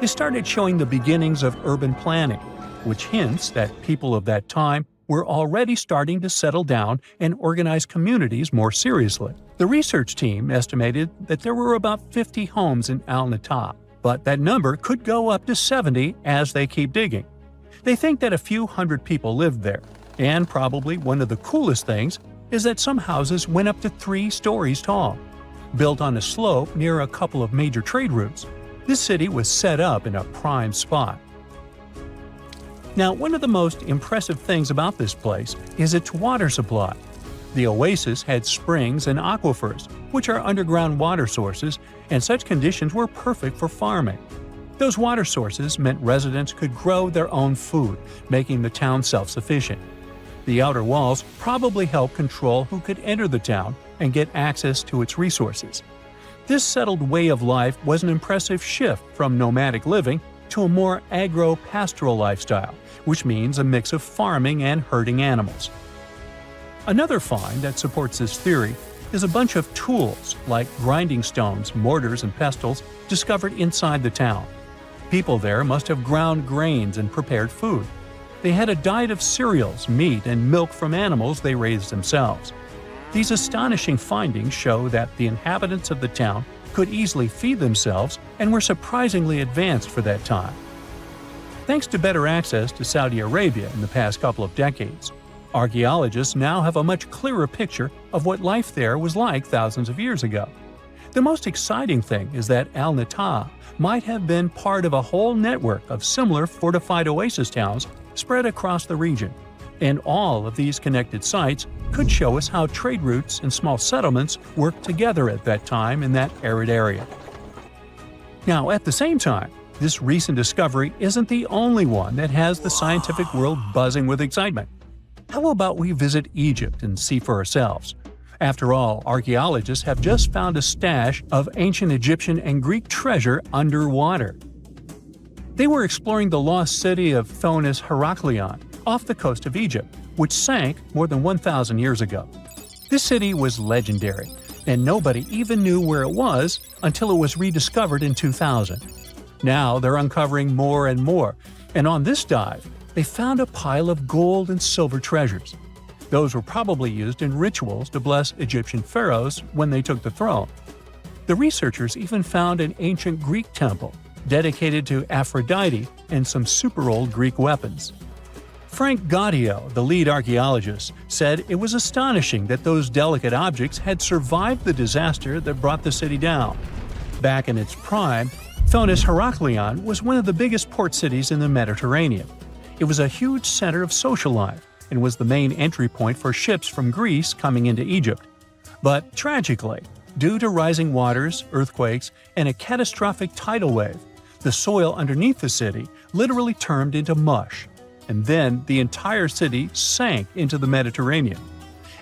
They started showing the beginnings of urban planning, which hints that people of that time were already starting to settle down and organize communities more seriously. The research team estimated that there were about 50 homes in Al-Natab, but that number could go up to 70 as they keep digging. They think that a few hundred people lived there, and probably one of the coolest things is that some houses went up to 3 stories tall. Built on a slope near a couple of major trade routes, this city was set up in a prime spot. Now, one of the most impressive things about this place is its water supply. The oasis had springs and aquifers, which are underground water sources, and such conditions were perfect for farming. Those water sources meant residents could grow their own food, making the town self-sufficient. The outer walls probably helped control who could enter the town and get access to its resources. This settled way of life was an impressive shift from nomadic living to a more agro-pastoral lifestyle, which means a mix of farming and herding animals. Another find that supports this theory is a bunch of tools like grinding stones, mortars, and pestles discovered inside the town. People there must have ground grains and prepared food. They had a diet of cereals, meat, and milk from animals they raised themselves. These astonishing findings show that the inhabitants of the town could easily feed themselves and were surprisingly advanced for that time. Thanks to better access to Saudi Arabia in the past couple of decades, archaeologists now have a much clearer picture of what life there was like thousands of years ago. The most exciting thing is that Al-Nata might have been part of a whole network of similar fortified oasis towns spread across the region, and all of these connected sites could show us how trade routes and small settlements worked together at that time in that arid area. Now, at the same time, this recent discovery isn't the only one that has the scientific world buzzing with excitement. How about we visit Egypt and see for ourselves? After all, archaeologists have just found a stash of ancient Egyptian and Greek treasure underwater. They were exploring the lost city of Thonis Heraklion off the coast of Egypt, which sank more than 1,000 years ago. This city was legendary, and nobody even knew where it was until it was rediscovered in 2000. Now they're uncovering more and more, and on this dive, they found a pile of gold and silver treasures. Those were probably used in rituals to bless Egyptian pharaohs when they took the throne. The researchers even found an ancient Greek temple dedicated to Aphrodite and some super old Greek weapons. Frank Gaudio, the lead archaeologist, said it was astonishing that those delicate objects had survived the disaster that brought the city down. Back in its prime, Thonis Heraklion was one of the biggest port cities in the Mediterranean. It was a huge center of social life and was the main entry point for ships from Greece coming into Egypt. But tragically, due to rising waters, earthquakes, and a catastrophic tidal wave, the soil underneath the city literally turned into mush, and then the entire city sank into the Mediterranean.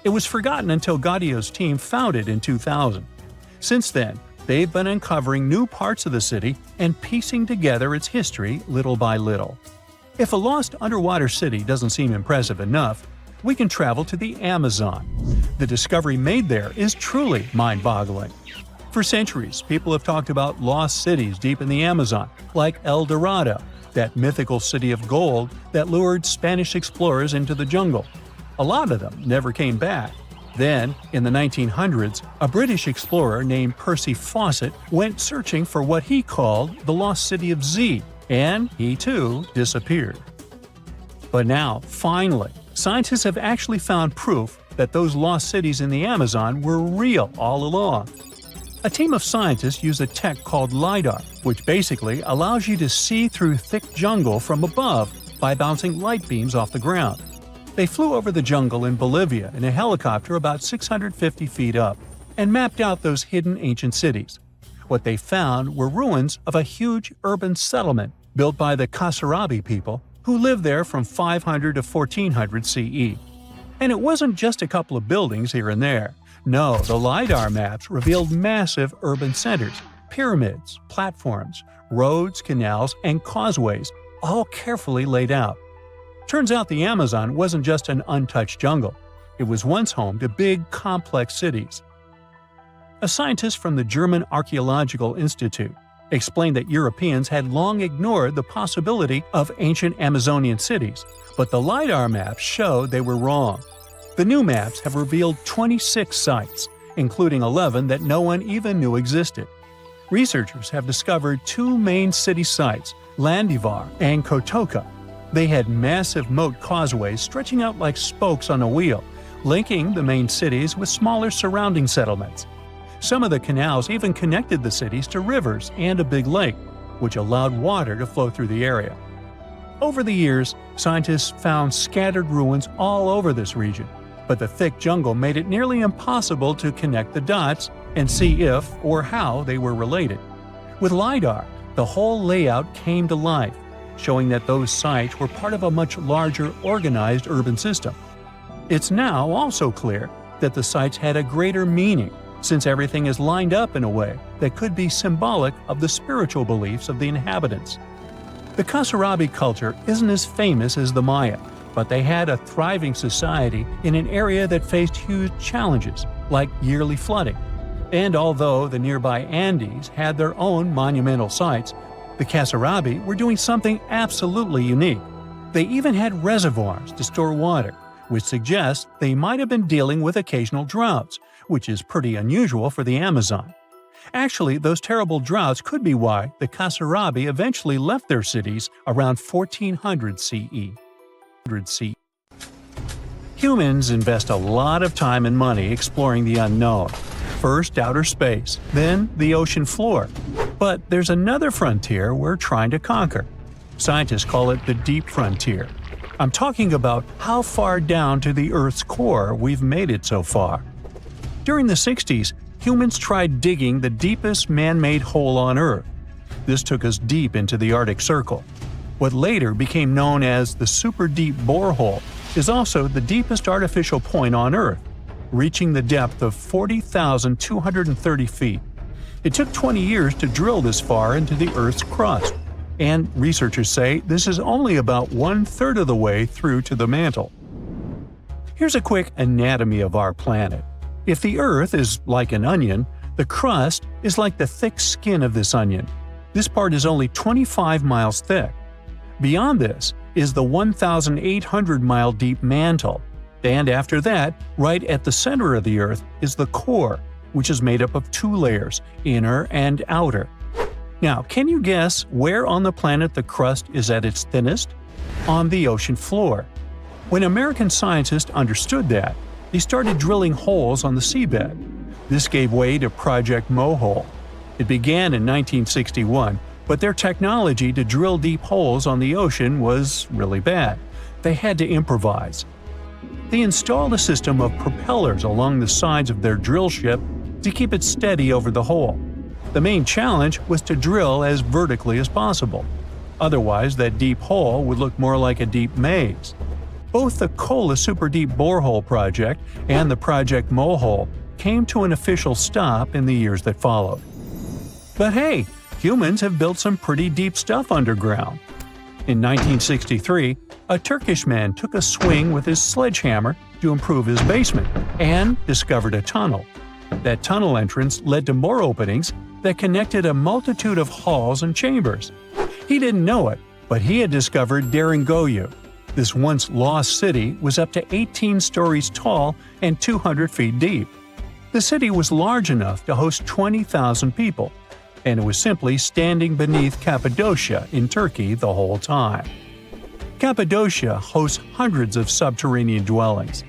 It was forgotten until Gaudio's team found it in 2000. Since then, they've been uncovering new parts of the city and piecing together its history little by little. If a lost underwater city doesn't seem impressive enough, we can travel to the Amazon. The discovery made there is truly mind-boggling. For centuries, people have talked about lost cities deep in the Amazon, like El Dorado, that mythical city of gold that lured Spanish explorers into the jungle. A lot of them never came back. Then, in the 1900s, a British explorer named Percy Fawcett went searching for what he called the lost city of Z, and he too disappeared. But now, finally, scientists have actually found proof that those lost cities in the Amazon were real all along. A team of scientists use a tech called LiDAR, which basically allows you to see through thick jungle from above by bouncing light beams off the ground. They flew over the jungle in Bolivia in a helicopter about 650 feet up and mapped out those hidden ancient cities. What they found were ruins of a huge urban settlement built by the Kasarabi people who lived there from 500 to 1400 CE. And it wasn't just a couple of buildings here and there. No, the LiDAR maps revealed massive urban centers, pyramids, platforms, roads, canals, and causeways, all carefully laid out. Turns out the Amazon wasn't just an untouched jungle. It was once home to big, complex cities. A scientist from the German Archaeological Institute explained that Europeans had long ignored the possibility of ancient Amazonian cities, but the LiDAR maps showed they were wrong. The new maps have revealed 26 sites, including 11 that no one even knew existed. Researchers have discovered two main city sites, Landivar and Kotoka. They had massive moat causeways stretching out like spokes on a wheel, linking the main cities with smaller surrounding settlements. Some of the canals even connected the cities to rivers and a big lake, which allowed water to flow through the area. Over the years, scientists found scattered ruins all over this region, but the thick jungle made it nearly impossible to connect the dots and see if or how they were related. With LiDAR, the whole layout came to life, showing that those sites were part of a much larger organized urban system. It's now also clear that the sites had a greater meaning, since everything is lined up in a way that could be symbolic of the spiritual beliefs of the inhabitants. The Kasarabi culture isn't as famous as the Maya, but they had a thriving society in an area that faced huge challenges, like yearly flooding. And although the nearby Andes had their own monumental sites, the Kasarabi were doing something absolutely unique. They even had reservoirs to store water, which suggests they might have been dealing with occasional droughts, which is pretty unusual for the Amazon. Actually, those terrible droughts could be why the Kasarabi eventually left their cities around 1400 CE. Humans invest a lot of time and money exploring the unknown. First outer space, then the ocean floor. But there's another frontier we're trying to conquer. Scientists call it the deep frontier. I'm talking about how far down to the Earth's core we've made it so far. During the 60s, humans tried digging the deepest man-made hole on Earth. This took us deep into the Arctic Circle. What later became known as the super deep borehole is also the deepest artificial point on Earth, reaching the depth of 40,230 feet. It took 20 years to drill this far into the Earth's crust, and researchers say this is only about 1/3 of the way through to the mantle. Here's a quick anatomy of our planet. If the Earth is like an onion, the crust is like the thick skin of this onion. This part is only 25 miles thick. Beyond this is the 1,800-mile deep mantle. And after that, right at the center of the Earth is the core, which is made up of 2 layers, inner and outer. Now, can you guess where on the planet the crust is at its thinnest? On the ocean floor. When American scientists understood that, they started drilling holes on the seabed. This gave way to Project Mohole. It began in 1961, but their technology to drill deep holes on the ocean was really bad. They had to improvise. They installed a system of propellers along the sides of their drill ship to keep it steady over the hole. The main challenge was to drill as vertically as possible. Otherwise, that deep hole would look more like a deep maze. Both the Kola Super Deep Borehole project and the Project Mohole came to an official stop in the years that followed. But hey, humans have built some pretty deep stuff underground. In 1963, a Turkish man took a swing with his sledgehammer to improve his basement and discovered a tunnel. That tunnel entrance led to more openings that connected a multitude of halls and chambers. He didn't know it, but he had discovered Deringoyu. This once lost city was up to 18 stories tall and 200 feet deep. The city was large enough to host 20,000 people, and it was simply standing beneath Cappadocia in Turkey the whole time. Cappadocia hosts hundreds of subterranean dwellings.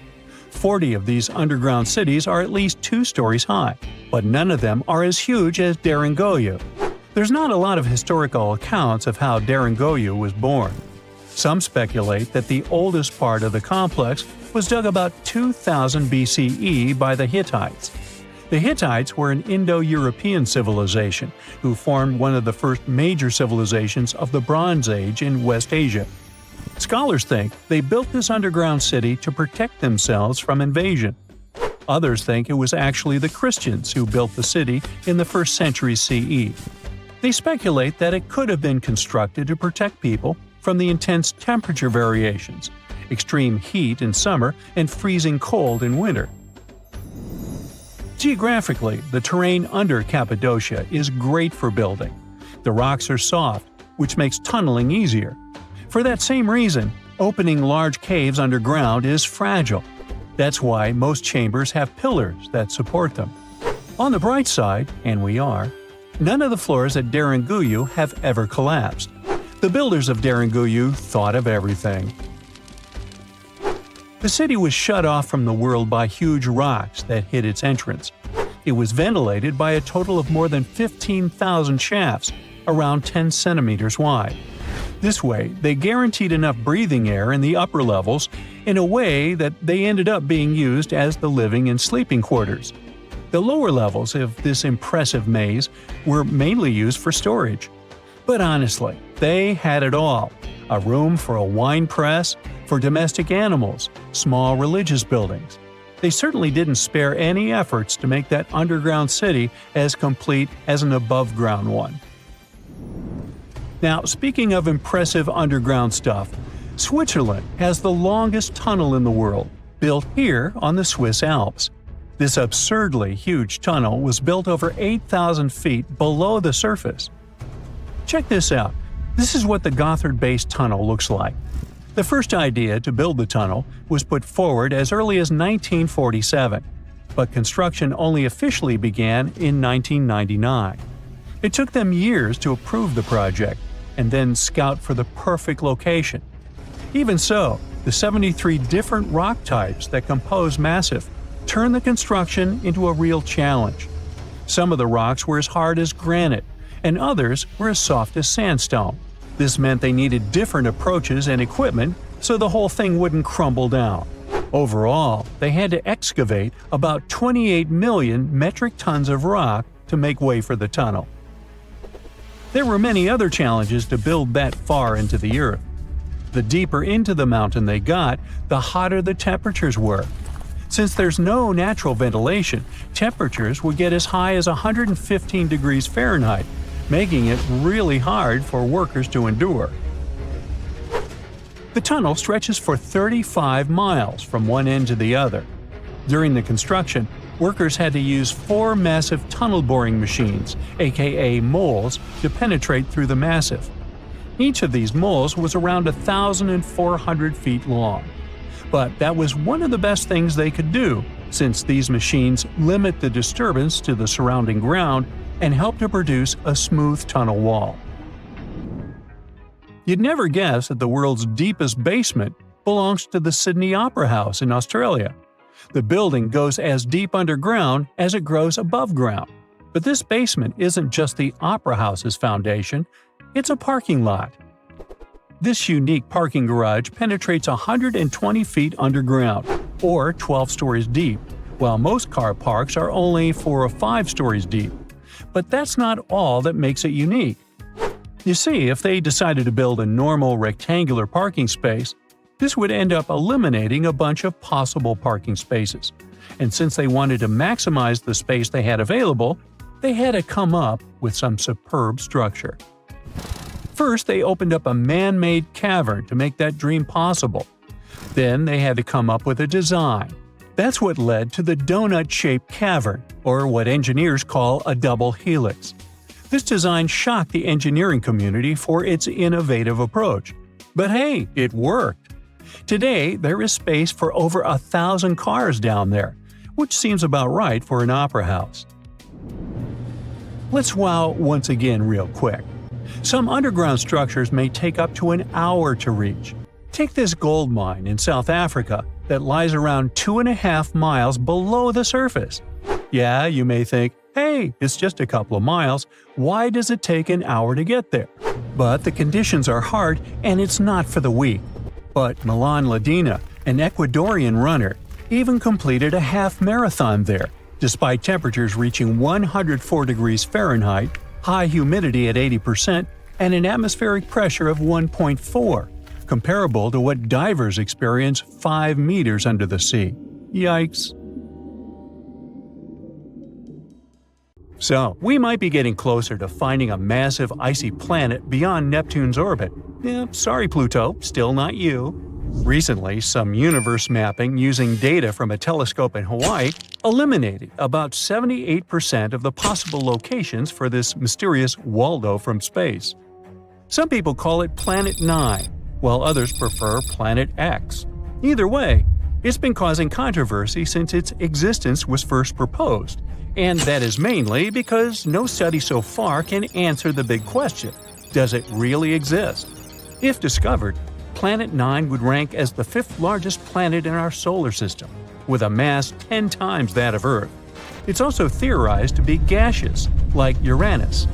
40 of these underground cities are at least 2 stories high, but none of them are as huge as Deringoyu. There's not a lot of historical accounts of how Deringoyu was born. Some speculate that the oldest part of the complex was dug about 2000 BCE by the Hittites. The Hittites were an Indo-European civilization who formed one of the first major civilizations of the Bronze Age in West Asia. Scholars think they built this underground city to protect themselves from invasion. Others think it was actually the Christians who built the city in the 1st century CE. They speculate that it could have been constructed to protect people from the intense temperature variations, extreme heat in summer and freezing cold in winter. Geographically, the terrain under Cappadocia is great for building. The rocks are soft, which makes tunneling easier. For that same reason, opening large caves underground is fragile. That's why most chambers have pillars that support them. On the bright side, and we are, none of the floors at Deringoyu have ever collapsed. The builders of Deringoyu thought of everything. The city was shut off from the world by huge rocks that hid its entrance. It was ventilated by a total of more than 15,000 shafts, around 10 centimeters wide. This way, they guaranteed enough breathing air in the upper levels in a way that they ended up being used as the living and sleeping quarters. The lower levels of this impressive maze were mainly used for storage. But honestly, they had it all. A room for a wine press, for domestic animals, small religious buildings. They certainly didn't spare any efforts to make that underground city as complete as an above-ground one. Now, speaking of impressive underground stuff, Switzerland has the longest tunnel in the world, built here on the Swiss Alps. This absurdly huge tunnel was built over 8,000 feet below the surface. Check this out. This is what the Gotthard-based tunnel looks like. The first idea to build the tunnel was put forward as early as 1947, but construction only officially began in 1999. It took them years to approve the project and then scout for the perfect location. Even so, the 73 different rock types that compose Massif turned the construction into a real challenge. Some of the rocks were as hard as granite, and others were as soft as sandstone. This meant they needed different approaches and equipment so the whole thing wouldn't crumble down. Overall, they had to excavate about 28 million metric tons of rock to make way for the tunnel. There were many other challenges to build that far into the earth. The deeper into the mountain they got, the hotter the temperatures were. Since there's no natural ventilation, temperatures would get as high as 115 degrees Fahrenheit, making it really hard for workers to endure. The tunnel stretches for 35 miles from one end to the other. During the construction, workers had to use 4 massive tunnel boring machines, aka moles, to penetrate through the massif. Each of these moles was around 1,400 feet long. But that was one of the best things they could do, since these machines limit the disturbance to the surrounding ground and help to produce a smooth tunnel wall. You'd never guess that the world's deepest basement belongs to the Sydney Opera House in Australia. The building goes as deep underground as it grows above ground. But this basement isn't just the Opera House's foundation, it's a parking lot. This unique parking garage penetrates 120 feet underground, or 12 stories deep, while most car parks are only 4 or 5 stories deep. But that's not all that makes it unique. You see, if they decided to build a normal rectangular parking space, this would end up eliminating a bunch of possible parking spaces. And since they wanted to maximize the space they had available, they had to come up with some superb structure. First, they opened up a man-made cavern to make that dream possible. Then they had to come up with a design. That's what led to the donut-shaped cavern, or what engineers call a double helix. This design shocked the engineering community for its innovative approach. But hey, it worked. Today, there is space for over 1,000 cars down there, which seems about right for an opera house. Let's wow once again real quick. Some underground structures may take up to an hour to reach. Take this gold mine in South Africa that lies around 2.5 miles below the surface. Yeah, you may think, hey, it's just a couple of miles, why does it take an hour to get there? But the conditions are hard and it's not for the weak. But Milan Ladina, an Ecuadorian runner, even completed a half marathon there, despite temperatures reaching 104 degrees Fahrenheit, high humidity at 80%, and an atmospheric pressure of 1.4, comparable to what divers experience 5 meters under the sea. Yikes. So, we might be getting closer to finding a massive icy planet beyond Neptune's orbit. Sorry Pluto, still not you. Recently, some universe mapping using data from a telescope in Hawaii eliminated about 78% of the possible locations for this mysterious Waldo from space. Some people call it Planet 9, while others prefer Planet X. Either way, it's been causing controversy since its existence was first proposed, and that is mainly because no study so far can answer the big question: does it really exist? If discovered, Planet 9 would rank as the 5th largest planet in our solar system, with a mass 10 times that of Earth. It's also theorized to be gaseous, like Uranus.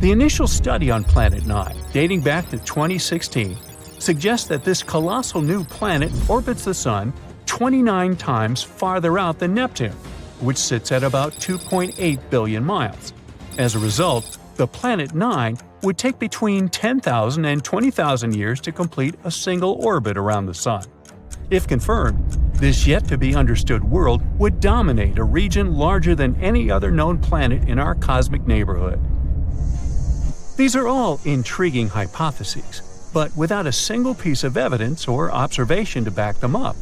The initial study on Planet 9, dating back to 2016, suggests that this colossal new planet orbits the Sun 29 times farther out than Neptune, which sits at about 2.8 billion miles. As a result, the Planet 9 would take between 10,000 and 20,000 years to complete a single orbit around the Sun. If confirmed, this yet-to-be-understood world would dominate a region larger than any other known planet in our cosmic neighborhood. These are all intriguing hypotheses, but without a single piece of evidence or observation to back them up.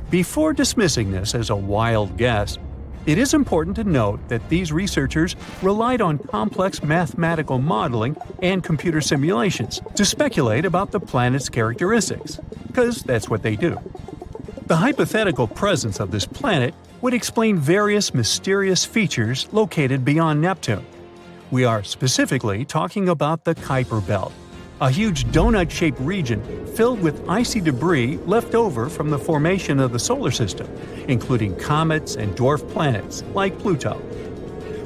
Before dismissing this as a wild guess, it is important to note that these researchers relied on complex mathematical modeling and computer simulations to speculate about the planet's characteristics, because that's what they do. The hypothetical presence of this planet would explain various mysterious features located beyond Neptune. We are specifically talking about the Kuiper Belt, a huge donut-shaped region filled with icy debris left over from the formation of the solar system, including comets and dwarf planets like Pluto.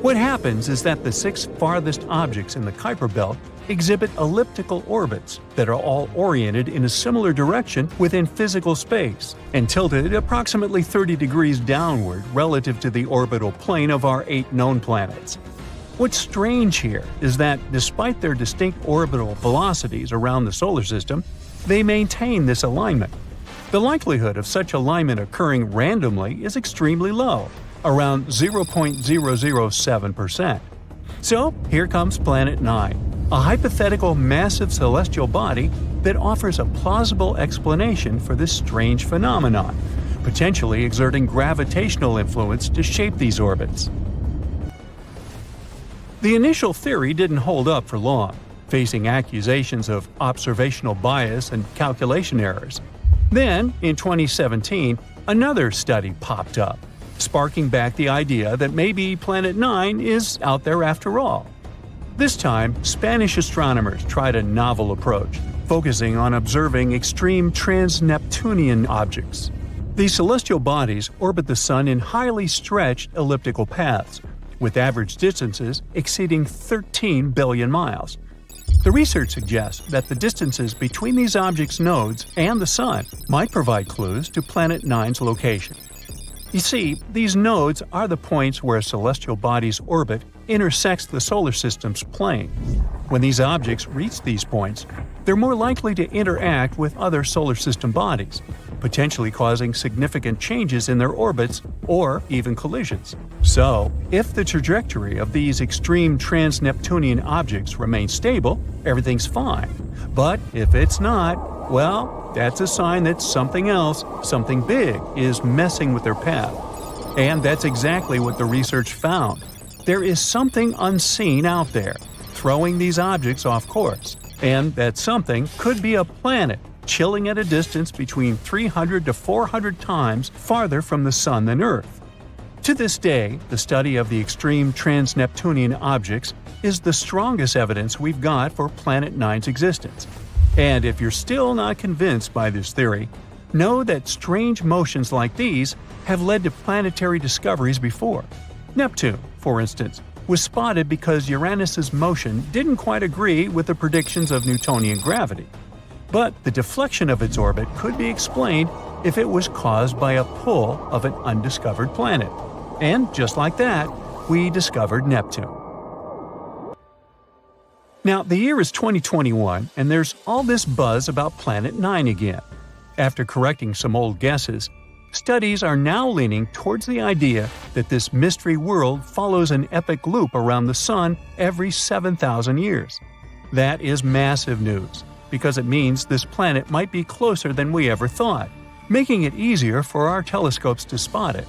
What happens is that the 6 farthest objects in the Kuiper Belt exhibit elliptical orbits that are all oriented in a similar direction within physical space and tilted approximately 30 degrees downward relative to the orbital plane of our 8 known planets. What's strange here is that, despite their distinct orbital velocities around the solar system, they maintain this alignment. The likelihood of such alignment occurring randomly is extremely low, around 0.007%. So, here comes Planet 9, a hypothetical massive celestial body that offers a plausible explanation for this strange phenomenon, potentially exerting gravitational influence to shape these orbits. The initial theory didn't hold up for long, facing accusations of observational bias and calculation errors. Then, in 2017, another study popped up, sparking back the idea that maybe Planet 9 is out there after all. This time, Spanish astronomers tried a novel approach, focusing on observing extreme trans-Neptunian objects. These celestial bodies orbit the Sun in highly stretched elliptical paths, with average distances exceeding 13 billion miles. The research suggests that the distances between these objects' nodes and the Sun might provide clues to Planet 9's location. You see, these nodes are the points where a celestial body's orbit intersects the solar system's plane. When these objects reach these points, they're more likely to interact with other solar system bodies, potentially causing significant changes in their orbits or even collisions. So, if the trajectory of these extreme trans-Neptunian objects remains stable, everything's fine. But if it's not, well, that's a sign that something else, something big, is messing with their path. And that's exactly what the research found. There is something unseen out there, throwing these objects off course. And that something could be a planet chilling at a distance between 300 to 400 times farther from the Sun than Earth. To this day, the study of the extreme trans-Neptunian objects is the strongest evidence we've got for Planet 9's existence. And if you're still not convinced by this theory, know that strange motions like these have led to planetary discoveries before. Neptune, for instance, was spotted because Uranus's motion didn't quite agree with the predictions of Newtonian gravity. But the deflection of its orbit could be explained if it was caused by a pull of an undiscovered planet. And just like that, we discovered Neptune. Now, the year is 2021, and there's all this buzz about Planet 9 again. After correcting some old guesses, studies are now leaning towards the idea that this mystery world follows an epic loop around the Sun every 7,000 years. That is massive news, because it means this planet might be closer than we ever thought, making it easier for our telescopes to spot it.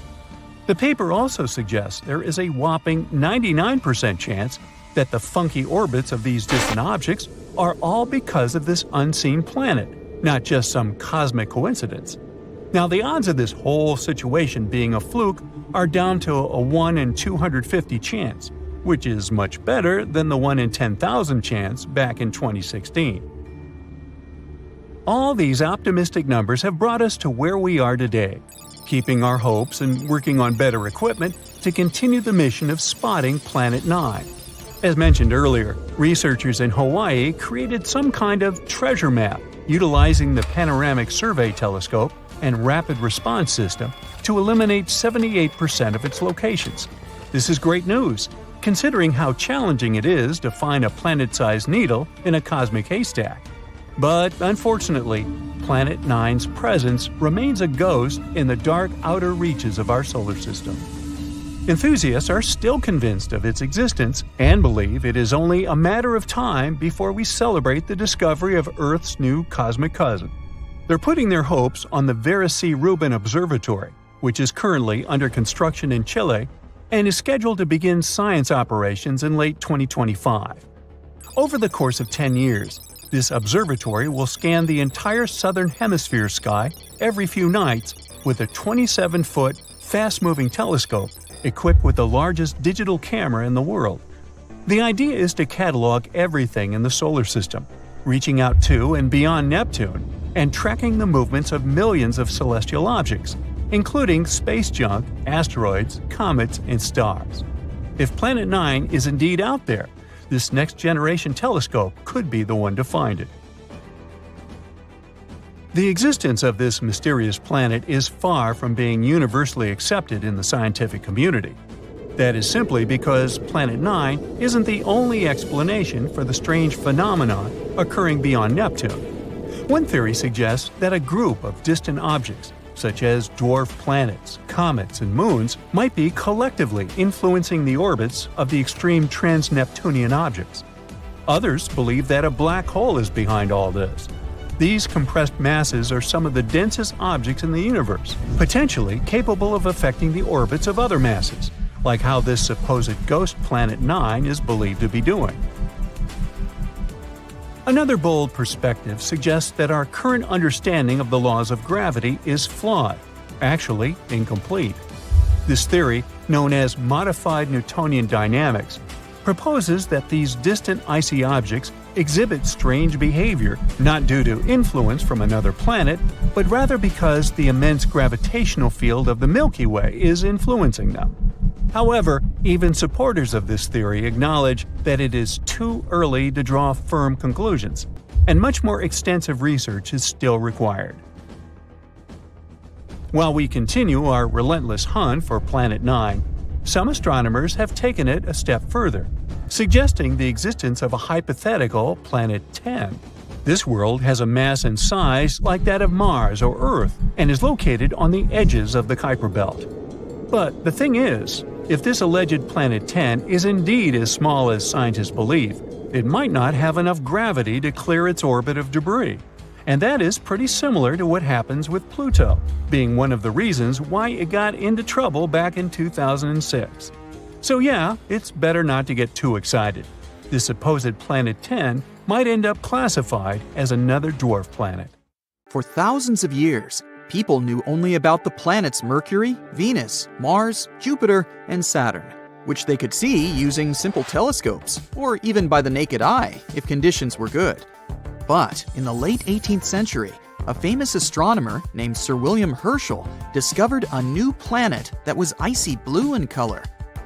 The paper also suggests there is a whopping 99% chance that the funky orbits of these distant objects are all because of this unseen planet, not just some cosmic coincidence. Now, the odds of this whole situation being a fluke are down to a 1 in 250 chance, which is much better than the 1 in 10,000 chance back in 2016. All these optimistic numbers have brought us to where we are today, keeping our hopes and working on better equipment to continue the mission of spotting Planet 9. As mentioned earlier, researchers in Hawaii created some kind of treasure map utilizing the Panoramic Survey Telescope and Rapid Response System to eliminate 78% of its locations. This is great news, considering how challenging it is to find a planet-sized needle in a cosmic haystack. But unfortunately, Planet 9's presence remains a ghost in the dark outer reaches of our solar system. Enthusiasts are still convinced of its existence and believe it is only a matter of time before we celebrate the discovery of Earth's new cosmic cousin. They're putting their hopes on the Vera C. Rubin Observatory, which is currently under construction in Chile and is scheduled to begin science operations in late 2025. Over the course of 10 years, this observatory will scan the entire southern hemisphere sky every few nights with a 27-foot, fast-moving telescope equipped with the largest digital camera in the world. The idea is to catalog everything in the solar system, reaching out to and beyond Neptune, and tracking the movements of millions of celestial objects, including space junk, asteroids, comets, and stars. If Planet 9 is indeed out there, this next-generation telescope could be the one to find it. The existence of this mysterious planet is far from being universally accepted in the scientific community. That is simply because Planet 9 isn't the only explanation for the strange phenomenon occurring beyond Neptune. One theory suggests that a group of distant objects, such as dwarf planets, comets, and moons, might be collectively influencing the orbits of the extreme trans-Neptunian objects. Others believe that a black hole is behind all this. These compressed masses are some of the densest objects in the universe, potentially capable of affecting the orbits of other masses, like how this supposed ghost Planet 9 is believed to be doing. Another bold perspective suggests that our current understanding of the laws of gravity is flawed, actually incomplete. This theory, known as modified Newtonian dynamics, proposes that these distant icy objects exhibit strange behavior not due to influence from another planet, but rather because the immense gravitational field of the Milky Way is influencing them. However, even supporters of this theory acknowledge that it is too early to draw firm conclusions, and much more extensive research is still required. While we continue our relentless hunt for Planet 9, some astronomers have taken it a step further, suggesting the existence of a hypothetical Planet 10. This world has a mass and size like that of Mars or Earth and is located on the edges of the Kuiper Belt. But the thing is, if this alleged Planet 10 is indeed as small as scientists believe, it might not have enough gravity to clear its orbit of debris. And that is pretty similar to what happens with Pluto, being one of the reasons why it got into trouble back in 2006. So yeah, it's better not to get too excited. This supposed Planet 10 might end up classified as another dwarf planet. For thousands of years, people knew only about the planets Mercury, Venus, Mars, Jupiter, and Saturn, which they could see using simple telescopes, or even by the naked eye if conditions were good. But in the late 18th century, a famous astronomer named Sir William Herschel discovered a new planet that was icy blue in color.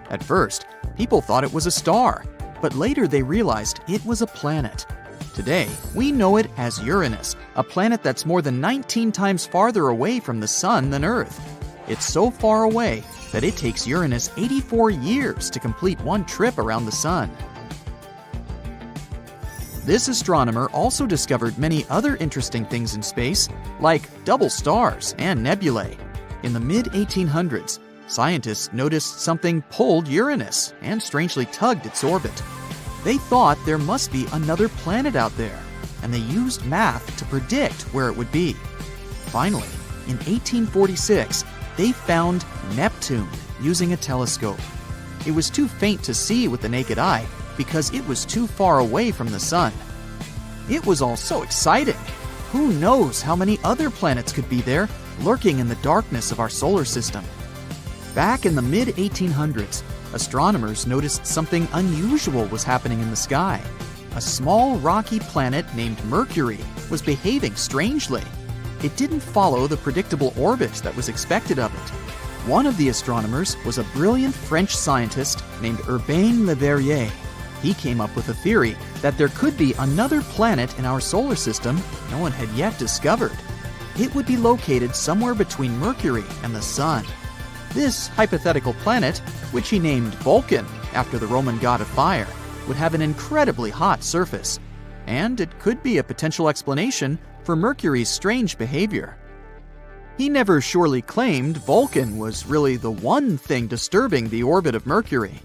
At first, people thought it was a star, but later they realized it was a planet. Today, we know it as Uranus, a planet that's more than 19 times farther away from the Sun than Earth. It's so far away that it takes Uranus 84 years to complete one trip around the Sun. This astronomer also discovered many other interesting things in space, like double stars and nebulae. In the mid-1800s, scientists noticed something pulled Uranus and strangely tugged its orbit. They thought there must be another planet out there, and they used math to predict where it would be. Finally, in 1846, they found Neptune using a telescope. It was too faint to see with the naked eye because it was too far away from the Sun. It was all so exciting. Who knows how many other planets could be there, lurking in the darkness of our solar system? Back in the mid-1800s, astronomers noticed something unusual was happening in the sky. A small rocky planet named Mercury was behaving strangely. It didn't follow the predictable orbit that was expected of it. One of the astronomers was a brilliant French scientist named Urbain Le Verrier. He came up with a theory that there could be another planet in our solar system no one had yet discovered. It would be located somewhere between Mercury and the Sun. This hypothetical planet, which he named Vulcan, after the Roman god of fire, would have an incredibly hot surface, and it could be a potential explanation for Mercury's strange behavior. He never surely claimed Vulcan was really the one thing disturbing the orbit of Mercury.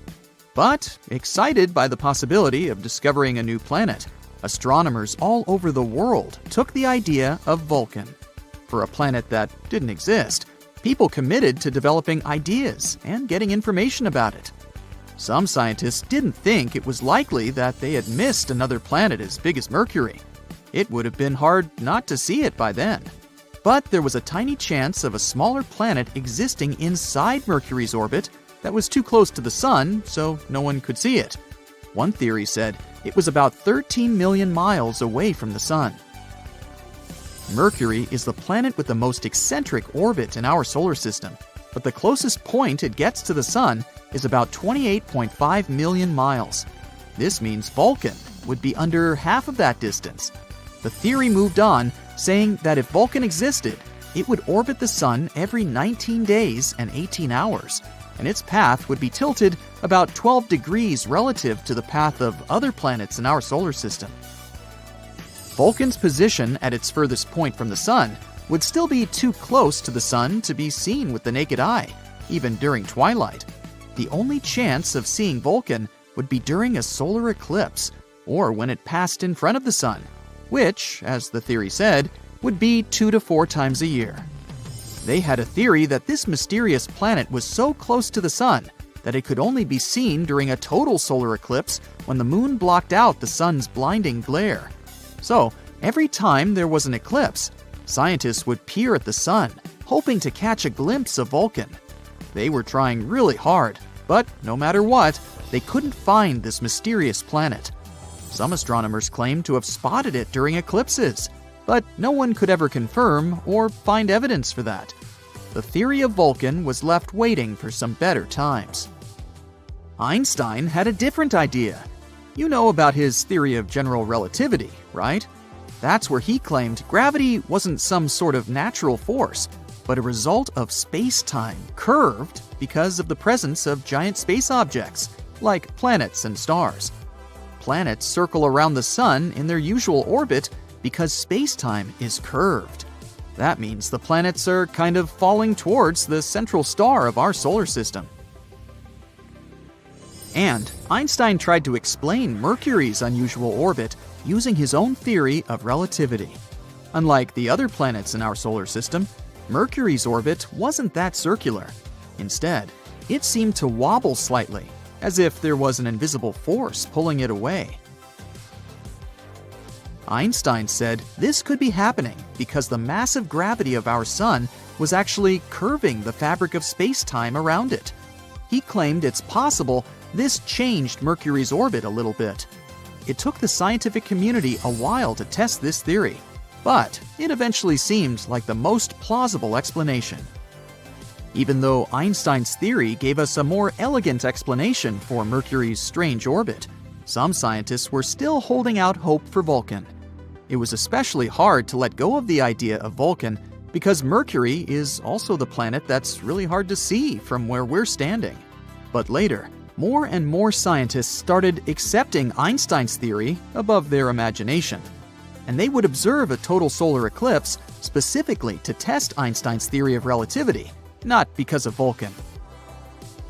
But, excited by the possibility of discovering a new planet, astronomers all over the world took the idea of Vulcan. For a planet that didn't exist, people committed to developing ideas and getting information about it. Some scientists didn't think it was likely that they had missed another planet as big as Mercury. It would have been hard not to see it by then. But there was a tiny chance of a smaller planet existing inside Mercury's orbit that was too close to the Sun, so no one could see it. One theory said it was about 13 million miles away from the Sun. Mercury is the planet with the most eccentric orbit in our solar system, but the closest point it gets to the Sun is about 28.5 million miles. This means Vulcan would be under half of that distance. The theory moved on, saying that if Vulcan existed, it would orbit the Sun every 19 days and 18 hours, and its path would be tilted about 12 degrees relative to the path of other planets in our solar system. Vulcan's position at its furthest point from the Sun would still be too close to the Sun to be seen with the naked eye, even during twilight. The only chance of seeing Vulcan would be during a solar eclipse, or when it passed in front of the Sun, which, as the theory said, would be 2 to 4 times a year. They had a theory that this mysterious planet was so close to the Sun that it could only be seen during a total solar eclipse when the Moon blocked out the Sun's blinding glare. So, every time there was an eclipse, scientists would peer at the Sun, hoping to catch a glimpse of Vulcan. They were trying really hard, but no matter what, they couldn't find this mysterious planet. Some astronomers claim to have spotted it during eclipses, but no one could ever confirm or find evidence for that. The theory of Vulcan was left waiting for some better times. Einstein had a different idea. You know about his theory of general relativity, right? That's where he claimed gravity wasn't some sort of natural force, but a result of space-time curved because of the presence of giant space objects, like planets and stars. Planets circle around the Sun in their usual orbit because space-time is curved. That means the planets are kind of falling towards the central star of our solar system. And Einstein tried to explain Mercury's unusual orbit using his own theory of relativity. Unlike the other planets in our solar system, Mercury's orbit wasn't that circular. Instead, it seemed to wobble slightly, as if there was an invisible force pulling it away. Einstein said this could be happening because the massive gravity of our Sun was actually curving the fabric of space-time around it. He claimed it's possible this changed Mercury's orbit a little bit. It took the scientific community a while to test this theory, but it eventually seemed like the most plausible explanation. Even though Einstein's theory gave us a more elegant explanation for Mercury's strange orbit, some scientists were still holding out hope for Vulcan. It was especially hard to let go of the idea of Vulcan because Mercury is also the planet that's really hard to see from where we're standing. But later, more and more scientists started accepting Einstein's theory above their imagination, and they would observe a total solar eclipse specifically to test Einstein's theory of relativity, not because of Vulcan.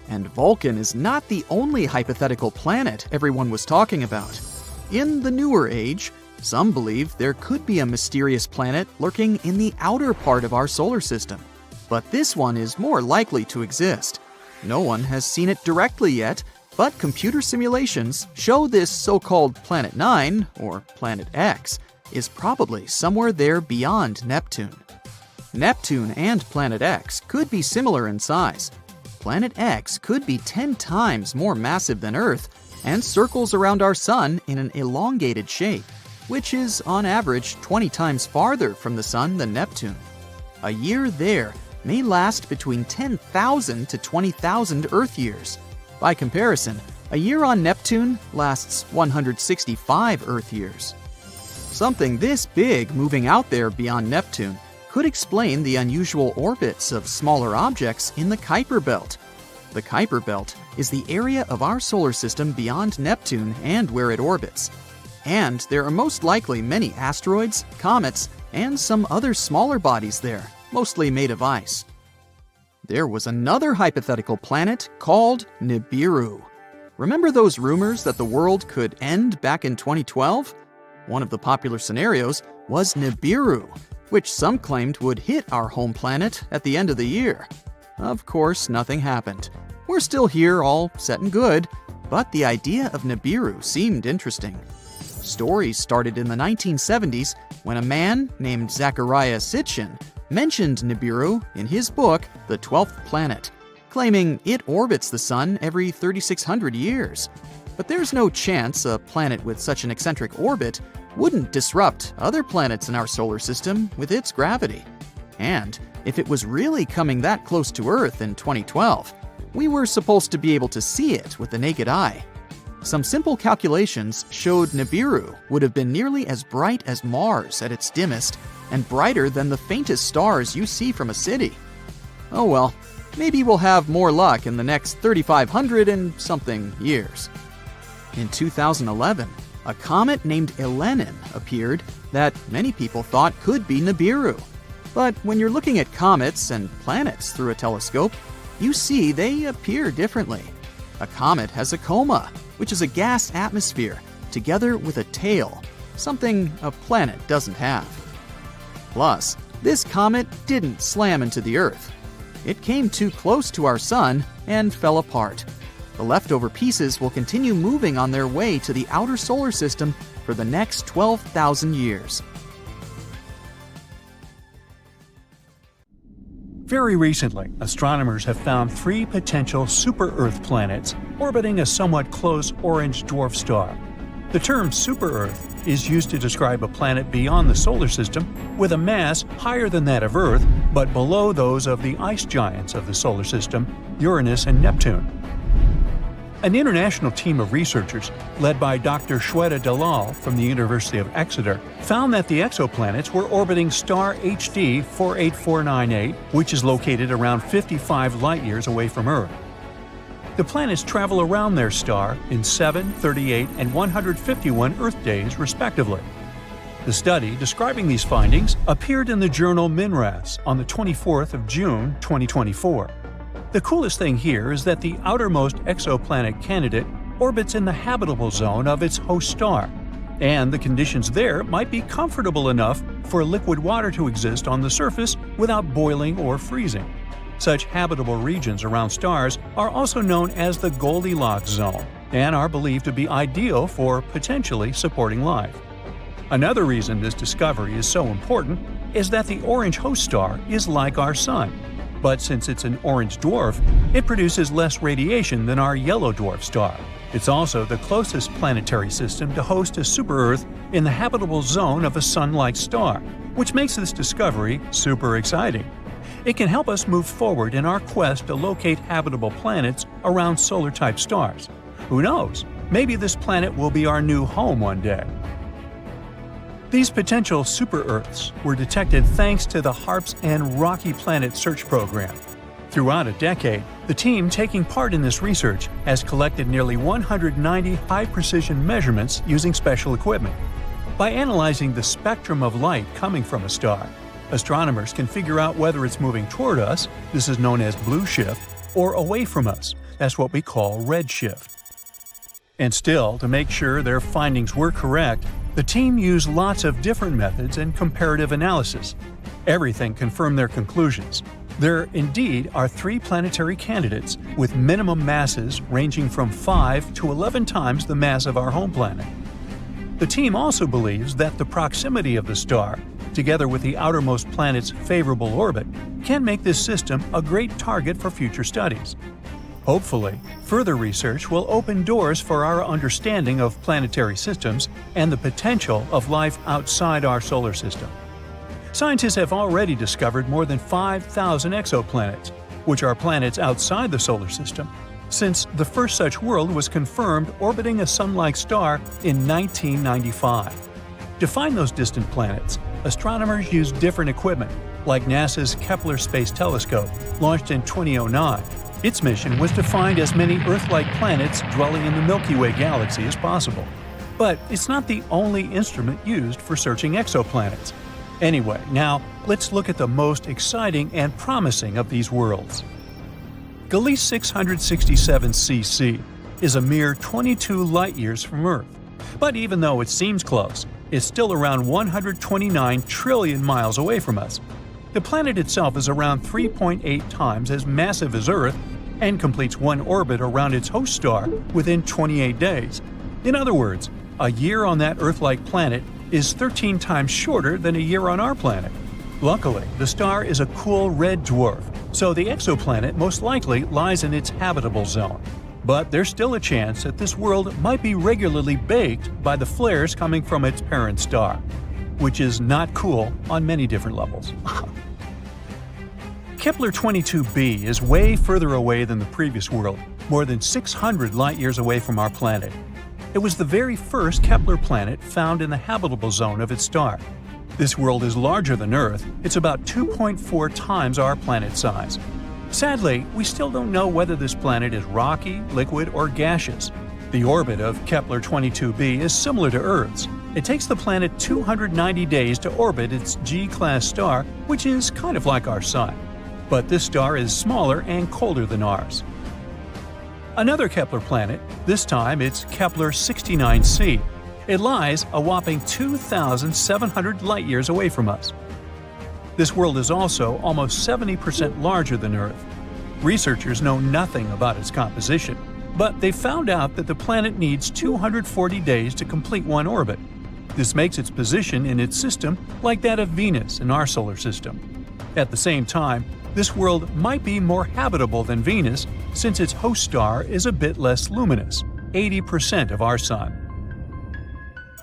And Vulcan is not the only hypothetical planet everyone was talking about. In the newer age, some believe there could be a mysterious planet lurking in the outer part of our solar system, but this one is more likely to exist. No one has seen it directly yet, but computer simulations show this so-called Planet 9, or Planet X, is probably somewhere there beyond Neptune. Neptune and Planet X could be similar in size. Planet X could be 10 times more massive than Earth and circles around our Sun in an elongated shape, which is on average 20 times farther from the Sun than Neptune. A year there may last between 10,000 to 20,000 Earth years. By comparison, a year on Neptune lasts 165 Earth years. Something this big moving out there beyond Neptune could explain the unusual orbits of smaller objects in the Kuiper Belt. The Kuiper Belt is the area of our solar system beyond Neptune and where it orbits. And there are most likely many asteroids, comets, and some other smaller bodies there, mostly made of ice. There was another hypothetical planet called Nibiru. Remember those rumors that the world could end back in 2012? One of the popular scenarios was Nibiru, which some claimed would hit our home planet at the end of the year. Of course, nothing happened. We're still here, all set and good, but the idea of Nibiru seemed interesting. Stories started in the 1970s when a man named Zecharia Sitchin mentioned Nibiru in his book, The 12th Planet, claiming it orbits the Sun every 3,600 years. But there's no chance a planet with such an eccentric orbit wouldn't disrupt other planets in our solar system with its gravity. And if it was really coming that close to Earth in 2012, we were supposed to be able to see it with the naked eye. Some simple calculations showed Nibiru would have been nearly as bright as Mars at its dimmest, and brighter than the faintest stars you see from a city. Oh well, maybe we'll have more luck in the next 3,500 and something years. In 2011, a comet named Elenin appeared that many people thought could be Nibiru. But when you're looking at comets and planets through a telescope, you see they appear differently. A comet has a coma, which is a gas atmosphere, together with a tail, something a planet doesn't have. Plus, this comet didn't slam into the Earth. It came too close to our Sun and fell apart. The leftover pieces will continue moving on their way to the outer solar system for the next 12,000 years. Very recently, astronomers have found 3 potential super-Earth planets orbiting a somewhat close orange dwarf star. The term super-Earth is used to describe a planet beyond the solar system with a mass higher than that of Earth, but below those of the ice giants of the solar system, Uranus and Neptune. An international team of researchers, led by Dr. Shweta Dalal from the University of Exeter, found that the exoplanets were orbiting star HD 48498, which is located around 55 light-years away from Earth. The planets travel around their star in 7, 38, and 151 Earth days, respectively. The study describing these findings appeared in the journal MINRAS on the 24th of June, 2024. The coolest thing here is that the outermost exoplanet candidate orbits in the habitable zone of its host star, and the conditions there might be comfortable enough for liquid water to exist on the surface without boiling or freezing. Such habitable regions around stars are also known as the Goldilocks zone and are believed to be ideal for potentially supporting life. Another reason this discovery is so important is that the orange host star is like our Sun. But since it's an orange dwarf, it produces less radiation than our yellow dwarf star. It's also the closest planetary system to host a super-Earth in the habitable zone of a Sun-like star, which makes this discovery super exciting. It can help us move forward in our quest to locate habitable planets around solar-type stars. Who knows? Maybe this planet will be our new home one day. These potential super-Earths were detected thanks to the HARPS and Rocky Planet Search Program. Throughout a decade, the team taking part in this research has collected nearly 190 high-precision measurements using special equipment. By analyzing the spectrum of light coming from a star, astronomers can figure out whether it's moving toward us, this is known as blue shift, or away from us, that's what we call red shift. And still, to make sure their findings were correct, the team used lots of different methods and comparative analysis. Everything confirmed their conclusions. There indeed are 3 planetary candidates with minimum masses ranging from 5 to 11 times the mass of our home planet. The team also believes that the proximity of the star, together with the outermost planet's favorable orbit, can make this system a great target for future studies. Hopefully, further research will open doors for our understanding of planetary systems and the potential of life outside our solar system. Scientists have already discovered more than 5,000 exoplanets, which are planets outside the solar system, since the first such world was confirmed orbiting a Sun-like star in 1995. To find those distant planets, astronomers used different equipment, like NASA's Kepler Space Telescope, launched in 2009, Its mission was to find as many Earth-like planets dwelling in the Milky Way galaxy as possible. But it's not the only instrument used for searching exoplanets. Anyway, now let's look at the most exciting and promising of these worlds. Gliese 667 cc is a mere 22 light-years from Earth. But even though it seems close, it's still around 129 trillion miles away from us. The planet itself is around 3.8 times as massive as Earth and completes one orbit around its host star within 28 days. In other words, a year on that Earth-like planet is 13 times shorter than a year on our planet. Luckily, the star is a cool red dwarf, so the exoplanet most likely lies in its habitable zone. But there's still a chance that this world might be regularly baked by the flares coming from its parent star, which is not cool on many different levels. Kepler 22b is way further away than the previous world, more than 600 light-years away from our planet. It was the very first Kepler planet found in the habitable zone of its star. This world is larger than Earth. It's about 2.4 times our planet size. Sadly, we still don't know whether this planet is rocky, liquid, or gaseous. The orbit of Kepler 22b is similar to Earth's. It takes the planet 290 days to orbit its G-class star, which is kind of like our Sun. But this star is smaller and colder than ours. Another Kepler planet, this time it's Kepler 69c. It lies a whopping 2,700 light-years away from us. This world is also almost 70% larger than Earth. Researchers know nothing about its composition, but they found out that the planet needs 240 days to complete one orbit. This makes its position in its system like that of Venus in our solar system. At the same time, this world might be more habitable than Venus since its host star is a bit less luminous, 80% of our Sun.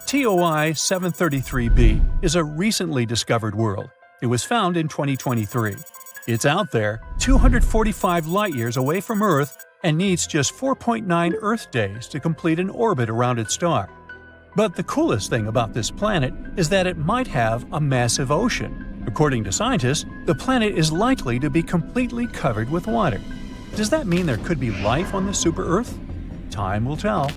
TOI 733b is a recently discovered world. It was found in 2023. It's out there, 245 light-years away from Earth, and needs just 4.9 Earth days to complete an orbit around its star. But the coolest thing about this planet is that it might have a massive ocean. According to scientists, the planet is likely to be completely covered with water. Does that mean there could be life on the super-Earth? Time will tell.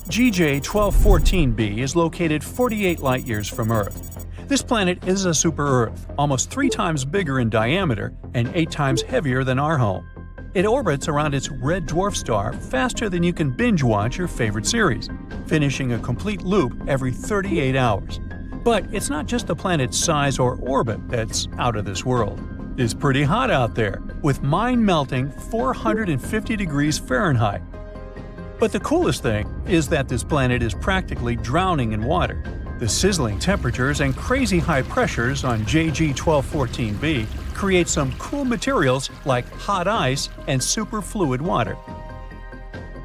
GJ 1214b is located 48 light-years from Earth. This planet is a super-Earth, almost 3 times bigger in diameter and 8 times heavier than our home. It orbits around its red dwarf star faster than you can binge-watch your favorite series, finishing a complete loop every 38 hours. But it's not just the planet's size or orbit that's out of this world. It's pretty hot out there, with mind-melting 450 degrees Fahrenheit. But the coolest thing is that this planet is practically drowning in water. The sizzling temperatures and crazy high pressures on JG 1214b create some cool materials like hot ice and superfluid water.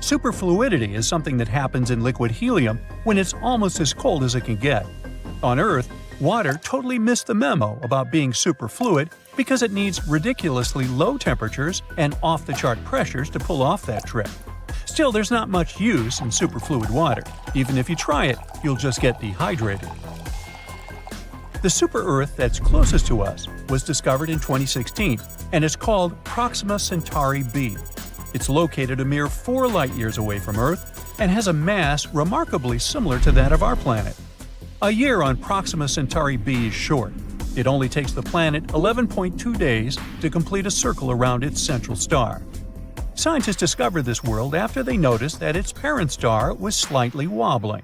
Superfluidity is something that happens in liquid helium when it's almost as cold as it can get. On Earth, water totally missed the memo about being superfluid because it needs ridiculously low temperatures and off-the-chart pressures to pull off that trick. Still, there's not much use in superfluid water. Even if you try it, you'll just get dehydrated. The super-Earth that's closest to us was discovered in 2016, and it's called Proxima Centauri b. It's located a mere 4 light-years away from Earth and has a mass remarkably similar to that of our planet. A year on Proxima Centauri b is short. It only takes the planet 11.2 days to complete a circle around its central star. Scientists discovered this world after they noticed that its parent star was slightly wobbling.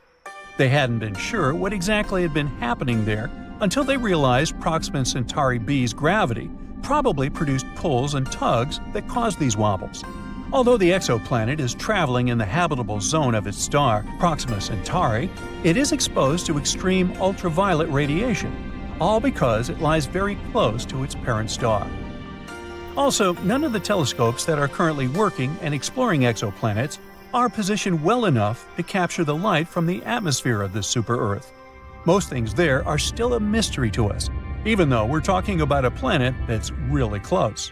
They hadn't been sure what exactly had been happening there until they realized Proxima Centauri b's gravity probably produced pulls and tugs that caused these wobbles. Although the exoplanet is traveling in the habitable zone of its star, Proxima Centauri, it is exposed to extreme ultraviolet radiation, all because it lies very close to its parent star. Also, none of the telescopes that are currently working and exploring exoplanets are positioned well enough to capture the light from the atmosphere of this super-Earth. Most things there are still a mystery to us, even though we're talking about a planet that's really close.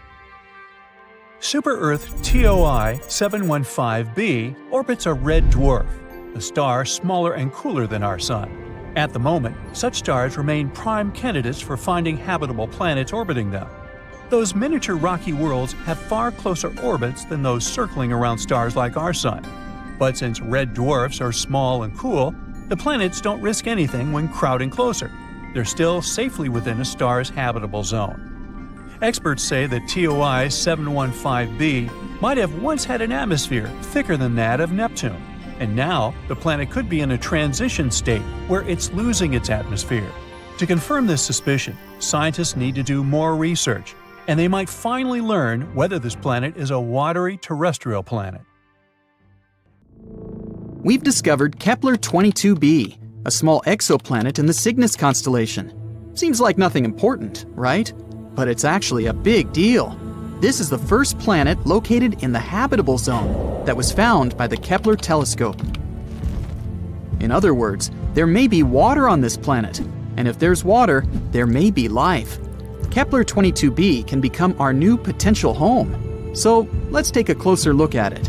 Super-Earth TOI 715b orbits a red dwarf, a star smaller and cooler than our Sun. At the moment, such stars remain prime candidates for finding habitable planets orbiting them. Those miniature rocky worlds have far closer orbits than those circling around stars like our Sun. But since red dwarfs are small and cool, the planets don't risk anything when crowding closer. They're still safely within a star's habitable zone. Experts say that TOI 715b might have once had an atmosphere thicker than that of Neptune, and now the planet could be in a transition state where it's losing its atmosphere. To confirm this suspicion, scientists need to do more research, and they might finally learn whether this planet is a watery terrestrial planet. We've discovered Kepler-22b, a small exoplanet in the Cygnus constellation. Seems like nothing important, right? But it's actually a big deal. This is the first planet located in the habitable zone that was found by the Kepler telescope. In other words, there may be water on this planet, and if there's water, there may be life. Kepler-22b can become our new potential home. So let's take a closer look at it.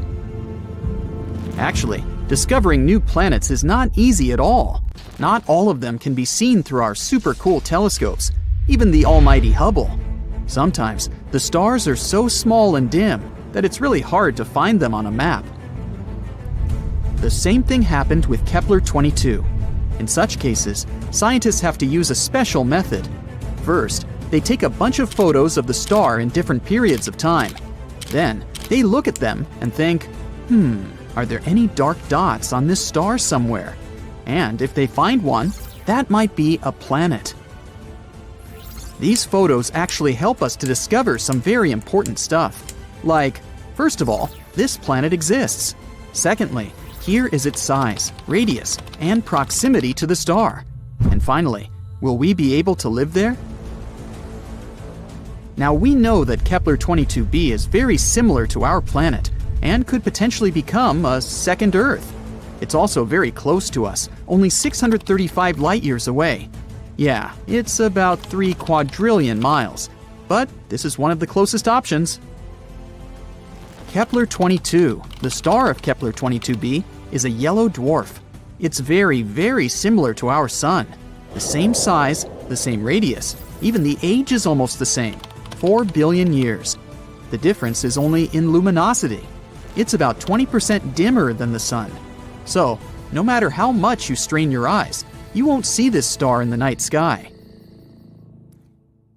Actually, discovering new planets is not easy at all. Not all of them can be seen through our super cool telescopes, even the almighty Hubble. Sometimes, the stars are so small and dim that it's really hard to find them on a map. The same thing happened with Kepler-22. In such cases, scientists have to use a special method. First, they take a bunch of photos of the star in different periods of time. Then, they look at them and think, are there any dark dots on this star somewhere? And if they find one, that might be a planet. These photos actually help us to discover some very important stuff. Like, first of all, this planet exists. Secondly, here is its size, radius, and proximity to the star. And finally, will we be able to live there? Now we know that Kepler-22b is very similar to our planet and could potentially become a second Earth. It's also very close to us, only 635 light-years away. Yeah, it's about 3 quadrillion miles, but this is one of the closest options. Kepler-22, the star of Kepler-22b, is a yellow dwarf. It's very, very similar to our Sun. The same size, the same radius, even the age is almost the same, 4 billion years. The difference is only in luminosity. It's about 20% dimmer than the Sun. So, no matter how much you strain your eyes, you won't see this star in the night sky.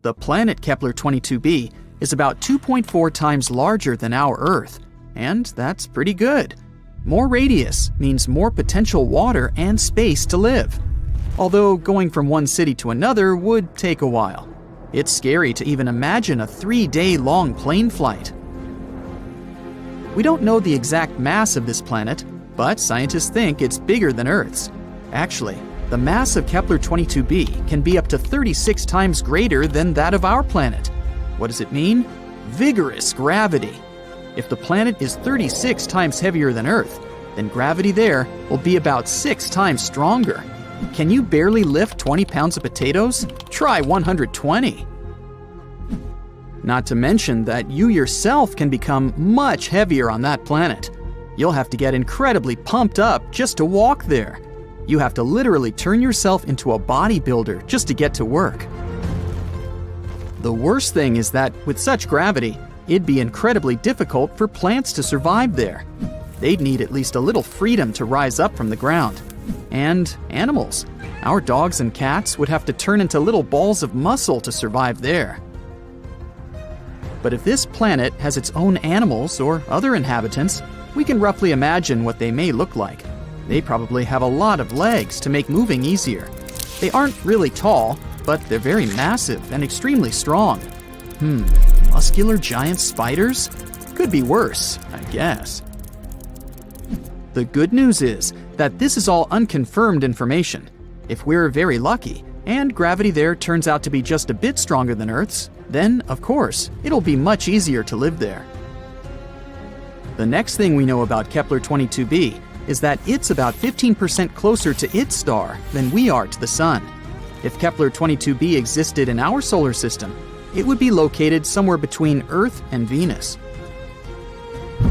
The planet Kepler-22b is about 2.4 times larger than our Earth, and that's pretty good. More radius means more potential water and space to live. Although going from one city to another would take a while. It's scary to even imagine a 3-day-long plane flight. We don't know the exact mass of this planet, but scientists think it's bigger than Earth's. Actually, the mass of Kepler-22b can be up to 36 times greater than that of our planet. What does it mean? Vigorous gravity. If the planet is 36 times heavier than Earth, then gravity there will be about 6 times stronger. Can you barely lift 20 pounds of potatoes? Try 120. Not to mention that you yourself can become much heavier on that planet. You'll have to get incredibly pumped up just to walk there. You have to literally turn yourself into a bodybuilder just to get to work. The worst thing is that with such gravity, it'd be incredibly difficult for plants to survive there. They'd need at least a little freedom to rise up from the ground. And animals. Our dogs and cats would have to turn into little balls of muscle to survive there. But if this planet has its own animals or other inhabitants, we can roughly imagine what they may look like. They probably have a lot of legs to make moving easier. They aren't really tall, but they're very massive and extremely strong. Muscular giant spiders? Could be worse, I guess. The good news is that this is all unconfirmed information. If we're very lucky, and gravity there turns out to be just a bit stronger than Earth's, then, of course, it'll be much easier to live there. The next thing we know about Kepler-22b is that it's about 15% closer to its star than we are to the Sun. If Kepler-22b existed in our solar system, it would be located somewhere between Earth and Venus.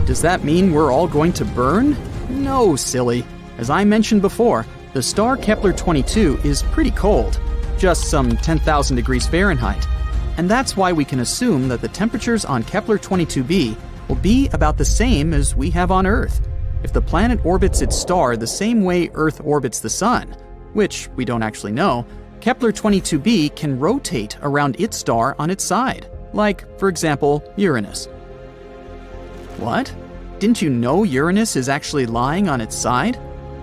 Does that mean we're all going to burn? No, silly. As I mentioned before, the star Kepler-22 is pretty cold, just some 10,000 degrees Fahrenheit. And that's why we can assume that the temperatures on Kepler-22b will be about the same as we have on Earth. If the planet orbits its star the same way Earth orbits the Sun, which we don't actually know, Kepler-22b can rotate around its star on its side, like, for example, Uranus. What? Didn't you know Uranus is actually lying on its side?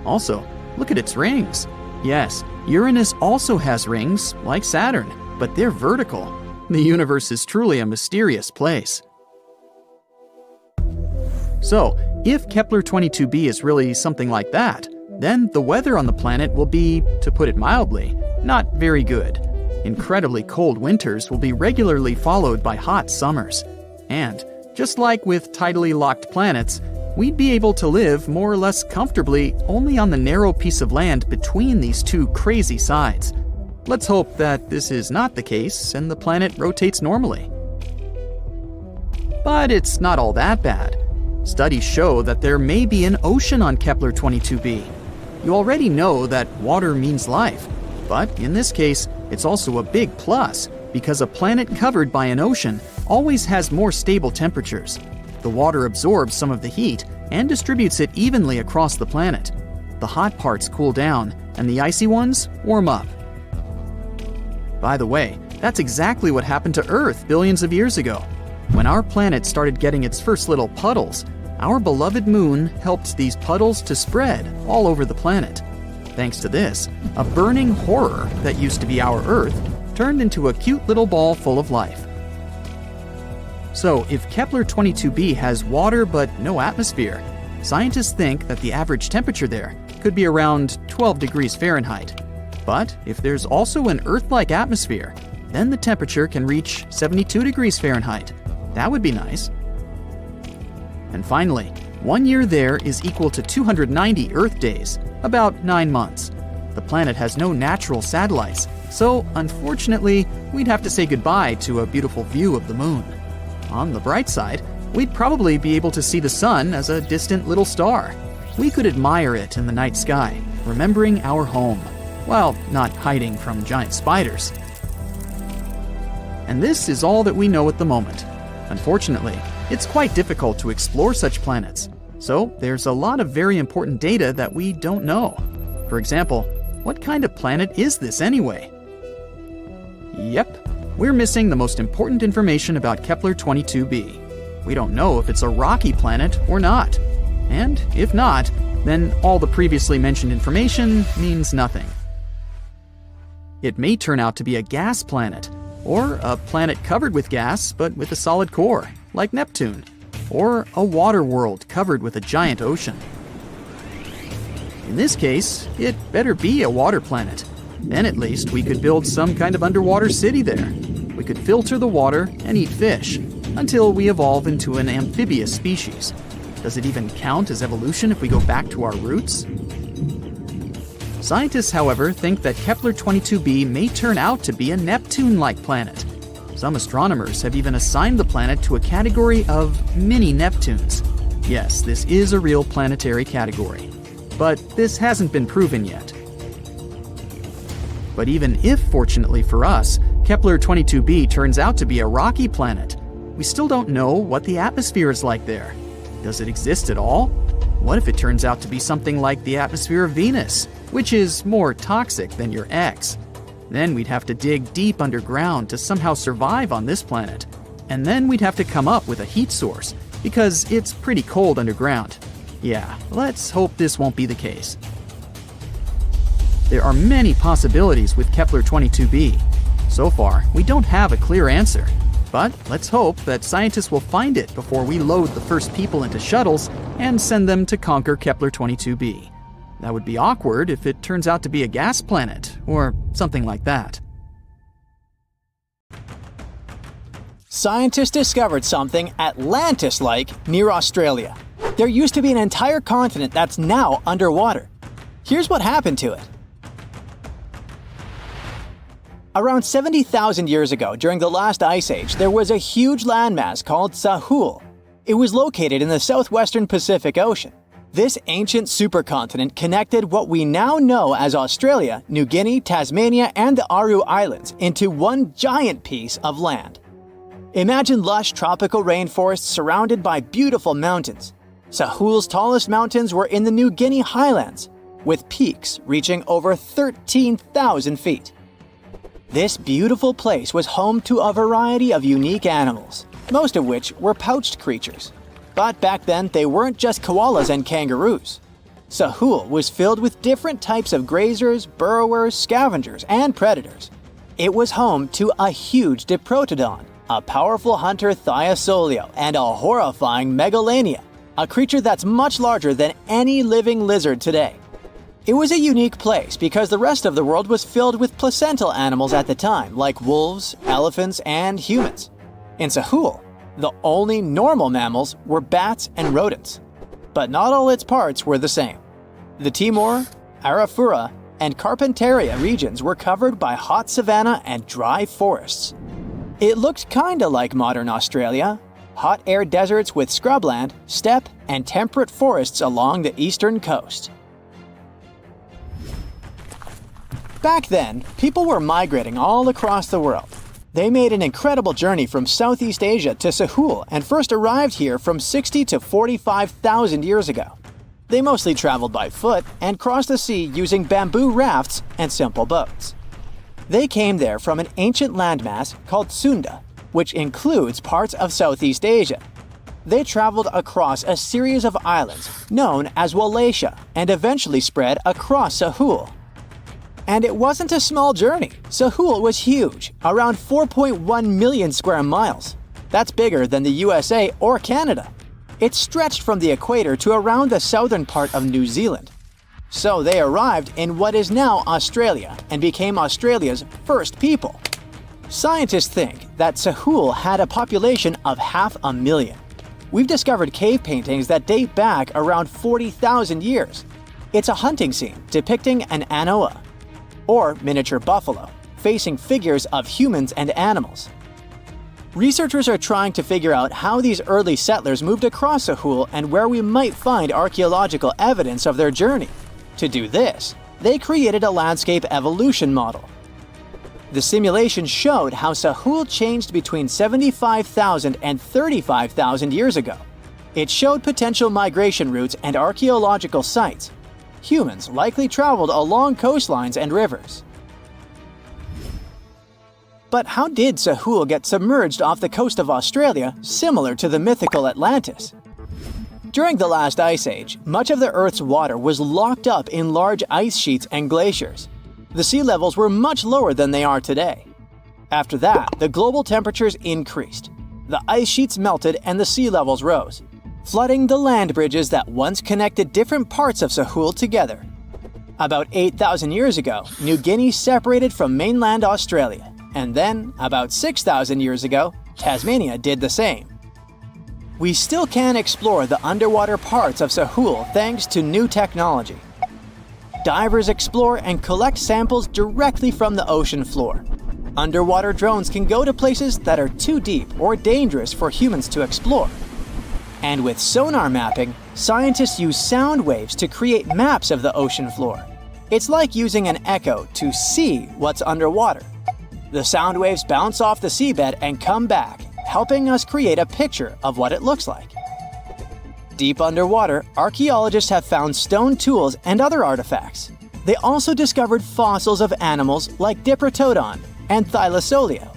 Also, look at its rings. Yes, Uranus also has rings, like Saturn, but they're vertical. The universe is truly a mysterious place. So, if Kepler-22b is really something like that, then the weather on the planet will be, to put it mildly, not very good. Incredibly cold winters will be regularly followed by hot summers. And, just like with tidally locked planets, we'd be able to live more or less comfortably only on the narrow piece of land between these two crazy sides. Let's hope that this is not the case and the planet rotates normally. But it's not all that bad. Studies show that there may be an ocean on Kepler-22b. You already know that water means life, but in this case, it's also a big plus because a planet covered by an ocean always has more stable temperatures. The water absorbs some of the heat and distributes it evenly across the planet. The hot parts cool down, and the icy ones warm up. By the way, that's exactly what happened to Earth billions of years ago. When our planet started getting its first little puddles, our beloved moon helped these puddles to spread all over the planet. Thanks to this, a burning horror that used to be our Earth turned into a cute little ball full of life. So, if Kepler-22b has water but no atmosphere, scientists think that the average temperature there could be around 12 degrees Fahrenheit. But if there's also an Earth-like atmosphere, then the temperature can reach 72 degrees Fahrenheit. That would be nice. And finally, 1 year there is equal to 290 Earth days, about 9 months. The planet has no natural satellites, so unfortunately, we'd have to say goodbye to a beautiful view of the moon. On the bright side, we'd probably be able to see the sun as a distant little star. We could admire it in the night sky, remembering our home, while not hiding from giant spiders. And this is all that we know at the moment. Unfortunately, it's quite difficult to explore such planets, so there's a lot of very important data that we don't know. For example, what kind of planet is this anyway? Yep, we're missing the most important information about Kepler-22b. We don't know if it's a rocky planet or not. And if not, then all the previously mentioned information means nothing. It may turn out to be a gas planet, or a planet covered with gas but with a solid core, like Neptune, or a water world covered with a giant ocean. In this case, it better be a water planet. Then at least we could build some kind of underwater city there. We could filter the water and eat fish, until we evolve into an amphibious species. Does it even count as evolution if we go back to our roots? Scientists, however, think that Kepler-22b may turn out to be a Neptune-like planet. Some astronomers have even assigned the planet to a category of mini-Neptunes. Yes, this is a real planetary category. But this hasn't been proven yet. But even if, fortunately for us, Kepler-22b turns out to be a rocky planet, we still don't know what the atmosphere is like there. Does it exist at all? What if it turns out to be something like the atmosphere of Venus, which is more toxic than your ex? Then we'd have to dig deep underground to somehow survive on this planet. And then we'd have to come up with a heat source, because it's pretty cold underground. Yeah, let's hope this won't be the case. There are many possibilities with Kepler-22b. So far, we don't have a clear answer. But let's hope that scientists will find it before we load the first people into shuttles and send them to conquer Kepler-22b. That would be awkward if it turns out to be a gas planet, or something like that. Scientists discovered something Atlantis-like near Australia. There used to be an entire continent that's now underwater. Here's what happened to it. Around 70,000 years ago, during the last ice age, there was a huge landmass called Sahul. It was located in the southwestern Pacific Ocean. This ancient supercontinent connected what we now know as Australia, New Guinea, Tasmania, and the Aru Islands into one giant piece of land. Imagine lush tropical rainforests surrounded by beautiful mountains. Sahul's tallest mountains were in the New Guinea highlands, with peaks reaching over 13,000 feet. This beautiful place was home to a variety of unique animals, most of which were pouched creatures. But back then, they weren't just koalas and kangaroos. Sahul was filled with different types of grazers, burrowers, scavengers, and predators. It was home to a huge diprotodon, a powerful hunter Thiosolio, and a horrifying Megalania, a creature that's much larger than any living lizard today. It was a unique place because the rest of the world was filled with placental animals at the time, like wolves, elephants, and humans. In Sahul, the only normal mammals were bats and rodents. But not all its parts were the same. The Timor, Arafura, and Carpentaria regions were covered by hot savanna and dry forests. It looked kinda like modern Australia, hot air deserts with scrubland, steppe, and temperate forests along the eastern coast. Back then, people were migrating all across the world. They made an incredible journey from Southeast Asia to Sahul and first arrived here from 60 to 45,000 years ago. They mostly traveled by foot and crossed the sea using bamboo rafts and simple boats. They came there from an ancient landmass called Sunda, which includes parts of Southeast Asia. They traveled across a series of islands known as Wallachia and eventually spread across Sahul. And it wasn't a small journey. Sahul was huge, around 4.1 million square miles. That's bigger than the USA or Canada. It stretched from the equator to around the southern part of New Zealand. So they arrived in what is now Australia and became Australia's first people. Scientists think that Sahul had a population of 500,000. We've discovered cave paintings that date back around 40,000 years. It's a hunting scene depicting an anoa, or miniature buffalo, facing figures of humans and animals. Researchers are trying to figure out how these early settlers moved across Sahul and where we might find archaeological evidence of their journey. To do this, they created a landscape evolution model. The simulation showed how Sahul changed between 75,000 and 35,000 years ago. It showed potential migration routes and archaeological sites. Humans likely traveled along coastlines and rivers. But how did Sahul get submerged off the coast of Australia, similar to the mythical Atlantis? During the last ice age, much of the Earth's water was locked up in large ice sheets and glaciers. The sea levels were much lower than they are today. After that, the global temperatures increased. The ice sheets melted and the sea levels rose, flooding the land bridges that once connected different parts of Sahul together. About 8,000 years ago, New Guinea separated from mainland Australia, and then, about 6,000 years ago, Tasmania did the same. We still can explore the underwater parts of Sahul thanks to new technology. Divers explore and collect samples directly from the ocean floor. Underwater drones can go to places that are too deep or dangerous for humans to explore. And with sonar mapping, scientists use sound waves to create maps of the ocean floor. It's like using an echo to see what's underwater. The sound waves bounce off the seabed and come back, helping us create a picture of what it looks like. Deep underwater, archaeologists have found stone tools and other artifacts. They also discovered fossils of animals like Diprotodon and Thylacoleo.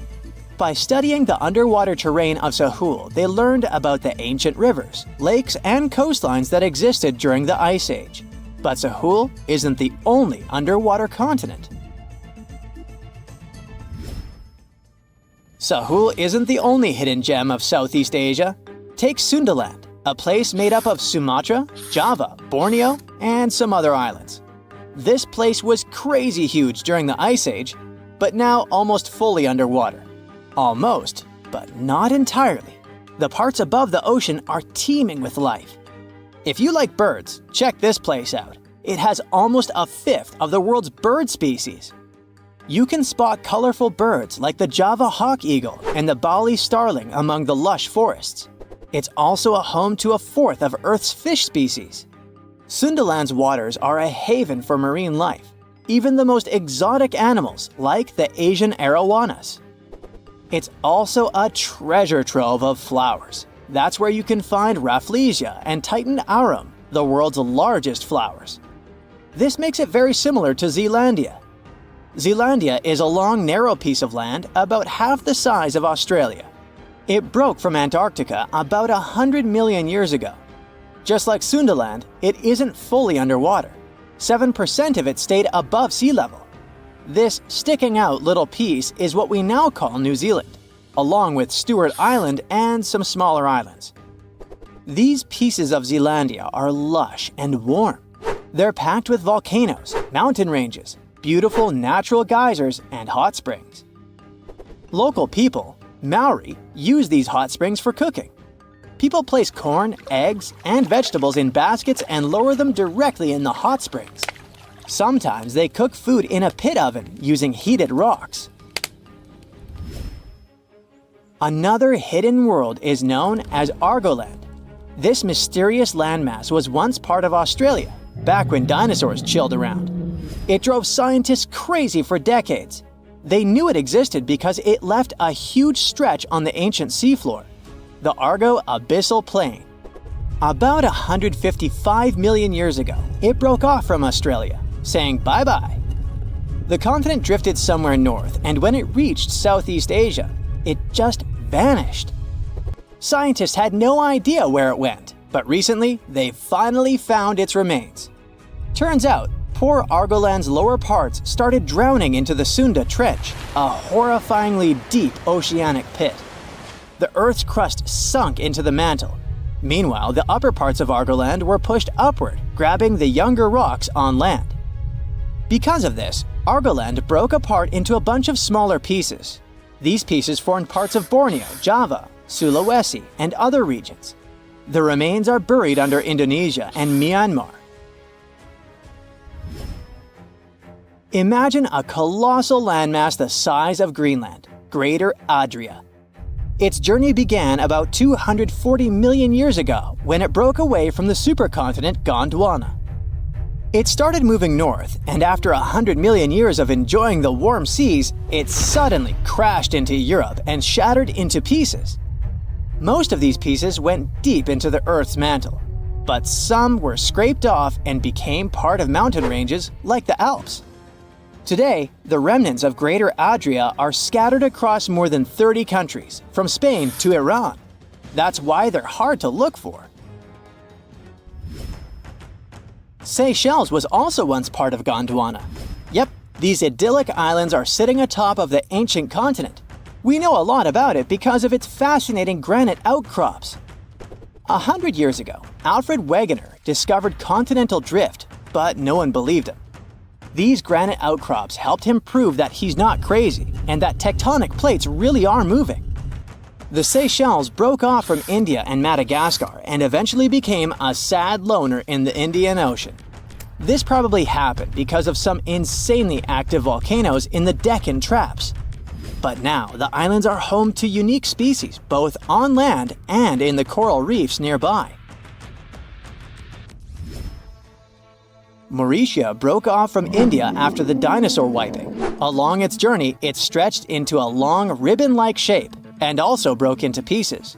By studying the underwater terrain of Sahul, they learned about the ancient rivers, lakes, and coastlines that existed during the Ice Age. But Sahul isn't the only underwater continent. Sahul isn't the only hidden gem of Southeast Asia. Take Sundaland, a place made up of Sumatra, Java, Borneo, and some other islands. This place was crazy huge during the Ice Age, but now almost fully underwater. Almost, but not entirely. The parts above the ocean are teeming with life. If you like birds, check this place out. It has almost a fifth of the world's bird species. You can spot colorful birds like the Java hawk eagle and the Bali starling among the lush forests. It's also a home to a fourth of Earth's fish species. Sundaland's waters are a haven for marine life, even the most exotic animals like the Asian arowanas. It's also a treasure trove of flowers. That's where you can find Rafflesia and Titan aurum, the world's largest flowers. This makes it very similar to Zealandia. Zealandia is a long, narrow piece of land about half the size of Australia. It broke from Antarctica about 100 million years ago. Just like Sundaland, it isn't fully underwater. 7% of it stayed above sea level. This sticking out little piece is what we now call New Zealand, along with Stewart Island and some smaller islands. These pieces of Zealandia are lush and warm. They're packed with volcanoes, mountain ranges, beautiful natural geysers, and hot springs. Local people, Maori, use these hot springs for cooking. People place corn, eggs, and vegetables in baskets and lower them directly in the hot springs. Sometimes they cook food in a pit oven using heated rocks. Another hidden world is known as Argoland. This mysterious landmass was once part of Australia, back when dinosaurs chilled around. It drove scientists crazy for decades. They knew it existed because it left a huge stretch on the ancient seafloor, the Argo Abyssal Plain. About 155 million years ago, it broke off from Australia, saying bye-bye. The continent drifted somewhere north, and when it reached Southeast Asia, it just vanished. Scientists had no idea where it went, but recently they finally found its remains. Turns out, poor Argoland's lower parts started drowning into the Sunda Trench, a horrifyingly deep oceanic pit. The Earth's crust sunk into the mantle. Meanwhile, the upper parts of Argoland were pushed upward, grabbing the younger rocks on land. Because of this, Argoland broke apart into a bunch of smaller pieces. These pieces formed parts of Borneo, Java, Sulawesi, and other regions. The remains are buried under Indonesia and Myanmar. Imagine a colossal landmass the size of Greenland, Greater Adria. Its journey began about 240 million years ago when it broke away from the supercontinent Gondwana. It started moving north, and after 100 million years of enjoying the warm seas, it suddenly crashed into Europe and shattered into pieces. Most of these pieces went deep into the Earth's mantle, but some were scraped off and became part of mountain ranges like the Alps. Today, the remnants of Greater Adria are scattered across more than 30 countries, from Spain to Iran. That's why they're hard to look for. Seychelles was also once part of Gondwana. Yep, these idyllic islands are sitting atop of the ancient continent. We know a lot about it because of its fascinating granite outcrops. 100 years ago, Alfred Wegener discovered continental drift, but no one believed him. These granite outcrops helped him prove that he's not crazy and that tectonic plates really are moving. The Seychelles broke off from India and Madagascar and eventually became a sad loner in the Indian Ocean. This probably happened because of some insanely active volcanoes in the Deccan Traps. But now the islands are home to unique species both on land and in the coral reefs nearby. Mauritius broke off from India after the dinosaur wiping. Along its journey, it stretched into a long ribbon-like shape and also broke into pieces.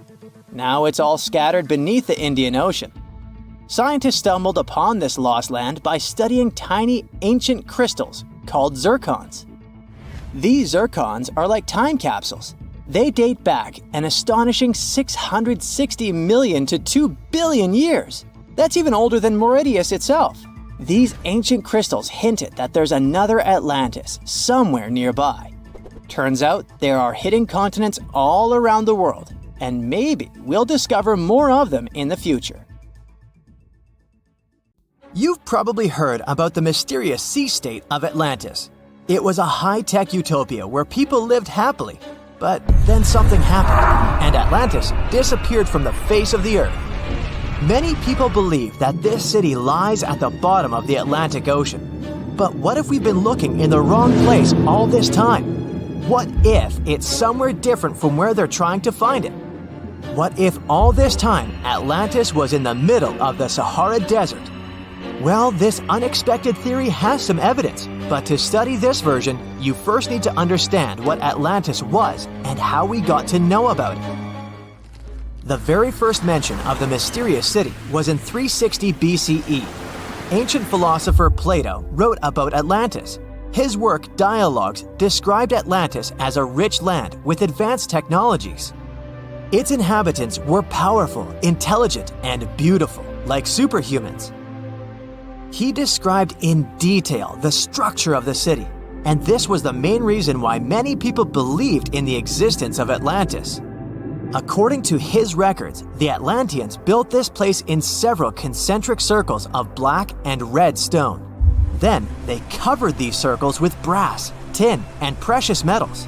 Now it's all scattered beneath the Indian Ocean. Scientists stumbled upon this lost land by studying tiny ancient crystals called zircons. These zircons are like time capsules. They date back an astonishing 660 million to 2 billion years. That's even older than Mauritius itself. These ancient crystals hinted that there's another Atlantis somewhere nearby. Turns out there are hidden continents all around the world, and maybe we'll discover more of them in the future. You've probably heard about the mysterious sea state of Atlantis. It was a high-tech utopia where people lived happily, but then something happened, and Atlantis disappeared from the face of the earth. Many people believe that this city lies at the bottom of the Atlantic Ocean. But what if we've been looking in the wrong place all this time? What if it's somewhere different from where they're trying to find it? What if all this time Atlantis was in the middle of the Sahara Desert? Well, this unexpected theory has some evidence, but to study this version, you first need to understand what Atlantis was and how we got to know about it. The very first mention of the mysterious city was in 360 BCE. Ancient philosopher Plato wrote about Atlantis. His work, Dialogues, described Atlantis as a rich land with advanced technologies. Its inhabitants were powerful, intelligent, and beautiful, like superhumans. He described in detail the structure of the city, and this was the main reason why many people believed in the existence of Atlantis. According to his records, the Atlanteans built this place in several concentric circles of black and red stone. Then they covered these circles with brass, tin, and precious metals.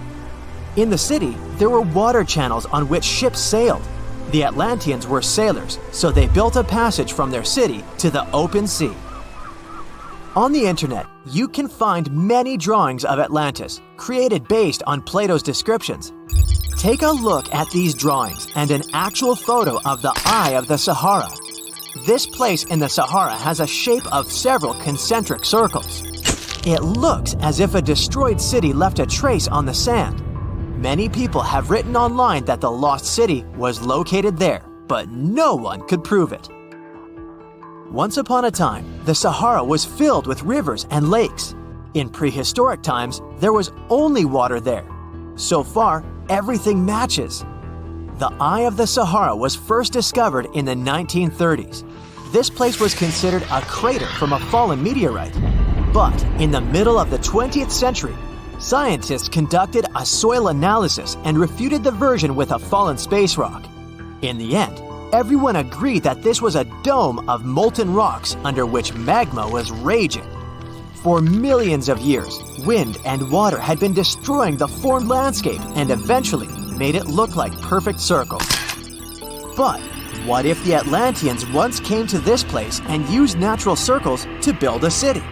In the city, there were water channels on which ships sailed. The Atlanteans were sailors, so they built a passage from their city to the open sea. On the internet, you can find many drawings of Atlantis, created based on Plato's descriptions. Take a look at these drawings and an actual photo of the Eye of the Sahara. This place in the Sahara has a shape of several concentric circles. It looks as if a destroyed city left a trace on the sand. Many people have written online that the lost city was located there, but no one could prove it. Once upon a time, the Sahara was filled with rivers and lakes. In prehistoric times, there was only water there. So far, everything matches. The Eye of the Sahara was first discovered in the 1930s. This place was considered a crater from a fallen meteorite. But in the middle of the 20th century, scientists conducted a soil analysis and refuted the version with a fallen space rock. In the end, everyone agreed that this was a dome of molten rocks under which magma was raging. For millions of years, wind and water had been destroying the formed landscape and eventually made it look like perfect circles. But what if the Atlanteans once came to this place and used natural circles to build a city?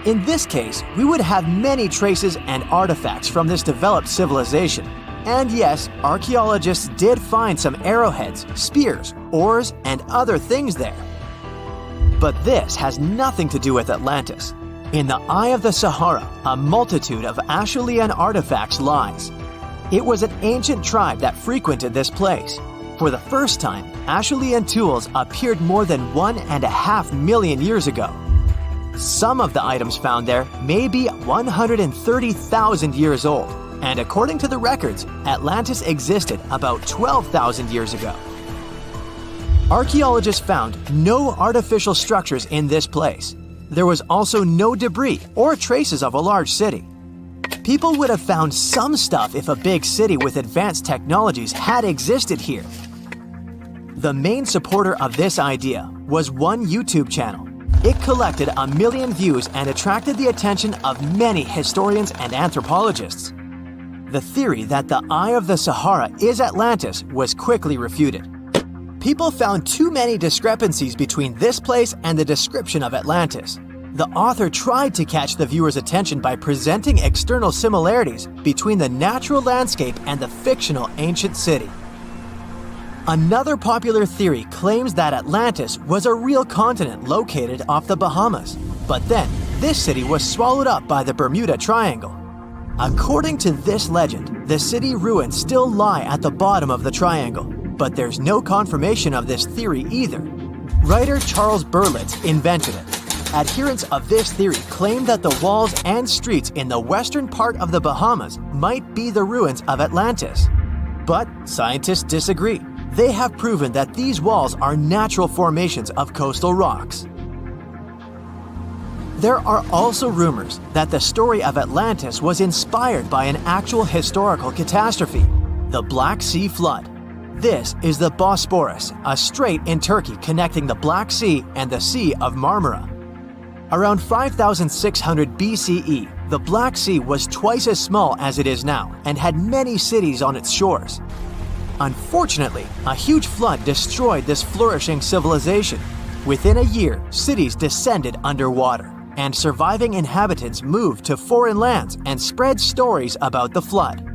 In this case, we would have many traces and artifacts from this developed civilization. And yes, archaeologists did find some arrowheads, spears, oars, and other things there. But this has nothing to do with Atlantis. In the Eye of the Sahara, a multitude of Acheulean artifacts lies. It was an ancient tribe that frequented this place. For the first time, Acheulean tools appeared more than 1.5 million years ago. Some of the items found there may be 130,000 years old, and according to the records, Atlantis existed about 12,000 years ago. Archaeologists found no artificial structures in this place. There was also no debris or traces of a large city. People would have found some stuff if a big city with advanced technologies had existed here. The main supporter of this idea was one YouTube channel. It collected 1 million views and attracted the attention of many historians and anthropologists. The theory that the Eye of the Sahara is Atlantis was quickly refuted. People found too many discrepancies between this place and the description of Atlantis. The author tried to catch the viewer's attention by presenting external similarities between the natural landscape and the fictional ancient city. Another popular theory claims that Atlantis was a real continent located off the Bahamas, but then this city was swallowed up by the Bermuda Triangle. According to this legend, the city ruins still lie at the bottom of the triangle, but there's no confirmation of this theory either. Writer Charles Berlitz invented it. Adherents of this theory claim that the walls and streets in the western part of the Bahamas might be the ruins of Atlantis. But scientists disagree. They have proven that these walls are natural formations of coastal rocks. There are also rumors that the story of Atlantis was inspired by an actual historical catastrophe, the Black Sea Flood. This is the Bosporus, a strait in Turkey connecting the Black Sea and the Sea of Marmara. Around 5600 BCE, the Black Sea was twice as small as it is now and had many cities on its shores. Unfortunately, a huge flood destroyed this flourishing civilization. Within a year, cities descended underwater, and surviving inhabitants moved to foreign lands and spread stories about the flood.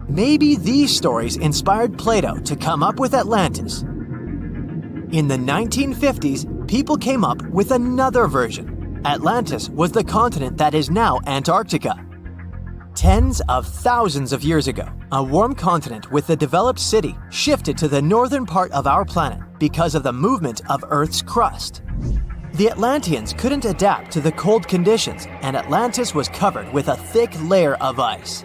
Maybe these stories inspired Plato to come up with Atlantis. In the 1950s, people came up with another version. Atlantis was the continent that is now Antarctica. Tens of thousands of years ago, a warm continent with a developed city shifted to the northern part of our planet because of the movement of Earth's crust. The Atlanteans couldn't adapt to the cold conditions, and Atlantis was covered with a thick layer of ice.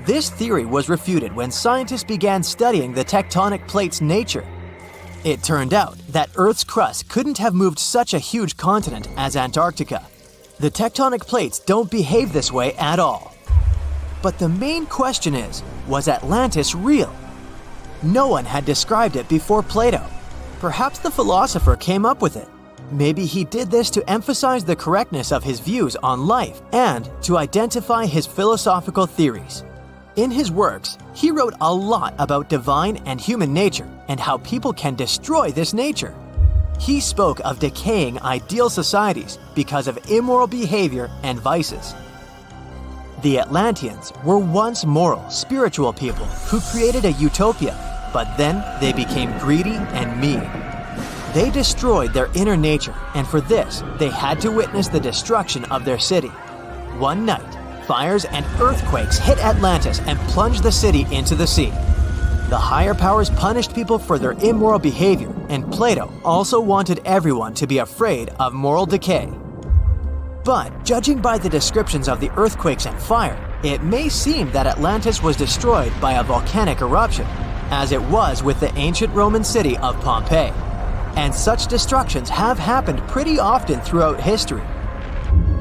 This theory was refuted when scientists began studying the tectonic plate's nature. It turned out that Earth's crust couldn't have moved such a huge continent as Antarctica. The tectonic plates don't behave this way at all. But the main question is, was Atlantis real? No one had described it before Plato. Perhaps the philosopher came up with it. Maybe he did this to emphasize the correctness of his views on life and to identify his philosophical theories. In his works, he wrote a lot about divine and human nature and how people can destroy this nature. He spoke of decaying ideal societies because of immoral behavior and vices. The Atlanteans were once moral, spiritual people who created a utopia, but then they became greedy and mean. They destroyed their inner nature, and for this, they had to witness the destruction of their city. One night, fires and earthquakes hit Atlantis and plunged the city into the sea. The higher powers punished people for their immoral behavior, and Plato also wanted everyone to be afraid of moral decay. But judging by the descriptions of the earthquakes and fire, it may seem that Atlantis was destroyed by a volcanic eruption, as it was with the ancient Roman city of Pompeii. And such destructions have happened pretty often throughout history.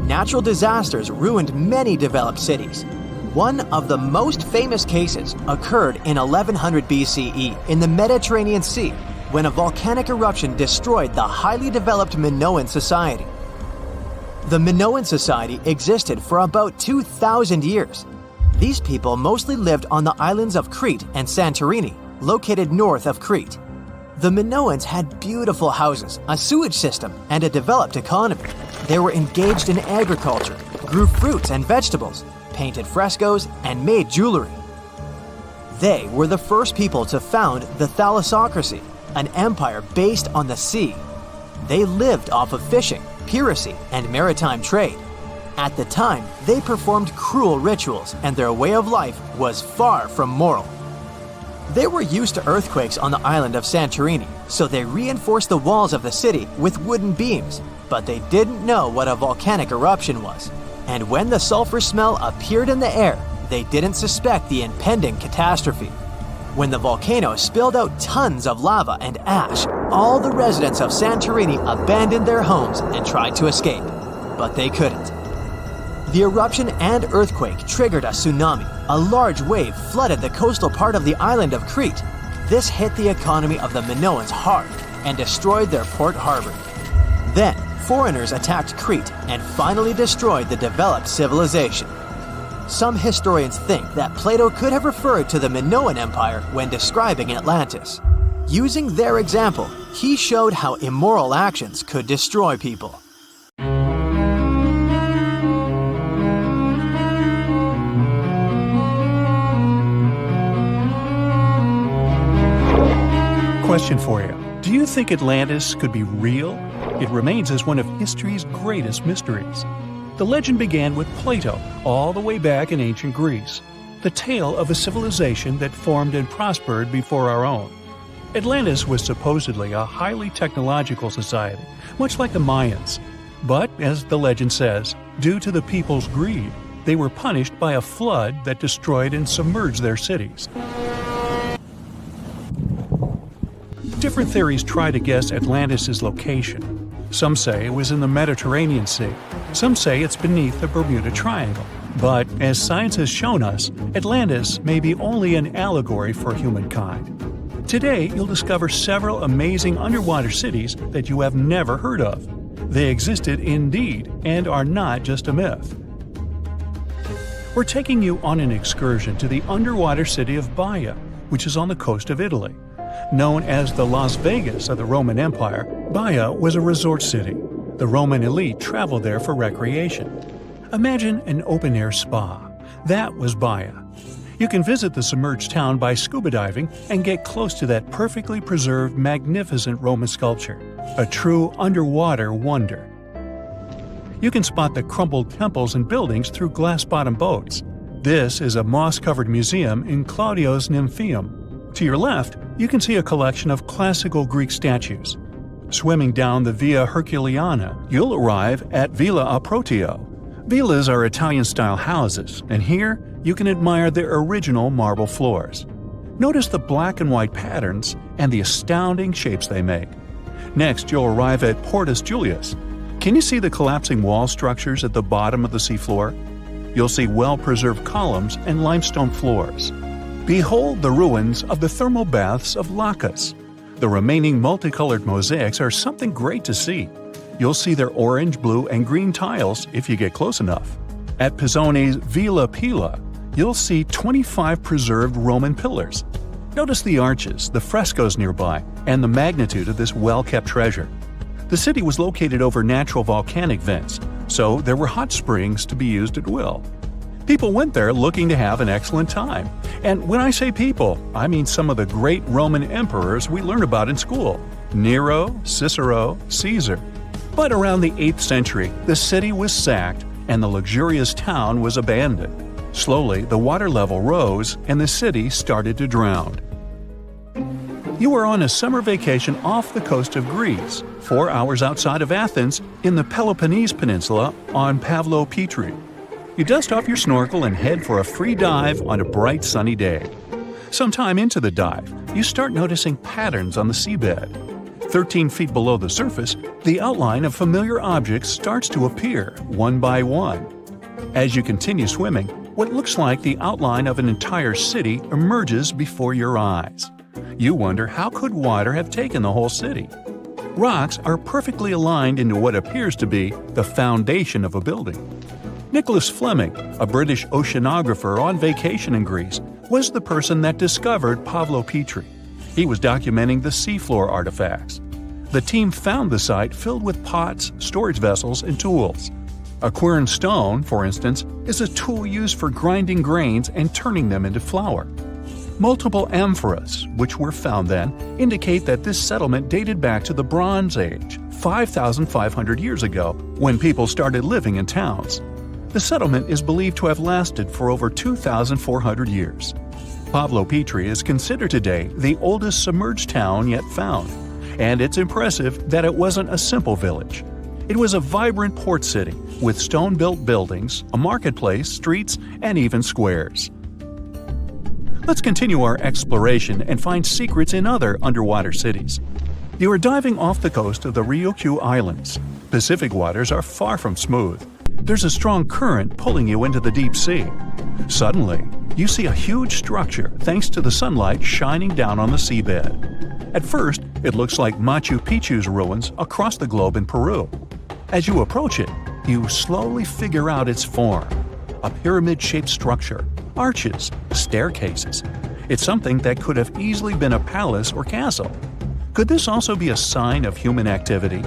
Natural disasters ruined many developed cities. One of the most famous cases occurred in 1100 BCE in the Mediterranean Sea, when a volcanic eruption destroyed the highly developed Minoan society. The Minoan society existed for about 2,000 years. These people mostly lived on the islands of Crete and Santorini, located north of Crete. The Minoans had beautiful houses, a sewage system, and a developed economy. They were engaged in agriculture, grew fruits and vegetables, painted frescoes, and made jewelry. They were the first people to found the thalassocracy, an empire based on the sea. They lived off of fishing, piracy, and maritime trade. At the time, they performed cruel rituals, and their way of life was far from moral. They were used to earthquakes on the island of Santorini, so they reinforced the walls of the city with wooden beams, but they didn't know what a volcanic eruption was. And when the sulfur smell appeared in the air, they didn't suspect the impending catastrophe. When the volcano spilled out tons of lava and ash, all the residents of Santorini abandoned their homes and tried to escape, but they couldn't. The eruption and earthquake triggered a tsunami. A large wave flooded the coastal part of the island of Crete. This hit the economy of the Minoans hard and destroyed their port harbor. Then, foreigners attacked Crete and finally destroyed the developed civilization. Some historians think that Plato could have referred to the Minoan Empire when describing Atlantis. Using their example, he showed how immoral actions could destroy people. Question for you. Do you think Atlantis could be real? It remains as one of history's greatest mysteries. The legend began with Plato, all the way back in ancient Greece. The tale of a civilization that formed and prospered before our own. Atlantis was supposedly a highly technological society, much like the Mayans. But, as the legend says, due to the people's greed, they were punished by a flood that destroyed and submerged their cities. Different theories try to guess Atlantis' location. Some say it was in the Mediterranean Sea. Some say it's beneath the Bermuda Triangle. But, as science has shown us, Atlantis may be only an allegory for humankind. Today, you'll discover several amazing underwater cities that you have never heard of. They existed indeed, and are not just a myth. We're taking you on an excursion to the underwater city of Baia, which is on the coast of Italy. Known as the Las Vegas of the Roman Empire, Baia was a resort city. The Roman elite traveled there for recreation. Imagine an open-air spa. That was Baia. You can visit the submerged town by scuba diving and get close to that perfectly preserved, magnificent Roman sculpture. a true underwater wonder. You can spot the crumbled temples and buildings through glass-bottom boats. This is a moss-covered museum in Claudio's Nymphaeum. To your left, you can see a collection of classical Greek statues. Swimming down the Via Herculeana, you'll arrive at Villa Aprotio. Villas are Italian-style houses, and here you can admire their original marble floors. Notice the black and white patterns and the astounding shapes they make. Next, you'll arrive at Portus Julius. Can you see the collapsing wall structures at the bottom of the seafloor? You'll see well-preserved columns and limestone floors. Behold the ruins of the thermal baths of Lacus. The remaining multicolored mosaics are something great to see. You'll see their orange, blue, and green tiles if you get close enough. At Pisoni's Villa Pila, you'll see 25 preserved Roman pillars. Notice the arches, the frescoes nearby, and the magnitude of this well-kept treasure. The city was located over natural volcanic vents, so there were hot springs to be used at will. People went there looking to have an excellent time. And when I say people, I mean some of the great Roman emperors we learn about in school: Nero, Cicero, Caesar. But around the 8th century, the city was sacked and the luxurious town was abandoned. Slowly, the water level rose and the city started to drown. You are on a summer vacation off the coast of Greece, 4 hours outside of Athens, in the Peloponnese Peninsula on Pavlo Petri. You dust off your snorkel and head for a free dive on a bright sunny day. Sometime into the dive, you start noticing patterns on the seabed. 13 feet below the surface, the outline of familiar objects starts to appear, one by one. As you continue swimming, what looks like the outline of an entire city emerges before your eyes. You wonder, how could water have taken the whole city? Rocks are perfectly aligned into what appears to be the foundation of a building. Nicholas Fleming, a British oceanographer on vacation in Greece, was the person that discovered Pavlo Petri. He was documenting the seafloor artifacts. The team found the site filled with pots, storage vessels, and tools. A quern stone, for instance, is a tool used for grinding grains and turning them into flour. Multiple amphoras, which were found then, indicate that this settlement dated back to the Bronze Age, 5,500 years ago, when people started living in towns. The settlement is believed to have lasted for over 2,400 years. Pavlo Petri is considered today the oldest submerged town yet found, and it's impressive that it wasn't a simple village. It was a vibrant port city with stone-built buildings, a marketplace, streets, and even squares. Let's continue our exploration and find secrets in other underwater cities. You are diving off the coast of the Ryukyu Islands. Pacific waters are far from smooth. There's a strong current pulling you into the deep sea. Suddenly, you see a huge structure thanks to the sunlight shining down on the seabed. At first, it looks like Machu Picchu's ruins across the globe in Peru. As you approach it, you slowly figure out its form. A pyramid-shaped structure, arches, staircases. It's something that could have easily been a palace or castle. Could this also be a sign of human activity?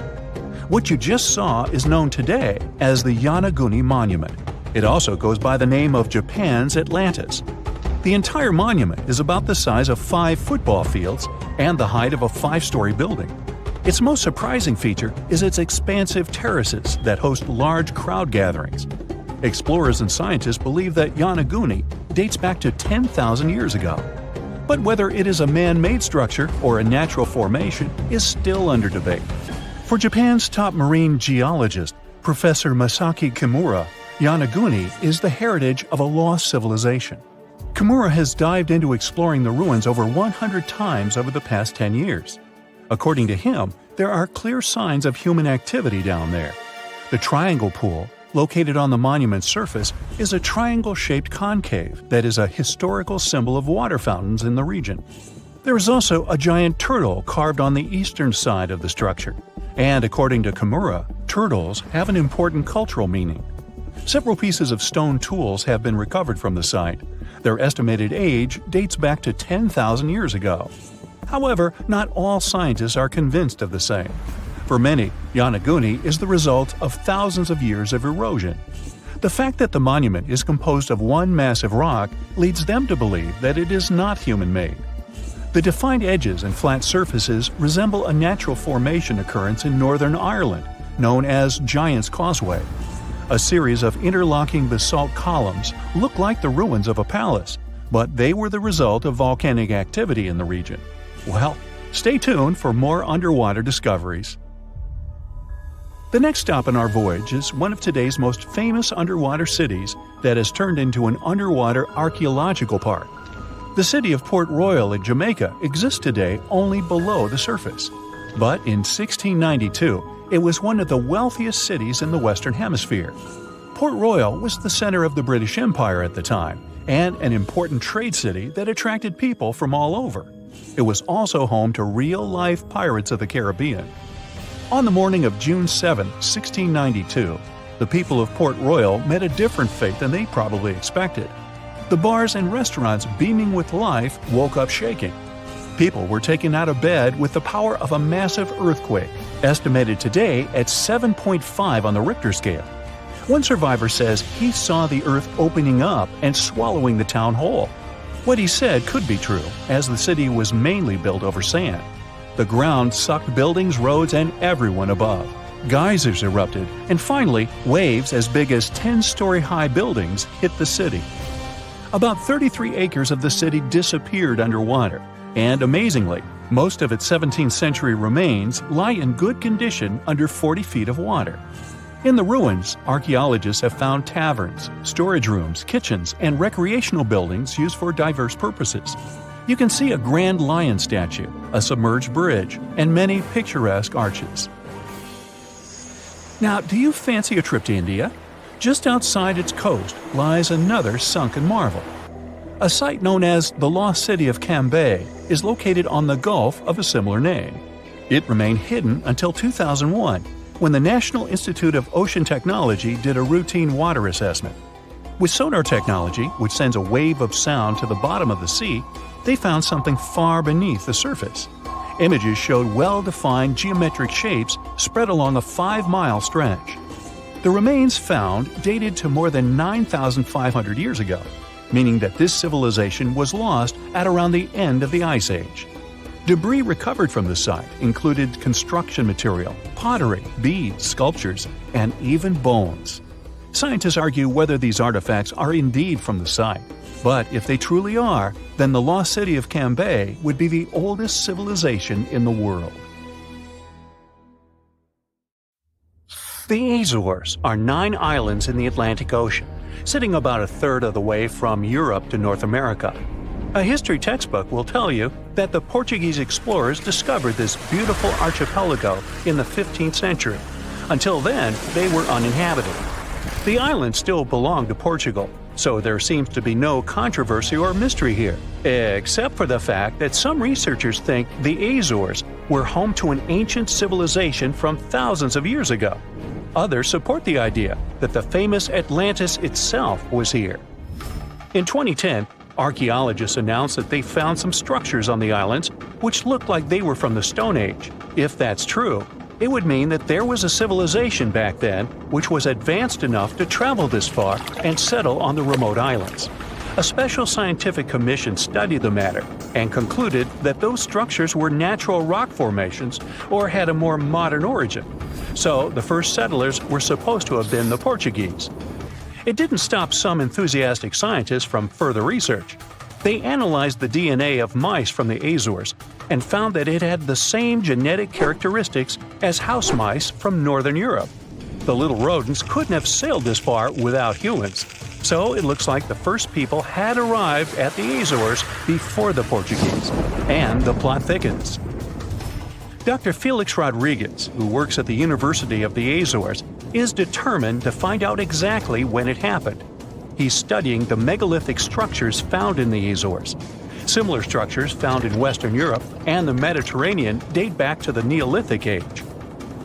What you just saw is known today as the Yonaguni Monument. It also goes by the name of Japan's Atlantis. The entire monument is about the size of 5 football fields and the height of a 5-story building. Its most surprising feature is its expansive terraces that host large crowd gatherings. Explorers and scientists believe that Yonaguni dates back to 10,000 years ago. But whether it is a man-made structure or a natural formation is still under debate. For Japan's top marine geologist, Professor Masaki Kimura, Yonaguni is the heritage of a lost civilization. Kimura has dived into exploring the ruins over 100 times over the past 10 years. According to him, there are clear signs of human activity down there. The triangle pool, located on the monument's surface, is a triangle-shaped concave that is a historical symbol of water fountains in the region. There is also a giant turtle carved on the eastern side of the structure. And according to Kimura, turtles have an important cultural meaning. Several pieces of stone tools have been recovered from the site. Their estimated age dates back to 10,000 years ago. However, not all scientists are convinced of the same. For many, Yonaguni is the result of thousands of years of erosion. The fact that the monument is composed of one massive rock leads them to believe that it is not human-made. The defined edges and flat surfaces resemble a natural formation occurrence in Northern Ireland, known as Giant's Causeway. A series of interlocking basalt columns look like the ruins of a palace, but they were the result of volcanic activity in the region. Well, stay tuned for more underwater discoveries. The next stop on our voyage is one of today's most famous underwater cities that has turned into an underwater archaeological park. The city of Port Royal in Jamaica exists today only below the surface. But in 1692, it was one of the wealthiest cities in the Western Hemisphere. Port Royal was the center of the British Empire at the time, and an important trade city that attracted people from all over. It was also home to real-life pirates of the Caribbean. On the morning of June 7, 1692, the people of Port Royal met a different fate than they probably expected. The bars and restaurants beaming with life woke up shaking. People were taken out of bed with the power of a massive earthquake, estimated today at 7.5 on the Richter scale. One survivor says he saw the earth opening up and swallowing the town whole. What he said could be true, as the city was mainly built over sand. The ground sucked buildings, roads, and everyone above. Geysers erupted, and finally, waves as big as 10-story-high buildings hit the city. About 33 acres of the city disappeared underwater, and amazingly, most of its 17th century remains lie in good condition under 40 feet of water. In the ruins, archaeologists have found taverns, storage rooms, kitchens, and recreational buildings used for diverse purposes. You can see a grand lion statue, a submerged bridge, and many picturesque arches. Now, do you fancy a trip to India? Just outside its coast lies another sunken marvel. A site known as the Lost City of Cambay is located on the Gulf of a similar name. It remained hidden until 2001, when the National Institute of Ocean Technology did a routine water assessment. With sonar technology, which sends a wave of sound to the bottom of the sea, they found something far beneath the surface. Images showed well-defined geometric shapes spread along a 5-mile stretch. The remains found dated to more than 9,500 years ago, meaning that this civilization was lost at around the end of the Ice Age. Debris recovered from the site included construction material, pottery, beads, sculptures, and even bones. Scientists argue whether these artifacts are indeed from the site, but if they truly are, then the lost city of Cambay would be the oldest civilization in the world. The Azores are 9 islands in the Atlantic Ocean, sitting about a third of the way from Europe to North America. A history textbook will tell you that the Portuguese explorers discovered this beautiful archipelago in the 15th century. Until then, they were uninhabited. The islands still belong to Portugal, so there seems to be no controversy or mystery here, except for the fact that some researchers think the Azores were home to an ancient civilization from thousands of years ago. Others support the idea that the famous Atlantis itself was here. In 2010, archaeologists announced that they found some structures on the islands which looked like they were from the Stone Age. If that's true, it would mean that there was a civilization back then which was advanced enough to travel this far and settle on the remote islands. A special scientific commission studied the matter and concluded that those structures were natural rock formations or had a more modern origin. So the first settlers were supposed to have been the Portuguese. It didn't stop some enthusiastic scientists from further research. They analyzed the DNA of mice from the Azores and found that it had the same genetic characteristics as house mice from Northern Europe. The little rodents couldn't have sailed this far without humans, so it looks like the first people had arrived at the Azores before the Portuguese, and the plot thickens. Dr. Felix Rodriguez, who works at the University of the Azores, is determined to find out exactly when it happened. He's studying the megalithic structures found in the Azores. Similar structures found in Western Europe and the Mediterranean date back to the Neolithic age.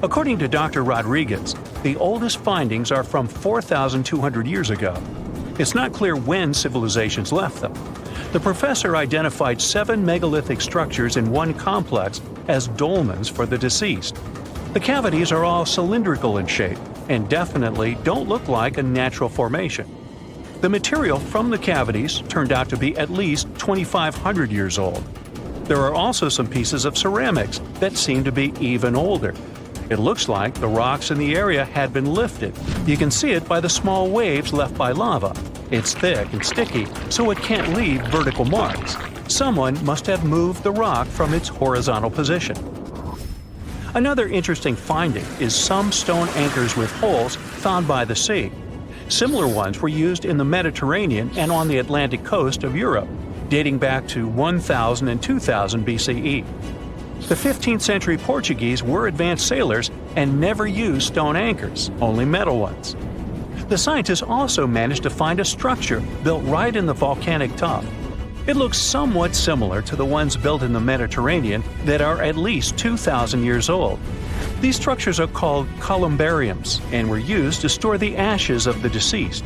According to Dr. Rodriguez, the oldest findings are from 4,200 years ago. It's not clear when civilizations left them. The professor identified 7 megalithic structures in one complex as dolmens for the deceased. The cavities are all cylindrical in shape and definitely don't look like a natural formation. The material from the cavities turned out to be at least 2,500 years old. There are also some pieces of ceramics that seem to be even older. It looks like the rocks in the area had been lifted. You can see it by the small waves left by lava. It's thick and sticky, so it can't leave vertical marks. Someone must have moved the rock from its horizontal position. Another interesting finding is some stone anchors with holes found by the sea. Similar ones were used in the Mediterranean and on the Atlantic coast of Europe, dating back to 1000 and 2000 BCE. The 15th century Portuguese were advanced sailors and never used stone anchors, only metal ones. The scientists also managed to find a structure built right in the volcanic top. It looks somewhat similar to the ones built in the Mediterranean that are at least 2,000 years old. These structures are called columbariums and were used to store the ashes of the deceased.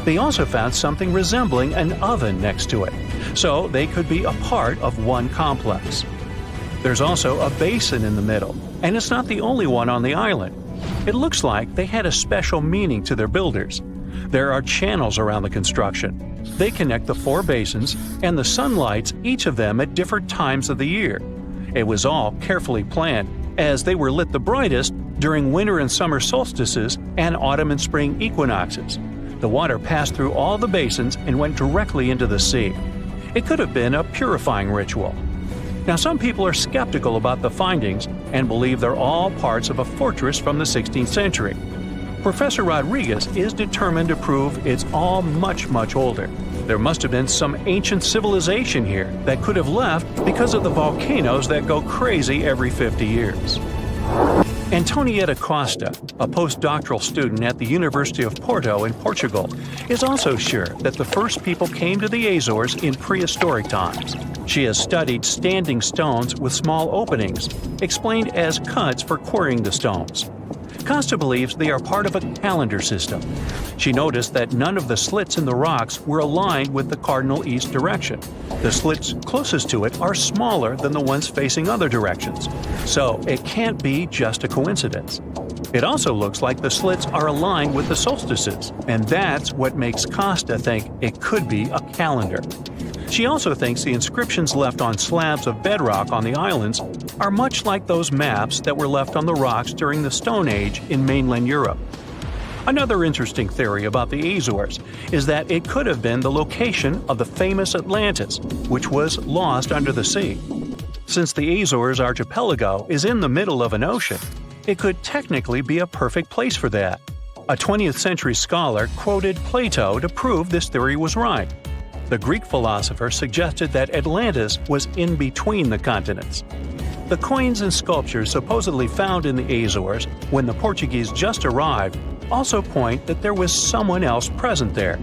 They also found something resembling an oven next to it, so they could be a part of one complex. There's also a basin in the middle, and it's not the only one on the island. It looks like they had a special meaning to their builders. There are channels around the construction. They connect the 4 basins, and the sun lights each of them at different times of the year. It was all carefully planned, as they were lit the brightest during winter and summer solstices and autumn and spring equinoxes. The water passed through all the basins and went directly into the sea. It could have been a purifying ritual. Now, some people are skeptical about the findings and believe they're all parts of a fortress from the 16th century. Professor Rodriguez is determined to prove it's all much, much older. There must have been some ancient civilization here that could have left because of the volcanoes that go crazy every 50 years. Antonieta Costa, a postdoctoral student at the University of Porto in Portugal, is also sure that the first people came to the Azores in prehistoric times. She has studied standing stones with small openings, explained as cuts for quarrying the stones. Costa believes they are part of a calendar system. She noticed that none of the slits in the rocks were aligned with the cardinal east direction. The slits closest to it are smaller than the ones facing other directions, so it can't be just a coincidence. It also looks like the slits are aligned with the solstices, and that's what makes Costa think it could be a calendar. She also thinks the inscriptions left on slabs of bedrock on the islands are much like those maps that were left on the rocks during the Stone Age in mainland Europe. Another interesting theory about the Azores is that it could have been the location of the famous Atlantis, which was lost under the sea. Since the Azores archipelago is in the middle of an ocean, it could technically be a perfect place for that. A 20th century scholar quoted Plato to prove this theory was right. The Greek philosopher suggested that Atlantis was in between the continents. The coins and sculptures supposedly found in the Azores when the Portuguese just arrived also point that there was someone else present there.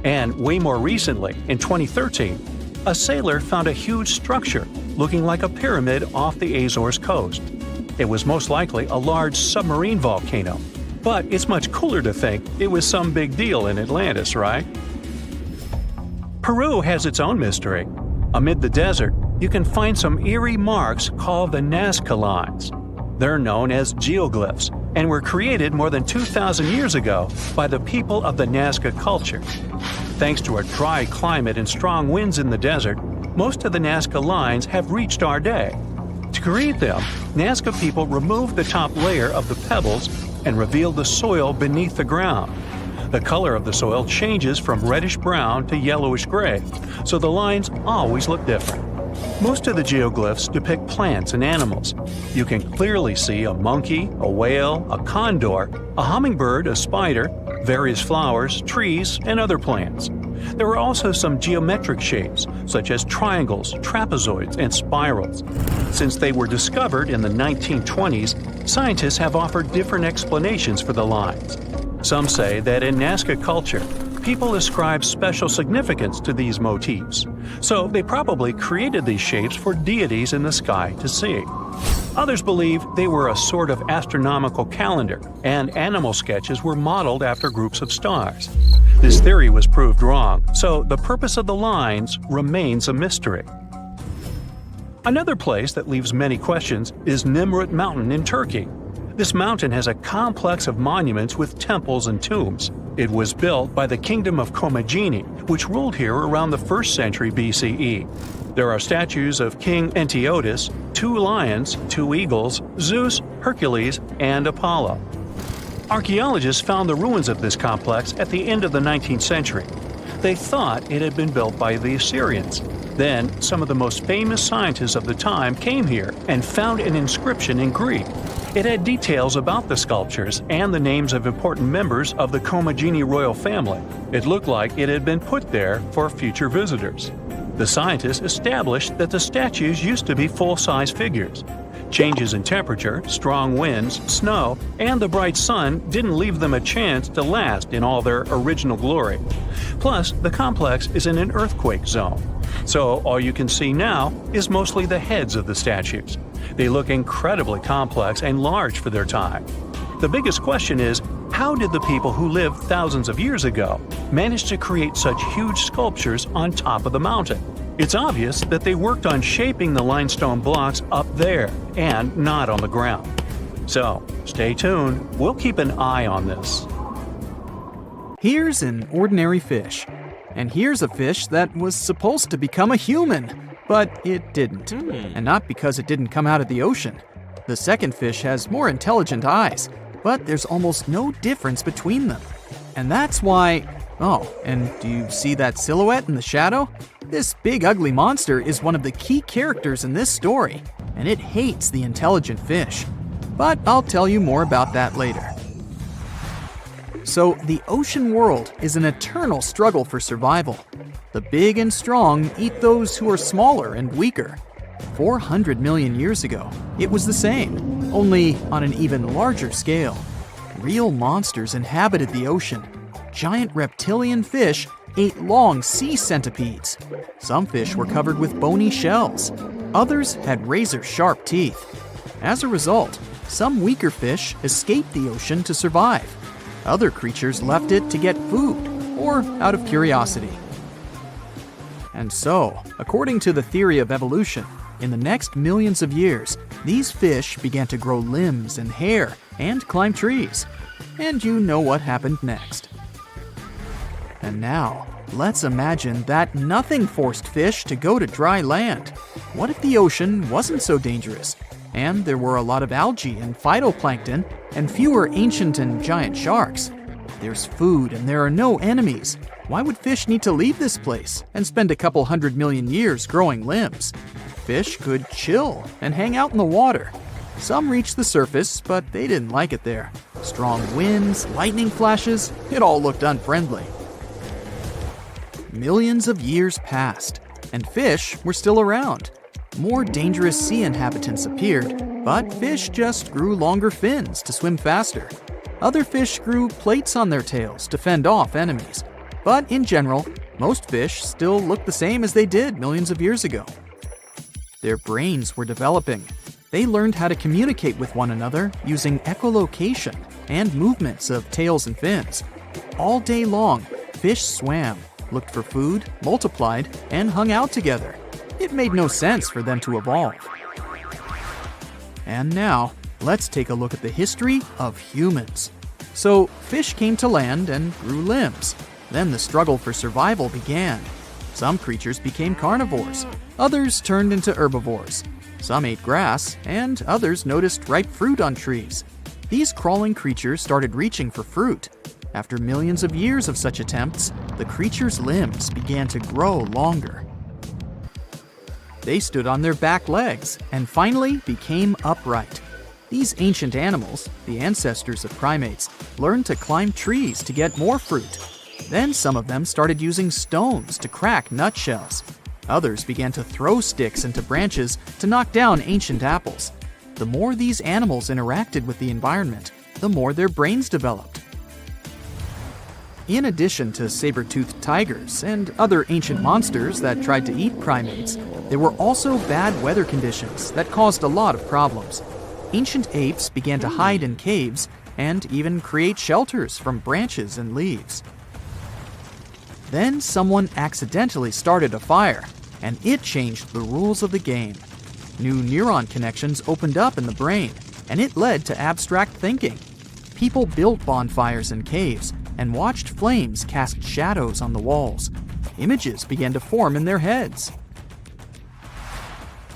And way more recently, in 2013, a sailor found a huge structure looking like a pyramid off the Azores coast. It was most likely a large submarine volcano, but it's much cooler to think it was some big deal in Atlantis, right? Peru has its own mystery. Amid the desert, you can find some eerie marks called the Nazca lines. They're known as geoglyphs and were created more than 2,000 years ago by the people of the Nazca culture. Thanks to a dry climate and strong winds in the desert, most of the Nazca lines have reached our day. To create them, Nazca people removed the top layer of the pebbles and revealed the soil beneath the ground. The color of the soil changes from reddish-brown to yellowish-gray, so the lines always look different. Most of the geoglyphs depict plants and animals. You can clearly see a monkey, a whale, a condor, a hummingbird, a spider, various flowers, trees, and other plants. There are also some geometric shapes, such as triangles, trapezoids, and spirals. Since they were discovered in the 1920s, scientists have offered different explanations for the lines. Some say that in Nazca culture, people ascribe special significance to these motifs, so they probably created these shapes for deities in the sky to see. Others believe they were a sort of astronomical calendar, and animal sketches were modeled after groups of stars. This theory was proved wrong, so the purpose of the lines remains a mystery. Another place that leaves many questions is Nimrut Mountain in Turkey. This mountain has a complex of monuments with temples and tombs. It was built by the Kingdom of Commagene, which ruled here around the 1st century BCE. There are statues of King Antiochus, 2 lions, 2 eagles, Zeus, Hercules, and Apollo. Archaeologists found the ruins of this complex at the end of the 19th century. They thought it had been built by the Assyrians. Then, some of the most famous scientists of the time came here and found an inscription in Greek. It had details about the sculptures and the names of important members of the Commagene royal family. It looked like it had been put there for future visitors. The scientists established that the statues used to be full-size figures. Changes in temperature, strong winds, snow, and the bright sun didn't leave them a chance to last in all their original glory. Plus, the complex is in an earthquake zone, so all you can see now is mostly the heads of the statues. They look incredibly complex and large for their time. The biggest question is, how did the people who lived thousands of years ago manage to create such huge sculptures on top of the mountain? It's obvious that they worked on shaping the limestone blocks up there and not on the ground. So, stay tuned. We'll keep an eye on this. Here's an ordinary fish. And here's a fish that was supposed to become a human, but it didn't. And not because it didn't come out of the ocean. The second fish has more intelligent eyes, but there's almost no difference between them. And that's why... Oh, and do you see that silhouette in the shadow? This big ugly monster is one of the key characters in this story, and it hates the intelligent fish. But I'll tell you more about that later. So, the ocean world is an eternal struggle for survival. The big and strong eat those who are smaller and weaker. 400 million years ago, it was the same, only on an even larger scale. Real monsters inhabited the ocean. Giant reptilian fish ate long sea centipedes. Some fish were covered with bony shells. Others had razor-sharp teeth. As a result, some weaker fish escaped the ocean to survive. Other creatures left it to get food, or out of curiosity. And so, according to the theory of evolution, in the next millions of years, these fish began to grow limbs and hair and climb trees. And you know what happened next. And now, let's imagine that nothing forced fish to go to dry land. What if the ocean wasn't so dangerous, and there were a lot of algae and phytoplankton, and fewer ancient and giant sharks? There's food and there are no enemies. Why would fish need to leave this place and spend a couple 100 million years growing limbs? Fish could chill and hang out in the water. Some reached the surface, but they didn't like it there. Strong winds, lightning flashes, it all looked unfriendly. Millions of years passed, and fish were still around. More dangerous sea inhabitants appeared, but fish just grew longer fins to swim faster. Other fish grew plates on their tails to fend off enemies. But in general, most fish still looked the same as they did millions of years ago. Their brains were developing. They learned how to communicate with one another using echolocation and movements of tails and fins. All day long, fish swam, looked for food, multiplied, and hung out together. It made no sense for them to evolve. And now, let's take a look at the history of humans. So, fish came to land and grew limbs. Then the struggle for survival began. Some creatures became carnivores. Others turned into herbivores. Some ate grass, and others noticed ripe fruit on trees. These crawling creatures started reaching for fruit. After millions of years of such attempts, the creature's limbs began to grow longer. They stood on their back legs and finally became upright. These ancient animals, the ancestors of primates, learned to climb trees to get more fruit. Then some of them started using stones to crack nutshells. Others began to throw sticks into branches to knock down ancient apples. The more these animals interacted with the environment, the more their brains developed. In addition to saber-toothed tigers and other ancient monsters that tried to eat primates, there were also bad weather conditions that caused a lot of problems. Ancient apes began to hide in caves and even create shelters from branches and leaves. Then someone accidentally started a fire, and it changed the rules of the game. New neuron connections opened up in the brain, and it led to abstract thinking. People built bonfires in caves and watched flames cast shadows on the walls. Images began to form in their heads.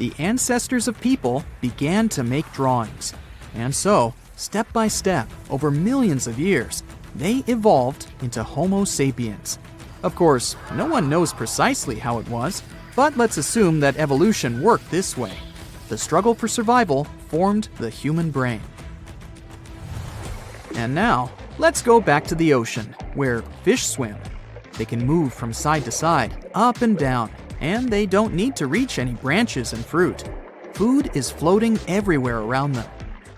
the ancestors of people began to make drawings. And so, step by step, over millions of years, they evolved into Homo sapiens. Of course, no one knows precisely how it was, but let's assume that evolution worked this way. The struggle for survival formed the human brain. And now, let's go back to the ocean, where fish swim. They can move from side to side, up and down, and they don't need to reach any branches and fruit. Food is floating everywhere around them.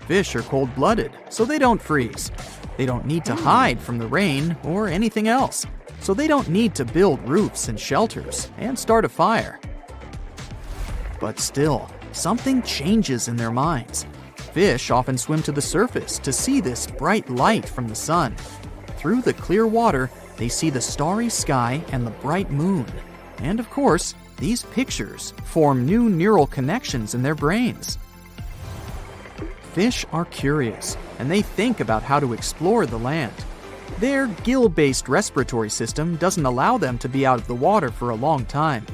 Fish are cold-blooded, so they don't freeze. They don't need to hide from the rain or anything else, so they don't need to build roofs and shelters and start a fire. But still, something changes in their minds. Fish often swim to the surface to see this bright light from the sun. Through the clear water, they see the starry sky and the bright moon. And of course, these pictures form new neural connections in their brains. Fish are curious, and they think about how to explore the land. Their gill-based respiratory system doesn't allow them to be out of the water for a long time.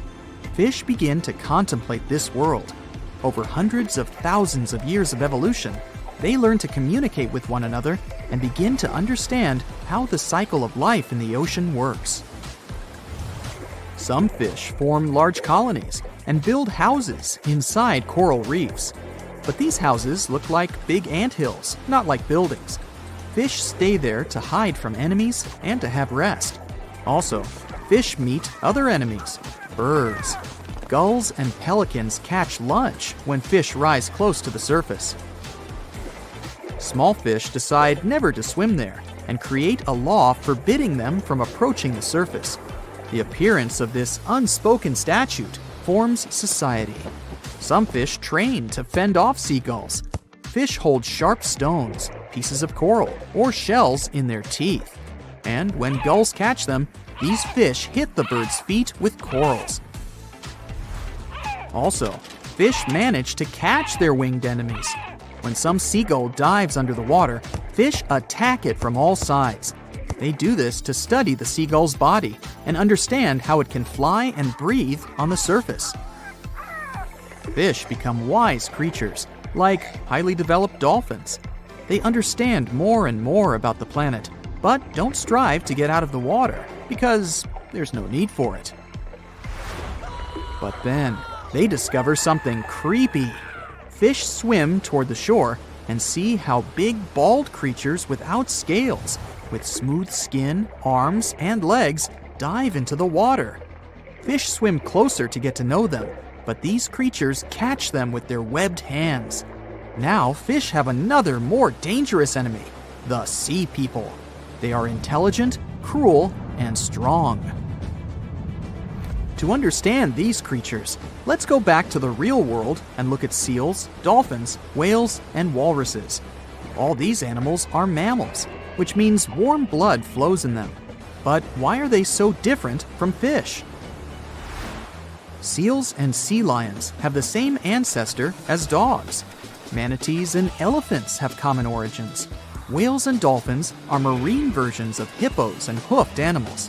Fish begin to contemplate this world. Over hundreds of thousands of years of evolution, they learn to communicate with one another and begin to understand how the cycle of life in the ocean works. Some fish form large colonies and build houses inside coral reefs. But these houses look like big anthills, not like buildings. Fish stay there to hide from enemies and to have rest. Also, fish meet other enemies, birds. Gulls and pelicans catch lunch when fish rise close to the surface. Small fish decide never to swim there and create a law forbidding them from approaching the surface. The appearance of this unspoken statute forms society. Some fish train to fend off seagulls. Fish hold sharp stones, pieces of coral, or shells in their teeth. And when gulls catch them, these fish hit the bird's feet with corals. Also, fish manage to catch their winged enemies. When some seagull dives under the water, fish attack it from all sides. They do this to study the seagull's body and understand how it can fly and breathe on the surface. Fish become wise creatures, like highly developed dolphins. They understand more and more about the planet, but don't strive to get out of the water because there's no need for it. But then, they discover something creepy. Fish swim toward the shore and see how big bald creatures without scales, with smooth skin, arms, and legs, dive into the water. Fish swim closer to get to know them, but these creatures catch them with their webbed hands. Now fish have another, more dangerous enemy, the sea people. They are intelligent, cruel, and strong. To understand these creatures, let's go back to the real world and look at seals, dolphins, whales, and walruses. All these animals are mammals, which means warm blood flows in them. But why are they so different from fish? Seals and sea lions have the same ancestor as dogs. Manatees and elephants have common origins. Whales and dolphins are marine versions of hippos and hoofed animals.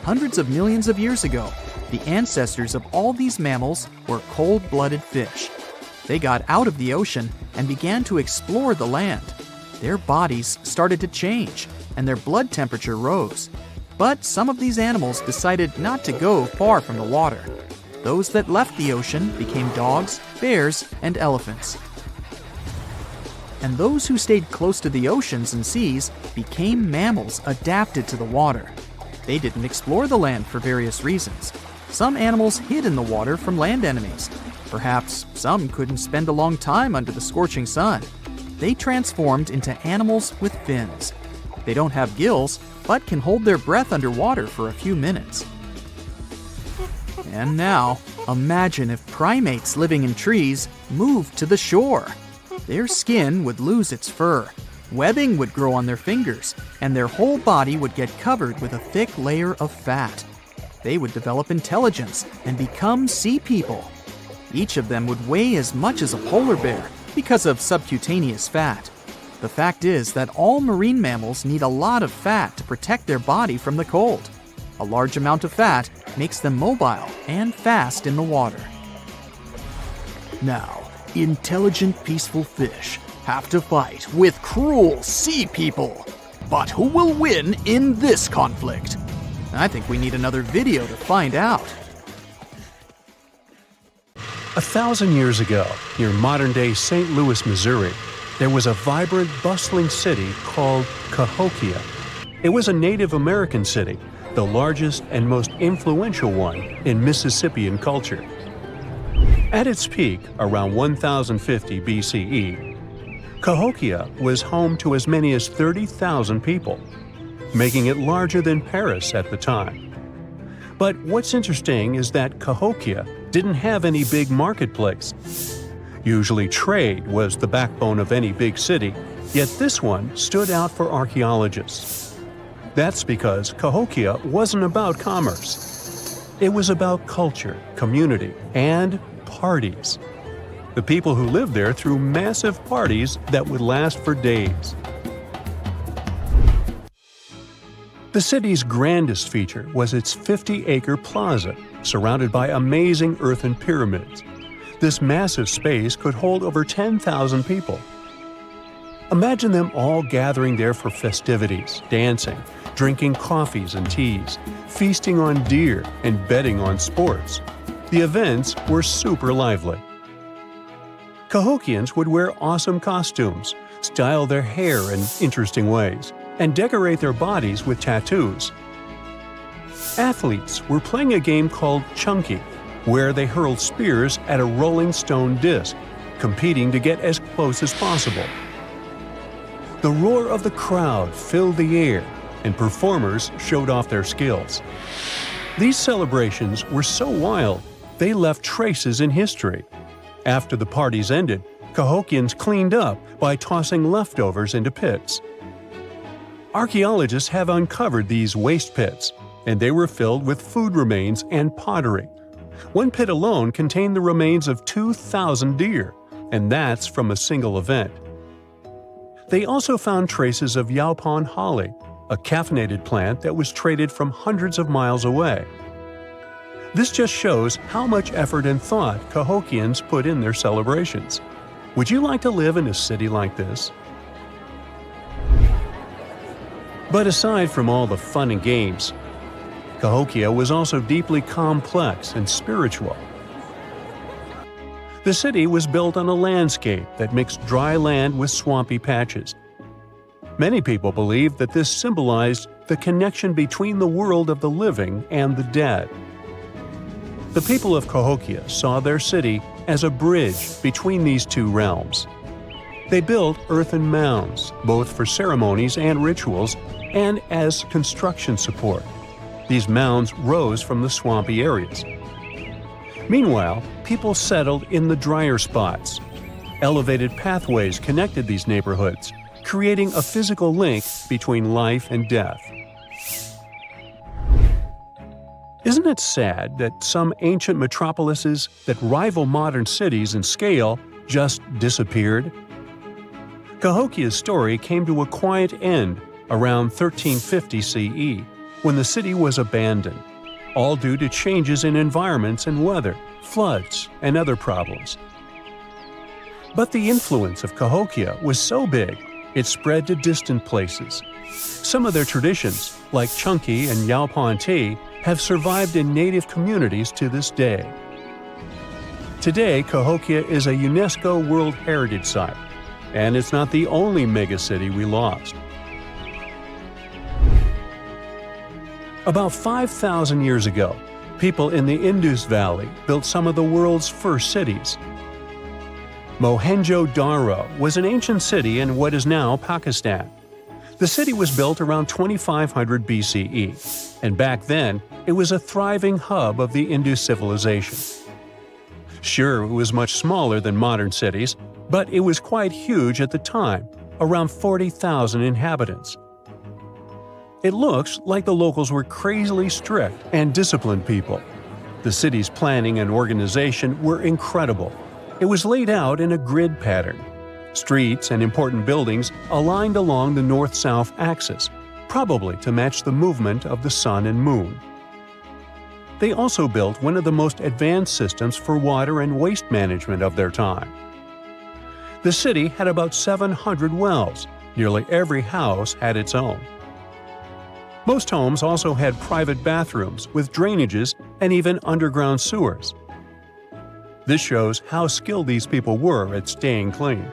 Hundreds of millions of years ago, the ancestors of all these mammals were cold-blooded fish. They got out of the ocean and began to explore the land. Their bodies started to change, and their blood temperature rose. But some of these animals decided not to go far from the water. Those that left the ocean became dogs, bears, and elephants. And those who stayed close to the oceans and seas became mammals adapted to the water. They didn't explore the land for various reasons. Some animals hid in the water from land enemies. Perhaps some couldn't spend a long time under the scorching sun. They transformed into animals with fins. They don't have gills, but can hold their breath underwater for a few minutes. And now, imagine if primates living in trees moved to the shore. Their skin would lose its fur, webbing would grow on their fingers, and their whole body would get covered with a thick layer of fat. They would develop intelligence and become sea people. Each of them would weigh as much as a polar bear because of subcutaneous fat. The fact is that all marine mammals need a lot of fat to protect their body from the cold. A large amount of fat makes them mobile and fast in the water. Now, intelligent, peaceful fish have to fight with cruel sea people. But who will win in this conflict? I think we need another video to find out. 1,000 years ago, near modern-day St. Louis, Missouri, there was a vibrant, bustling city called Cahokia. It was a Native American city, the largest and most influential one in Mississippian culture. At its peak, around 1050 BCE, Cahokia was home to as many as 30,000 people, making it larger than Paris at the time. But what's interesting is that Cahokia didn't have any big marketplace. Usually trade was the backbone of any big city, yet this one stood out for archaeologists. That's because Cahokia wasn't about commerce. It was about culture, community, and parties. The people who lived there threw massive parties that would last for days. The city's grandest feature was its 50-acre plaza, surrounded by amazing earthen pyramids. This massive space could hold over 10,000 people. Imagine them all gathering there for festivities, dancing, drinking coffees and teas, feasting on deer, and betting on sports. The events were super lively. Cahokians would wear awesome costumes, style their hair in interesting ways, and decorate their bodies with tattoos. Athletes were playing a game called Chunky, where they hurled spears at a rolling stone disc, competing to get as close as possible. The roar of the crowd filled the air, and performers showed off their skills. These celebrations were so wild, they left traces in history. After the parties ended, Cahokians cleaned up by tossing leftovers into pits. Archaeologists have uncovered these waste pits, and they were filled with food remains and pottery. One pit alone contained the remains of 2,000 deer, and that's from a single event. They also found traces of yaupon holly, a caffeinated plant that was traded from hundreds of miles away. This just shows how much effort and thought Cahokians put in their celebrations. Would you like to live in a city like this? But aside from all the fun and games, Cahokia was also deeply complex and spiritual. The city was built on a landscape that mixed dry land with swampy patches. Many people believed that this symbolized the connection between the world of the living and the dead. The people of Cahokia saw their city as a bridge between these two realms. They built earthen mounds, both for ceremonies and rituals, and as construction support. These mounds rose from the swampy areas. Meanwhile, people settled in the drier spots. Elevated pathways connected these neighborhoods, creating a physical link between life and death. Isn't it sad that some ancient metropolises that rival modern cities in scale just disappeared? Cahokia's story came to a quiet end around 1350 CE, when the city was abandoned, all due to changes in environments and weather, floods, and other problems. But the influence of Cahokia was so big, it spread to distant places. Some of their traditions, like Chunky and Yaupon tea, have survived in native communities to this day. Today, Cahokia is a UNESCO World Heritage Site, and it's not the only megacity we lost. About 5,000 years ago, people in the Indus Valley built some of the world's first cities. Mohenjo-Daro was an ancient city in what is now Pakistan. The city was built around 2500 BCE, and back then, it was a thriving hub of the Indus civilization. Sure, it was much smaller than modern cities, but it was quite huge at the time, around 40,000 inhabitants. It looks like the locals were crazily strict and disciplined people. The city's planning and organization were incredible. It was laid out in a grid pattern. Streets and important buildings aligned along the north-south axis, probably to match the movement of the sun and moon. They also built one of the most advanced systems for water and waste management of their time. The city had about 700 wells. Nearly every house had its own. Most homes also had private bathrooms with drainages and even underground sewers. This shows how skilled these people were at staying clean.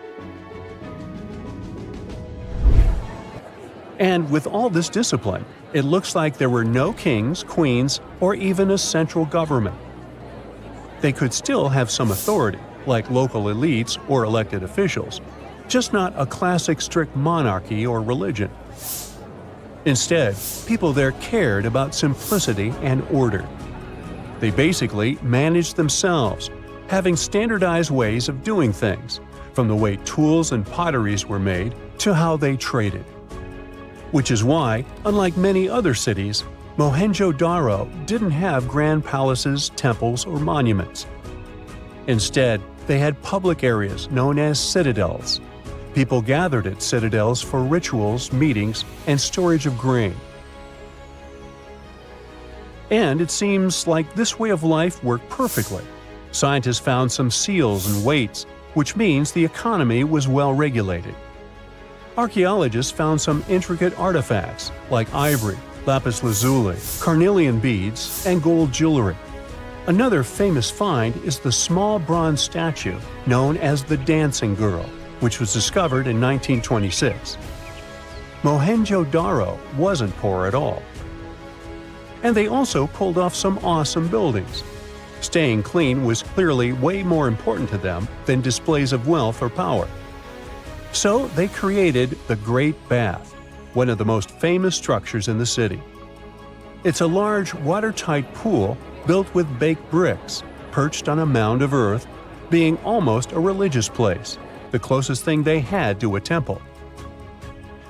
And with all this discipline, it looks like there were no kings, queens, or even a central government. They could still have some authority, like local elites or elected officials, just not a classic strict monarchy or religion. Instead, people there cared about simplicity and order. They basically managed themselves, having standardized ways of doing things, from the way tools and potteries were made to how they traded. Which is why, unlike many other cities, Mohenjo-Daro didn't have grand palaces, temples, or monuments. Instead, they had public areas known as citadels. People gathered at citadels for rituals, meetings, and storage of grain. And it seems like this way of life worked perfectly. Scientists found some seals and weights, which means the economy was well regulated. Archaeologists found some intricate artifacts like ivory, lapis lazuli, carnelian beads, and gold jewelry. Another famous find is the small bronze statue known as the Dancing Girl, which was discovered in 1926. Mohenjo-Daro wasn't poor at all. And they also pulled off some awesome buildings. Staying clean was clearly way more important to them than displays of wealth or power. So they created the Great Bath, one of the most famous structures in the city. It's a large, watertight pool built with baked bricks, perched on a mound of earth, being almost a religious place, the closest thing they had to a temple.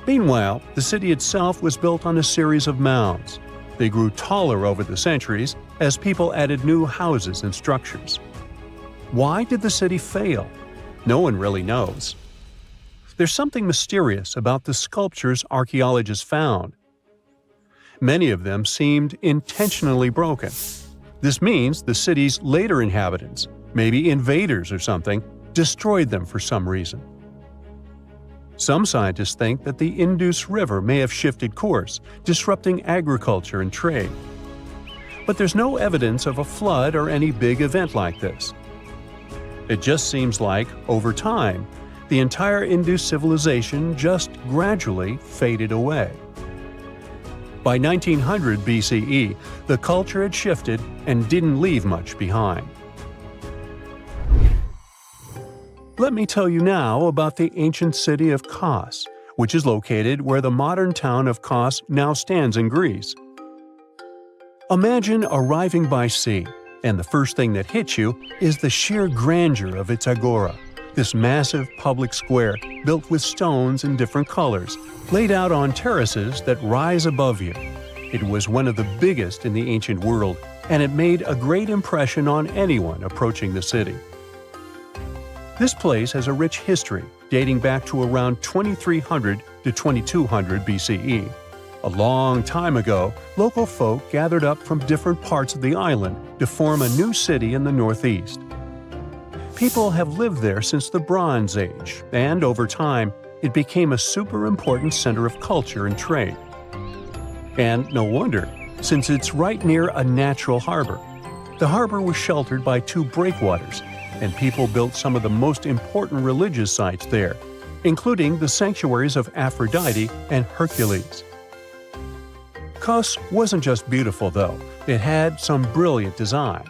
Meanwhile, the city itself was built on a series of mounds. They grew taller over the centuries as people added new houses and structures. Why did the city fail? No one really knows. There's something mysterious about the sculptures archaeologists found. Many of them seemed intentionally broken. This means the city's later inhabitants, maybe invaders or something, destroyed them for some reason. Some scientists think that the Indus River may have shifted course, disrupting agriculture and trade. But there's no evidence of a flood or any big event like this. It just seems like, over time, the entire Indus civilization just gradually faded away. By 1900 BCE, the culture had shifted and didn't leave much behind. Let me tell you now about the ancient city of Kos, which is located where the modern town of Kos now stands in Greece. Imagine arriving by sea, and the first thing that hits you is the sheer grandeur of its agora, this massive public square built with stones in different colors, laid out on terraces that rise above you. It was one of the biggest in the ancient world, and it made a great impression on anyone approaching the city. This place has a rich history, dating back to around 2300 to 2200 BCE. A long time ago, local folk gathered up from different parts of the island to form a new city in the northeast. People have lived there since the Bronze Age, and over time, it became a super important center of culture and trade. And no wonder, since it's right near a natural harbor. The harbor was sheltered by two breakwaters, and people built some of the most important religious sites there, including the sanctuaries of Aphrodite and Hercules. Kos wasn't just beautiful, though. It had some brilliant design.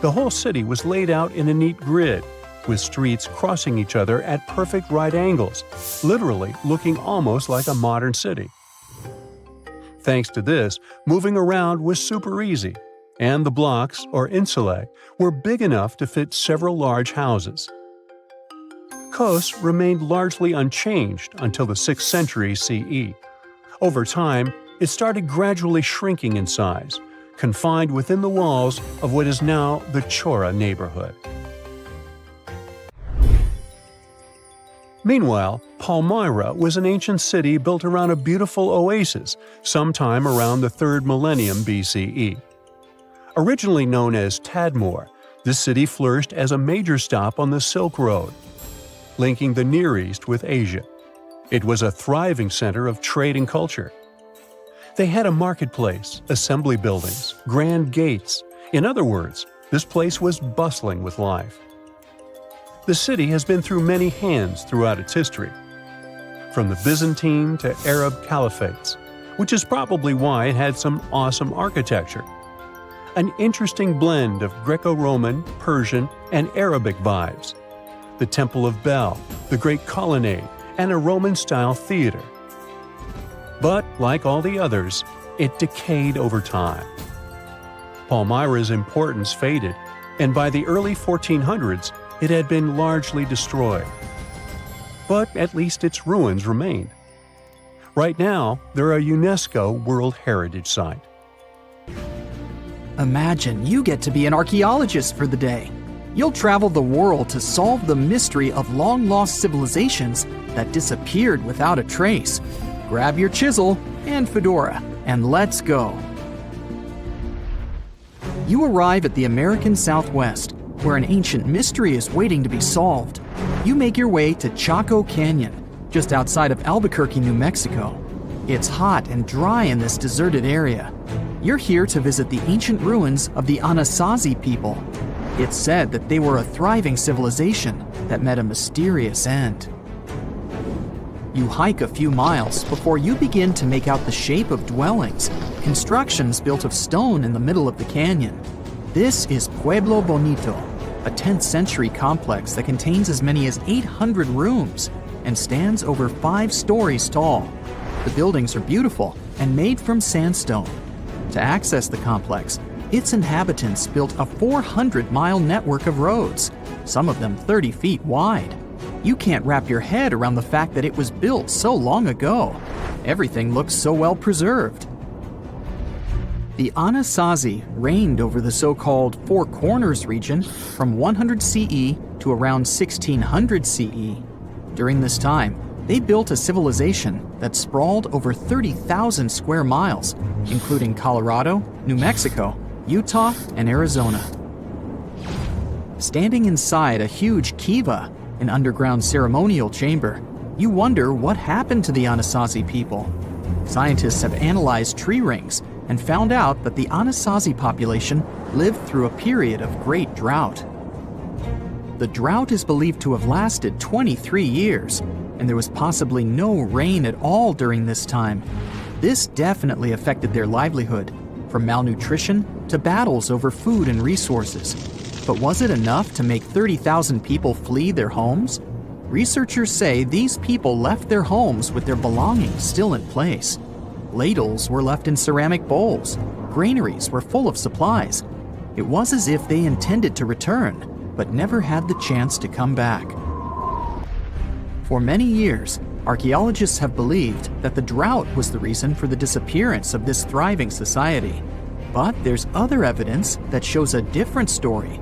The whole city was laid out in a neat grid, with streets crossing each other at perfect right angles, literally looking almost like a modern city. Thanks to this, moving around was super easy, and the blocks, or insulae, were big enough to fit several large houses. Kos remained largely unchanged until the 6th century CE. Over time, it started gradually shrinking in size, confined within the walls of what is now the Chora neighborhood. Meanwhile, Palmyra was an ancient city built around a beautiful oasis sometime around the 3rd millennium BCE. Originally known as Tadmor, this city flourished as a major stop on the Silk Road, linking the Near East with Asia. It was a thriving center of trade and culture. They had a marketplace, assembly buildings, grand gates. In other words, this place was bustling with life. The city has been through many hands throughout its history, from the Byzantine to Arab caliphates, which is probably why it had some awesome architecture. An interesting blend of Greco-Roman, Persian, and Arabic vibes. The Temple of Bel, the Great Colonnade, and a Roman-style theater. But, like all the others, it decayed over time. Palmyra's importance faded, and by the early 1400s, it had been largely destroyed. But at least its ruins remained. Right now, they're a UNESCO World Heritage Site. Imagine you get to be an archaeologist for the day. You'll travel the world to solve the mystery of long-lost civilizations that disappeared without a trace. Grab your chisel and fedora, and let's go. You arrive at the American Southwest, where an ancient mystery is waiting to be solved. You make your way to Chaco Canyon, just outside of Albuquerque, New Mexico. It's hot and dry in this deserted area. You're here to visit the ancient ruins of the Anasazi people. It's said that they were a thriving civilization that met a mysterious end. You hike a few miles before you begin to make out the shape of dwellings, constructions built of stone in the middle of the canyon. This is Pueblo Bonito, a 10th century complex that contains as many as 800 rooms and stands over 5 stories tall. The buildings are beautiful and made from sandstone. To access the complex, its inhabitants built a 400-mile network of roads, some of them 30 feet wide. You can't wrap your head around the fact that it was built so long ago. Everything looks so well preserved. The Anasazi reigned over the so-called Four Corners region from 100 CE to around 1600 CE. During this time, they built a civilization that sprawled over 30,000 square miles, including Colorado, New Mexico, Utah, and Arizona. Standing inside a huge kiva, an underground ceremonial chamber, you wonder what happened to the Anasazi people. Scientists have analyzed tree rings and found out that the Anasazi population lived through a period of great drought. The drought is believed to have lasted 23 years, and there was possibly no rain at all during this time. This definitely affected their livelihood, from malnutrition to battles over food and resources. But was it enough to make 30,000 people flee their homes? Researchers say these people left their homes with their belongings still in place. Ladles were left in ceramic bowls. Granaries were full of supplies. It was as if they intended to return, but never had the chance to come back. For many years, archaeologists have believed that the drought was the reason for the disappearance of this thriving society. But there's other evidence that shows a different story.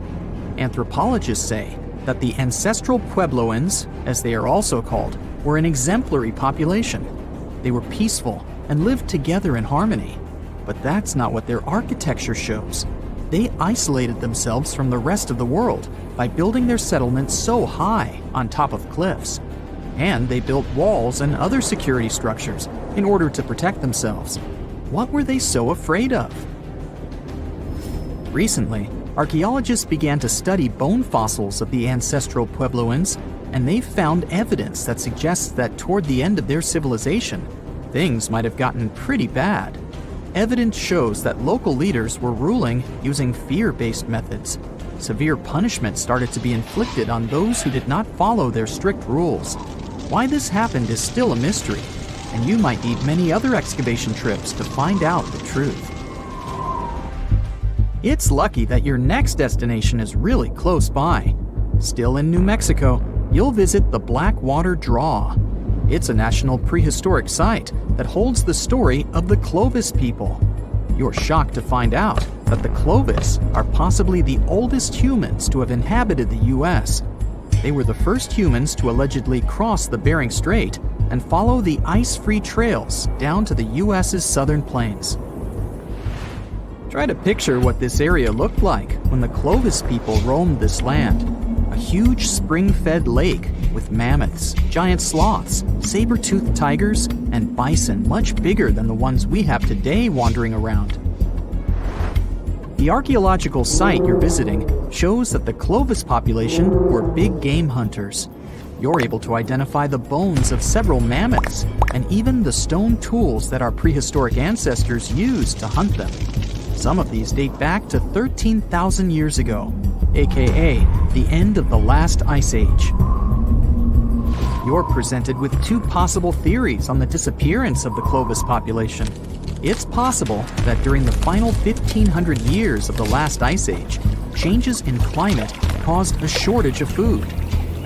Anthropologists say that the ancestral Puebloans, as they are also called, were an exemplary population. They were peaceful and lived together in harmony. But that's not what their architecture shows. They isolated themselves from the rest of the world by building their settlements so high on top of cliffs. And they built walls and other security structures in order to protect themselves. What were they so afraid of? Recently, archaeologists began to study bone fossils of the ancestral Puebloans, and they found evidence that suggests that toward the end of their civilization, things might have gotten pretty bad. Evidence shows that local leaders were ruling using fear-based methods. Severe punishment started to be inflicted on those who did not follow their strict rules. Why this happened is still a mystery, and you might need many other excavation trips to find out the truth. It's lucky that your next destination is really close by. Still in New Mexico, you'll visit the Blackwater Draw. It's a national prehistoric site that holds the story of the Clovis people. You're shocked to find out that the Clovis are possibly the oldest humans to have inhabited the U.S. They were the first humans to allegedly cross the Bering Strait and follow the ice-free trails down to the U.S.'s southern plains. Try to picture what this area looked like when the Clovis people roamed this land. A huge spring-fed lake with mammoths, giant sloths, saber-toothed tigers, and bison much bigger than the ones we have today wandering around. The archaeological site you're visiting shows that the Clovis population were big game hunters. You're able to identify the bones of several mammoths and even the stone tools that our prehistoric ancestors used to hunt them. Some of these date back to 13,000 years ago, aka the end of the last ice age. You're presented with two possible theories on the disappearance of the Clovis population. It's possible that during the final 1,500 years of the last ice age, changes in climate caused a shortage of food.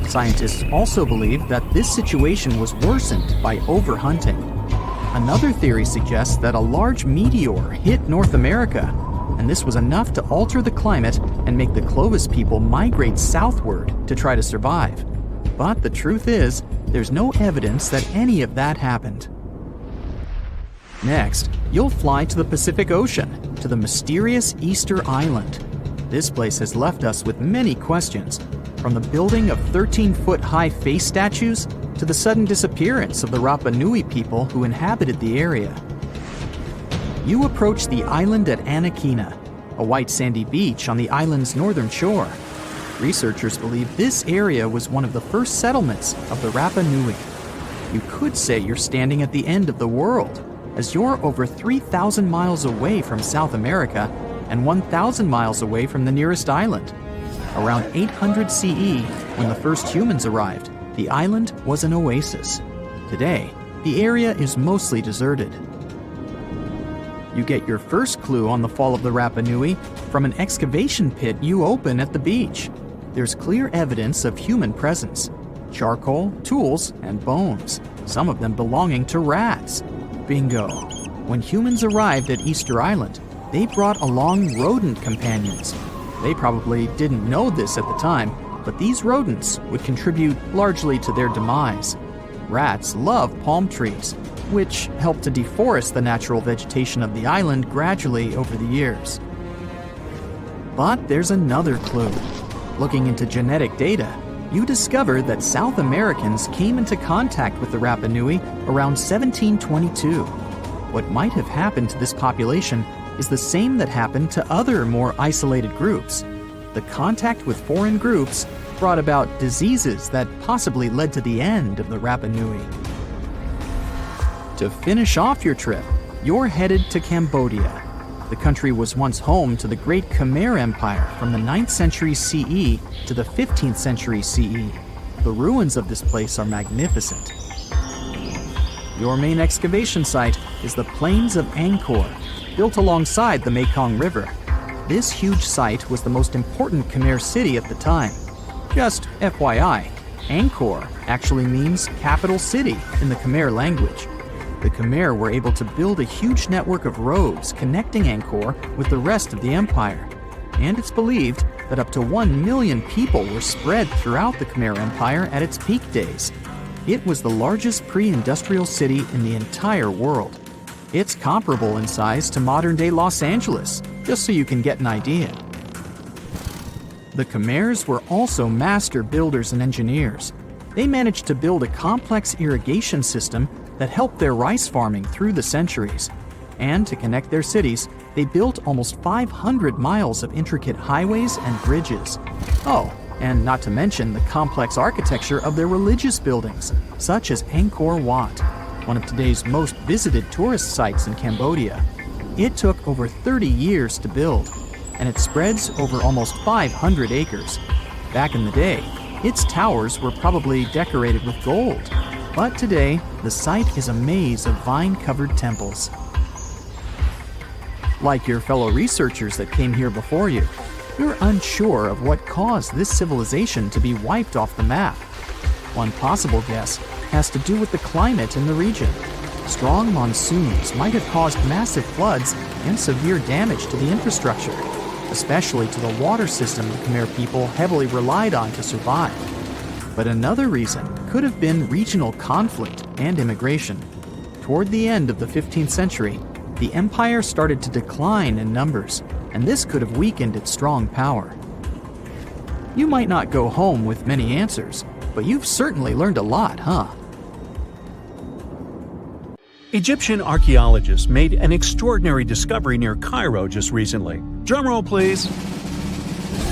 Scientists also believe that this situation was worsened by overhunting. Another theory suggests that a large meteor hit North America, and this was enough to alter the climate and make the Clovis people migrate southward to try to survive. But the truth is, there's no evidence that any of that happened. Next, you'll fly to the Pacific Ocean, to the mysterious Easter Island. This place has left us with many questions, from the building of 13-foot-high face statues to the sudden disappearance of the Rapa Nui people who inhabited the area. You approach the island at Anakina, a white sandy beach on the island's northern shore. Researchers believe this area was one of the first settlements of the Rapa Nui. You could say you're standing at the end of the world, as you're over 3,000 miles away from South America and 1,000 miles away from the nearest island. Around 800 CE, when the first humans arrived, the island was an oasis. Today, the area is mostly deserted. You get your first clue on the fall of the Rapa Nui from an excavation pit you open at the beach. There's clear evidence of human presence: charcoal, tools, and bones, some of them belonging to rats. Bingo! When humans arrived at Easter Island, they brought along rodent companions. They probably didn't know this at the time, but these rodents would contribute largely to their demise. Rats love palm trees, which helped to deforest the natural vegetation of the island gradually over the years. But there's another clue. Looking into genetic data, you discover that South Americans came into contact with the Rapa Nui around 1722. What might have happened to this population is the same that happened to other more isolated groups. The contact with foreign groups brought about diseases that possibly led to the end of the Rapa Nui. To finish off your trip, you're headed to Cambodia. The country was once home to the Great Khmer Empire from the 9th century CE to the 15th century CE. The ruins of this place are magnificent. Your main excavation site is the Plains of Angkor, built alongside the Mekong River. This huge site was the most important Khmer city at the time. Just FYI, Angkor actually means capital city in the Khmer language. The Khmer were able to build a huge network of roads connecting Angkor with the rest of the empire. And it's believed that up to 1 million people were spread throughout the Khmer Empire at its peak days. It was the largest pre-industrial city in the entire world. It's comparable in size to modern-day Los Angeles, just so you can get an idea. The Khmers were also master builders and engineers. They managed to build a complex irrigation system that helped their rice farming through the centuries. And to connect their cities, they built almost 500 miles of intricate highways and bridges. Oh, and not to mention the complex architecture of their religious buildings, such as Angkor Wat, one of today's most visited tourist sites in Cambodia. It took over 30 years to build, and it spreads over almost 500 acres. Back in the day, its towers were probably decorated with gold, but today, the site is a maze of vine-covered temples. Like your fellow researchers that came here before you, you're unsure of what caused this civilization to be wiped off the map. One possible guess has to do with the climate in the region. Strong monsoons might have caused massive floods and severe damage to the infrastructure, especially to the water system the Khmer people heavily relied on to survive. But another reason could have been regional conflict and immigration. Toward the end of the 15th century, the empire started to decline in numbers, and this could have weakened its strong power. You might not go home with many answers, but you've certainly learned a lot, huh? Egyptian archaeologists made an extraordinary discovery near Cairo just recently. Drumroll, please.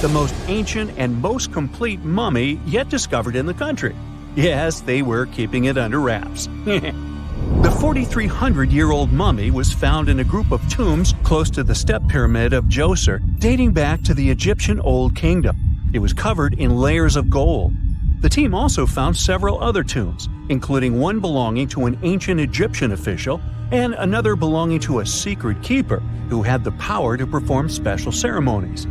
The most ancient and most complete mummy yet discovered in the country. Yes, they were keeping it under wraps. The 4,300-year-old mummy was found in a group of tombs close to the Step Pyramid of Djoser, dating back to the Egyptian Old Kingdom. It was covered in layers of gold. The team also found several other tombs, including one belonging to an ancient Egyptian official and another belonging to a secret keeper who had the power to perform special ceremonies.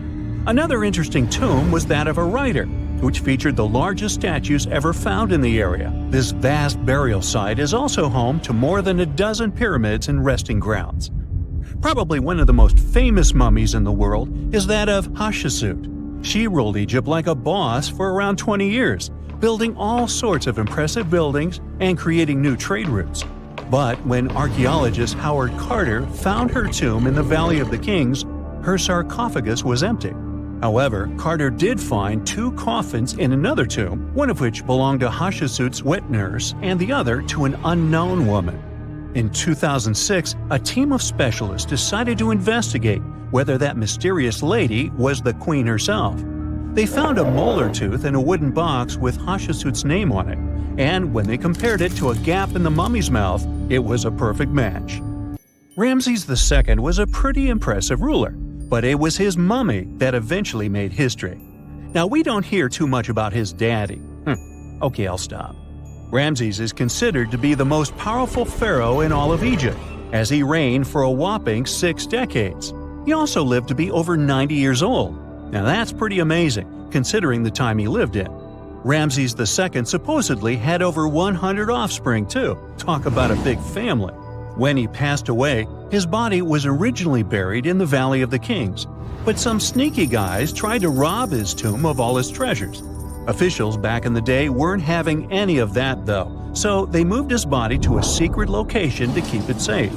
Another interesting tomb was that of a writer, which featured the largest statues ever found in the area. This vast burial site is also home to more than a dozen pyramids and resting grounds. Probably one of the most famous mummies in the world is that of Hatshepsut. She ruled Egypt like a boss for around 20 years, building all sorts of impressive buildings and creating new trade routes. But when archaeologist Howard Carter found her tomb in the Valley of the Kings, her sarcophagus was empty. However, Carter did find 2 coffins in another tomb, one of which belonged to Hatshepsut's wet nurse and the other to an unknown woman. In 2006, a team of specialists decided to investigate whether that mysterious lady was the queen herself. They found a molar tooth in a wooden box with Hatshepsut's name on it, and when they compared it to a gap in the mummy's mouth, it was a perfect match. Ramses II was a pretty impressive ruler, but it was his mummy that eventually made history. Now, we don't hear too much about his daddy. Okay, I'll stop. Ramses is considered to be the most powerful pharaoh in all of Egypt, as he reigned for a whopping 6 decades. He also lived to be over 90 years old. Now that's pretty amazing, considering the time he lived in. Ramses II supposedly had over 100 offspring too. Talk about a big family. When he passed away, his body was originally buried in the Valley of the Kings, but some sneaky guys tried to rob his tomb of all his treasures. Officials back in the day weren't having any of that though, so they moved his body to a secret location to keep it safe.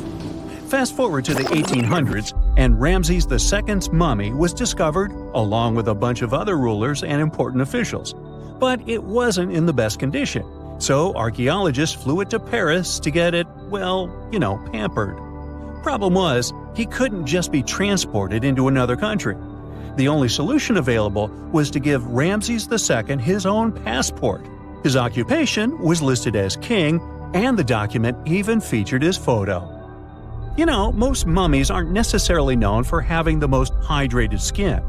Fast forward to the 1800s, and Ramses II's mummy was discovered along with a bunch of other rulers and important officials. But it wasn't in the best condition, so archaeologists flew it to Paris to get it, pampered. Problem was, he couldn't just be transported into another country. The only solution available was to give Ramses II his own passport. His occupation was listed as king, and the document even featured his photo. Most mummies aren't necessarily known for having the most hydrated skin.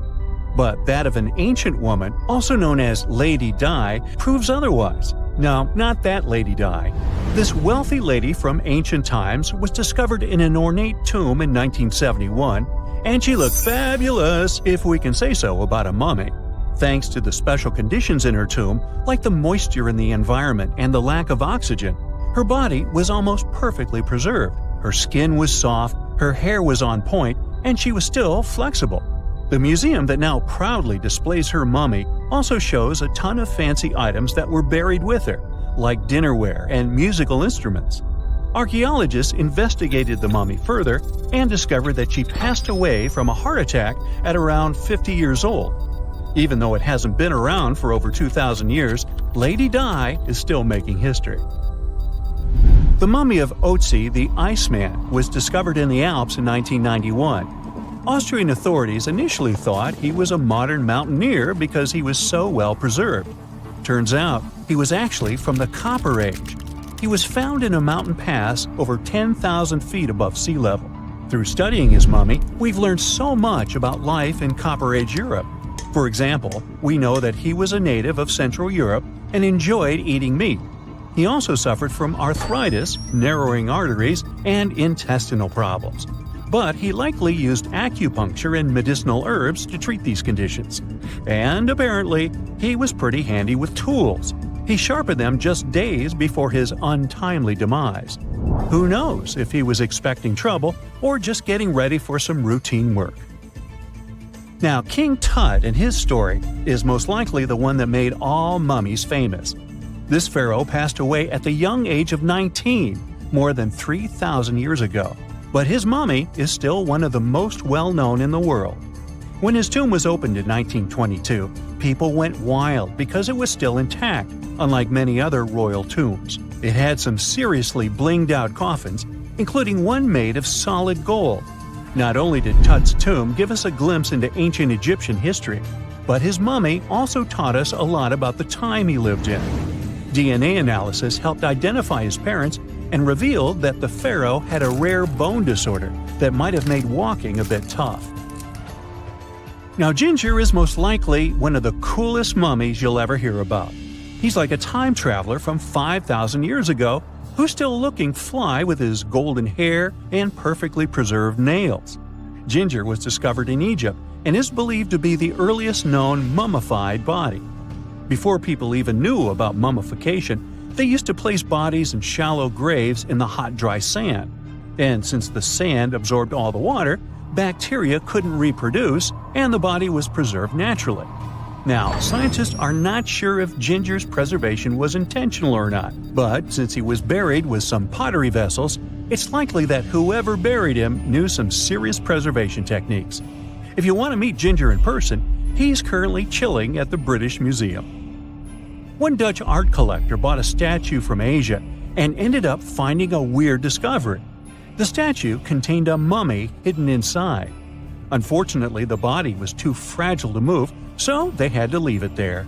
But that of an ancient woman, also known as Lady Di, proves otherwise. No, not that Lady Di. This wealthy lady from ancient times was discovered in an ornate tomb in 1971, and she looked fabulous, if we can say so about a mummy. Thanks to the special conditions in her tomb, like the moisture in the environment and the lack of oxygen, her body was almost perfectly preserved. Her skin was soft, her hair was on point, and she was still flexible. The museum that now proudly displays her mummy also shows a ton of fancy items that were buried with her, like dinnerware and musical instruments. Archaeologists investigated the mummy further and discovered that she passed away from a heart attack at around 50 years old. Even though it hasn't been around for over 2,000 years, Lady Di is still making history. The mummy of Otzi the Iceman was discovered in the Alps in 1991. Austrian authorities initially thought he was a modern mountaineer because he was so well preserved. Turns out, he was actually from the Copper Age. He was found in a mountain pass over 10,000 feet above sea level. Through studying his mummy, we've learned so much about life in Copper Age Europe. For example, we know that he was a native of Central Europe and enjoyed eating meat. He also suffered from arthritis, narrowing arteries, and intestinal problems. But he likely used acupuncture and medicinal herbs to treat these conditions. And apparently, he was pretty handy with tools. He sharpened them just days before his untimely demise. Who knows if he was expecting trouble or just getting ready for some routine work. Now, King Tut and his story is most likely the one that made all mummies famous. This pharaoh passed away at the young age of 19, more than 3,000 years ago. but his mummy is still one of the most well-known in the world. When his tomb was opened in 1922, people went wild because it was still intact, unlike many other royal tombs. It had some seriously blinged-out coffins, including one made of solid gold. Not only did Tut's tomb give us a glimpse into ancient Egyptian history, but his mummy also taught us a lot about the time he lived in. DNA analysis helped identify his parents and revealed that the pharaoh had a rare bone disorder that might have made walking a bit tough. Now, Ginger is most likely one of the coolest mummies you'll ever hear about. He's like a time traveler from 5,000 years ago who's still looking fly with his golden hair and perfectly preserved nails. Ginger was discovered in Egypt and is believed to be the earliest known mummified body. Before people even knew about mummification, they used to place bodies in shallow graves in the hot, dry sand. And since the sand absorbed all the water, bacteria couldn't reproduce and the body was preserved naturally. Now, scientists are not sure if Ginger's preservation was intentional or not, but since he was buried with some pottery vessels, it's likely that whoever buried him knew some serious preservation techniques. If you want to meet Ginger in person, he's currently chilling at the British Museum. One Dutch art collector bought a statue from Asia and ended up finding a weird discovery. The statue contained a mummy hidden inside. Unfortunately, the body was too fragile to move, so they had to leave it there.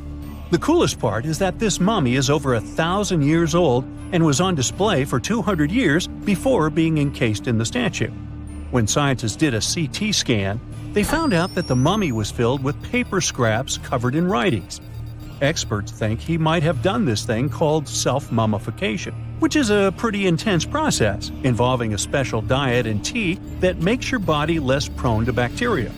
The coolest part is that this mummy is over 1,000 years old and was on display for 200 years before being encased in the statue. When scientists did a CT scan, they found out that the mummy was filled with paper scraps covered in writings. Experts think he might have done this thing called self-mummification, which is a pretty intense process involving a special diet and tea that makes your body less prone to bacteria.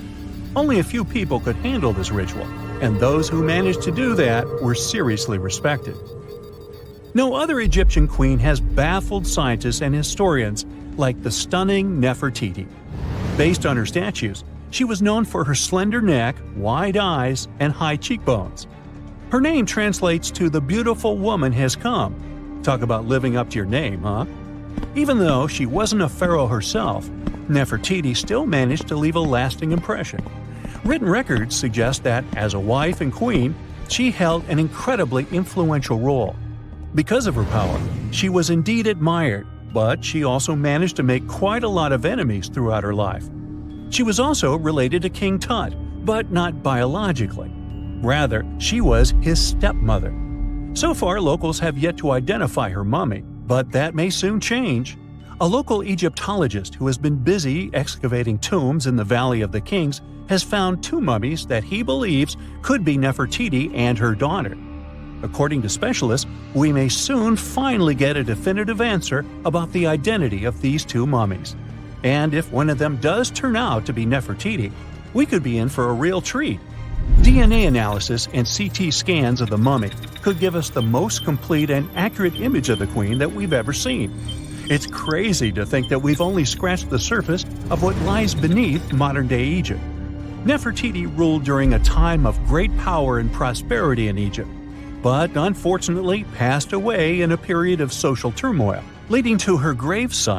Only a few people could handle this ritual, and those who managed to do that were seriously respected. No other Egyptian queen has baffled scientists and historians like the stunning Nefertiti. Based on her statues, she was known for her slender neck, wide eyes, and high cheekbones. Her name translates to "the beautiful woman has come." Talk about living up to your name, huh? Even though she wasn't a pharaoh herself, Nefertiti still managed to leave a lasting impression. Written records suggest that, as a wife and queen, she held an incredibly influential role. Because of her power, she was indeed admired, but she also managed to make quite a lot of enemies throughout her life. She was also related to King Tut, but not biologically. Rather, she was his stepmother. So far, locals have yet to identify her mummy, but that may soon change. A local Egyptologist who has been busy excavating tombs in the Valley of the Kings has found two mummies that he believes could be Nefertiti and her daughter. According to specialists, we may soon finally get a definitive answer about the identity of these two mummies. And if one of them does turn out to be Nefertiti, we could be in for a real treat. DNA analysis and CT scans of the mummy could give us the most complete and accurate image of the queen that we've ever seen. It's crazy to think that we've only scratched the surface of what lies beneath modern-day Egypt. Nefertiti ruled during a time of great power and prosperity in Egypt, but unfortunately passed away in a period of social turmoil, leading to her gravesite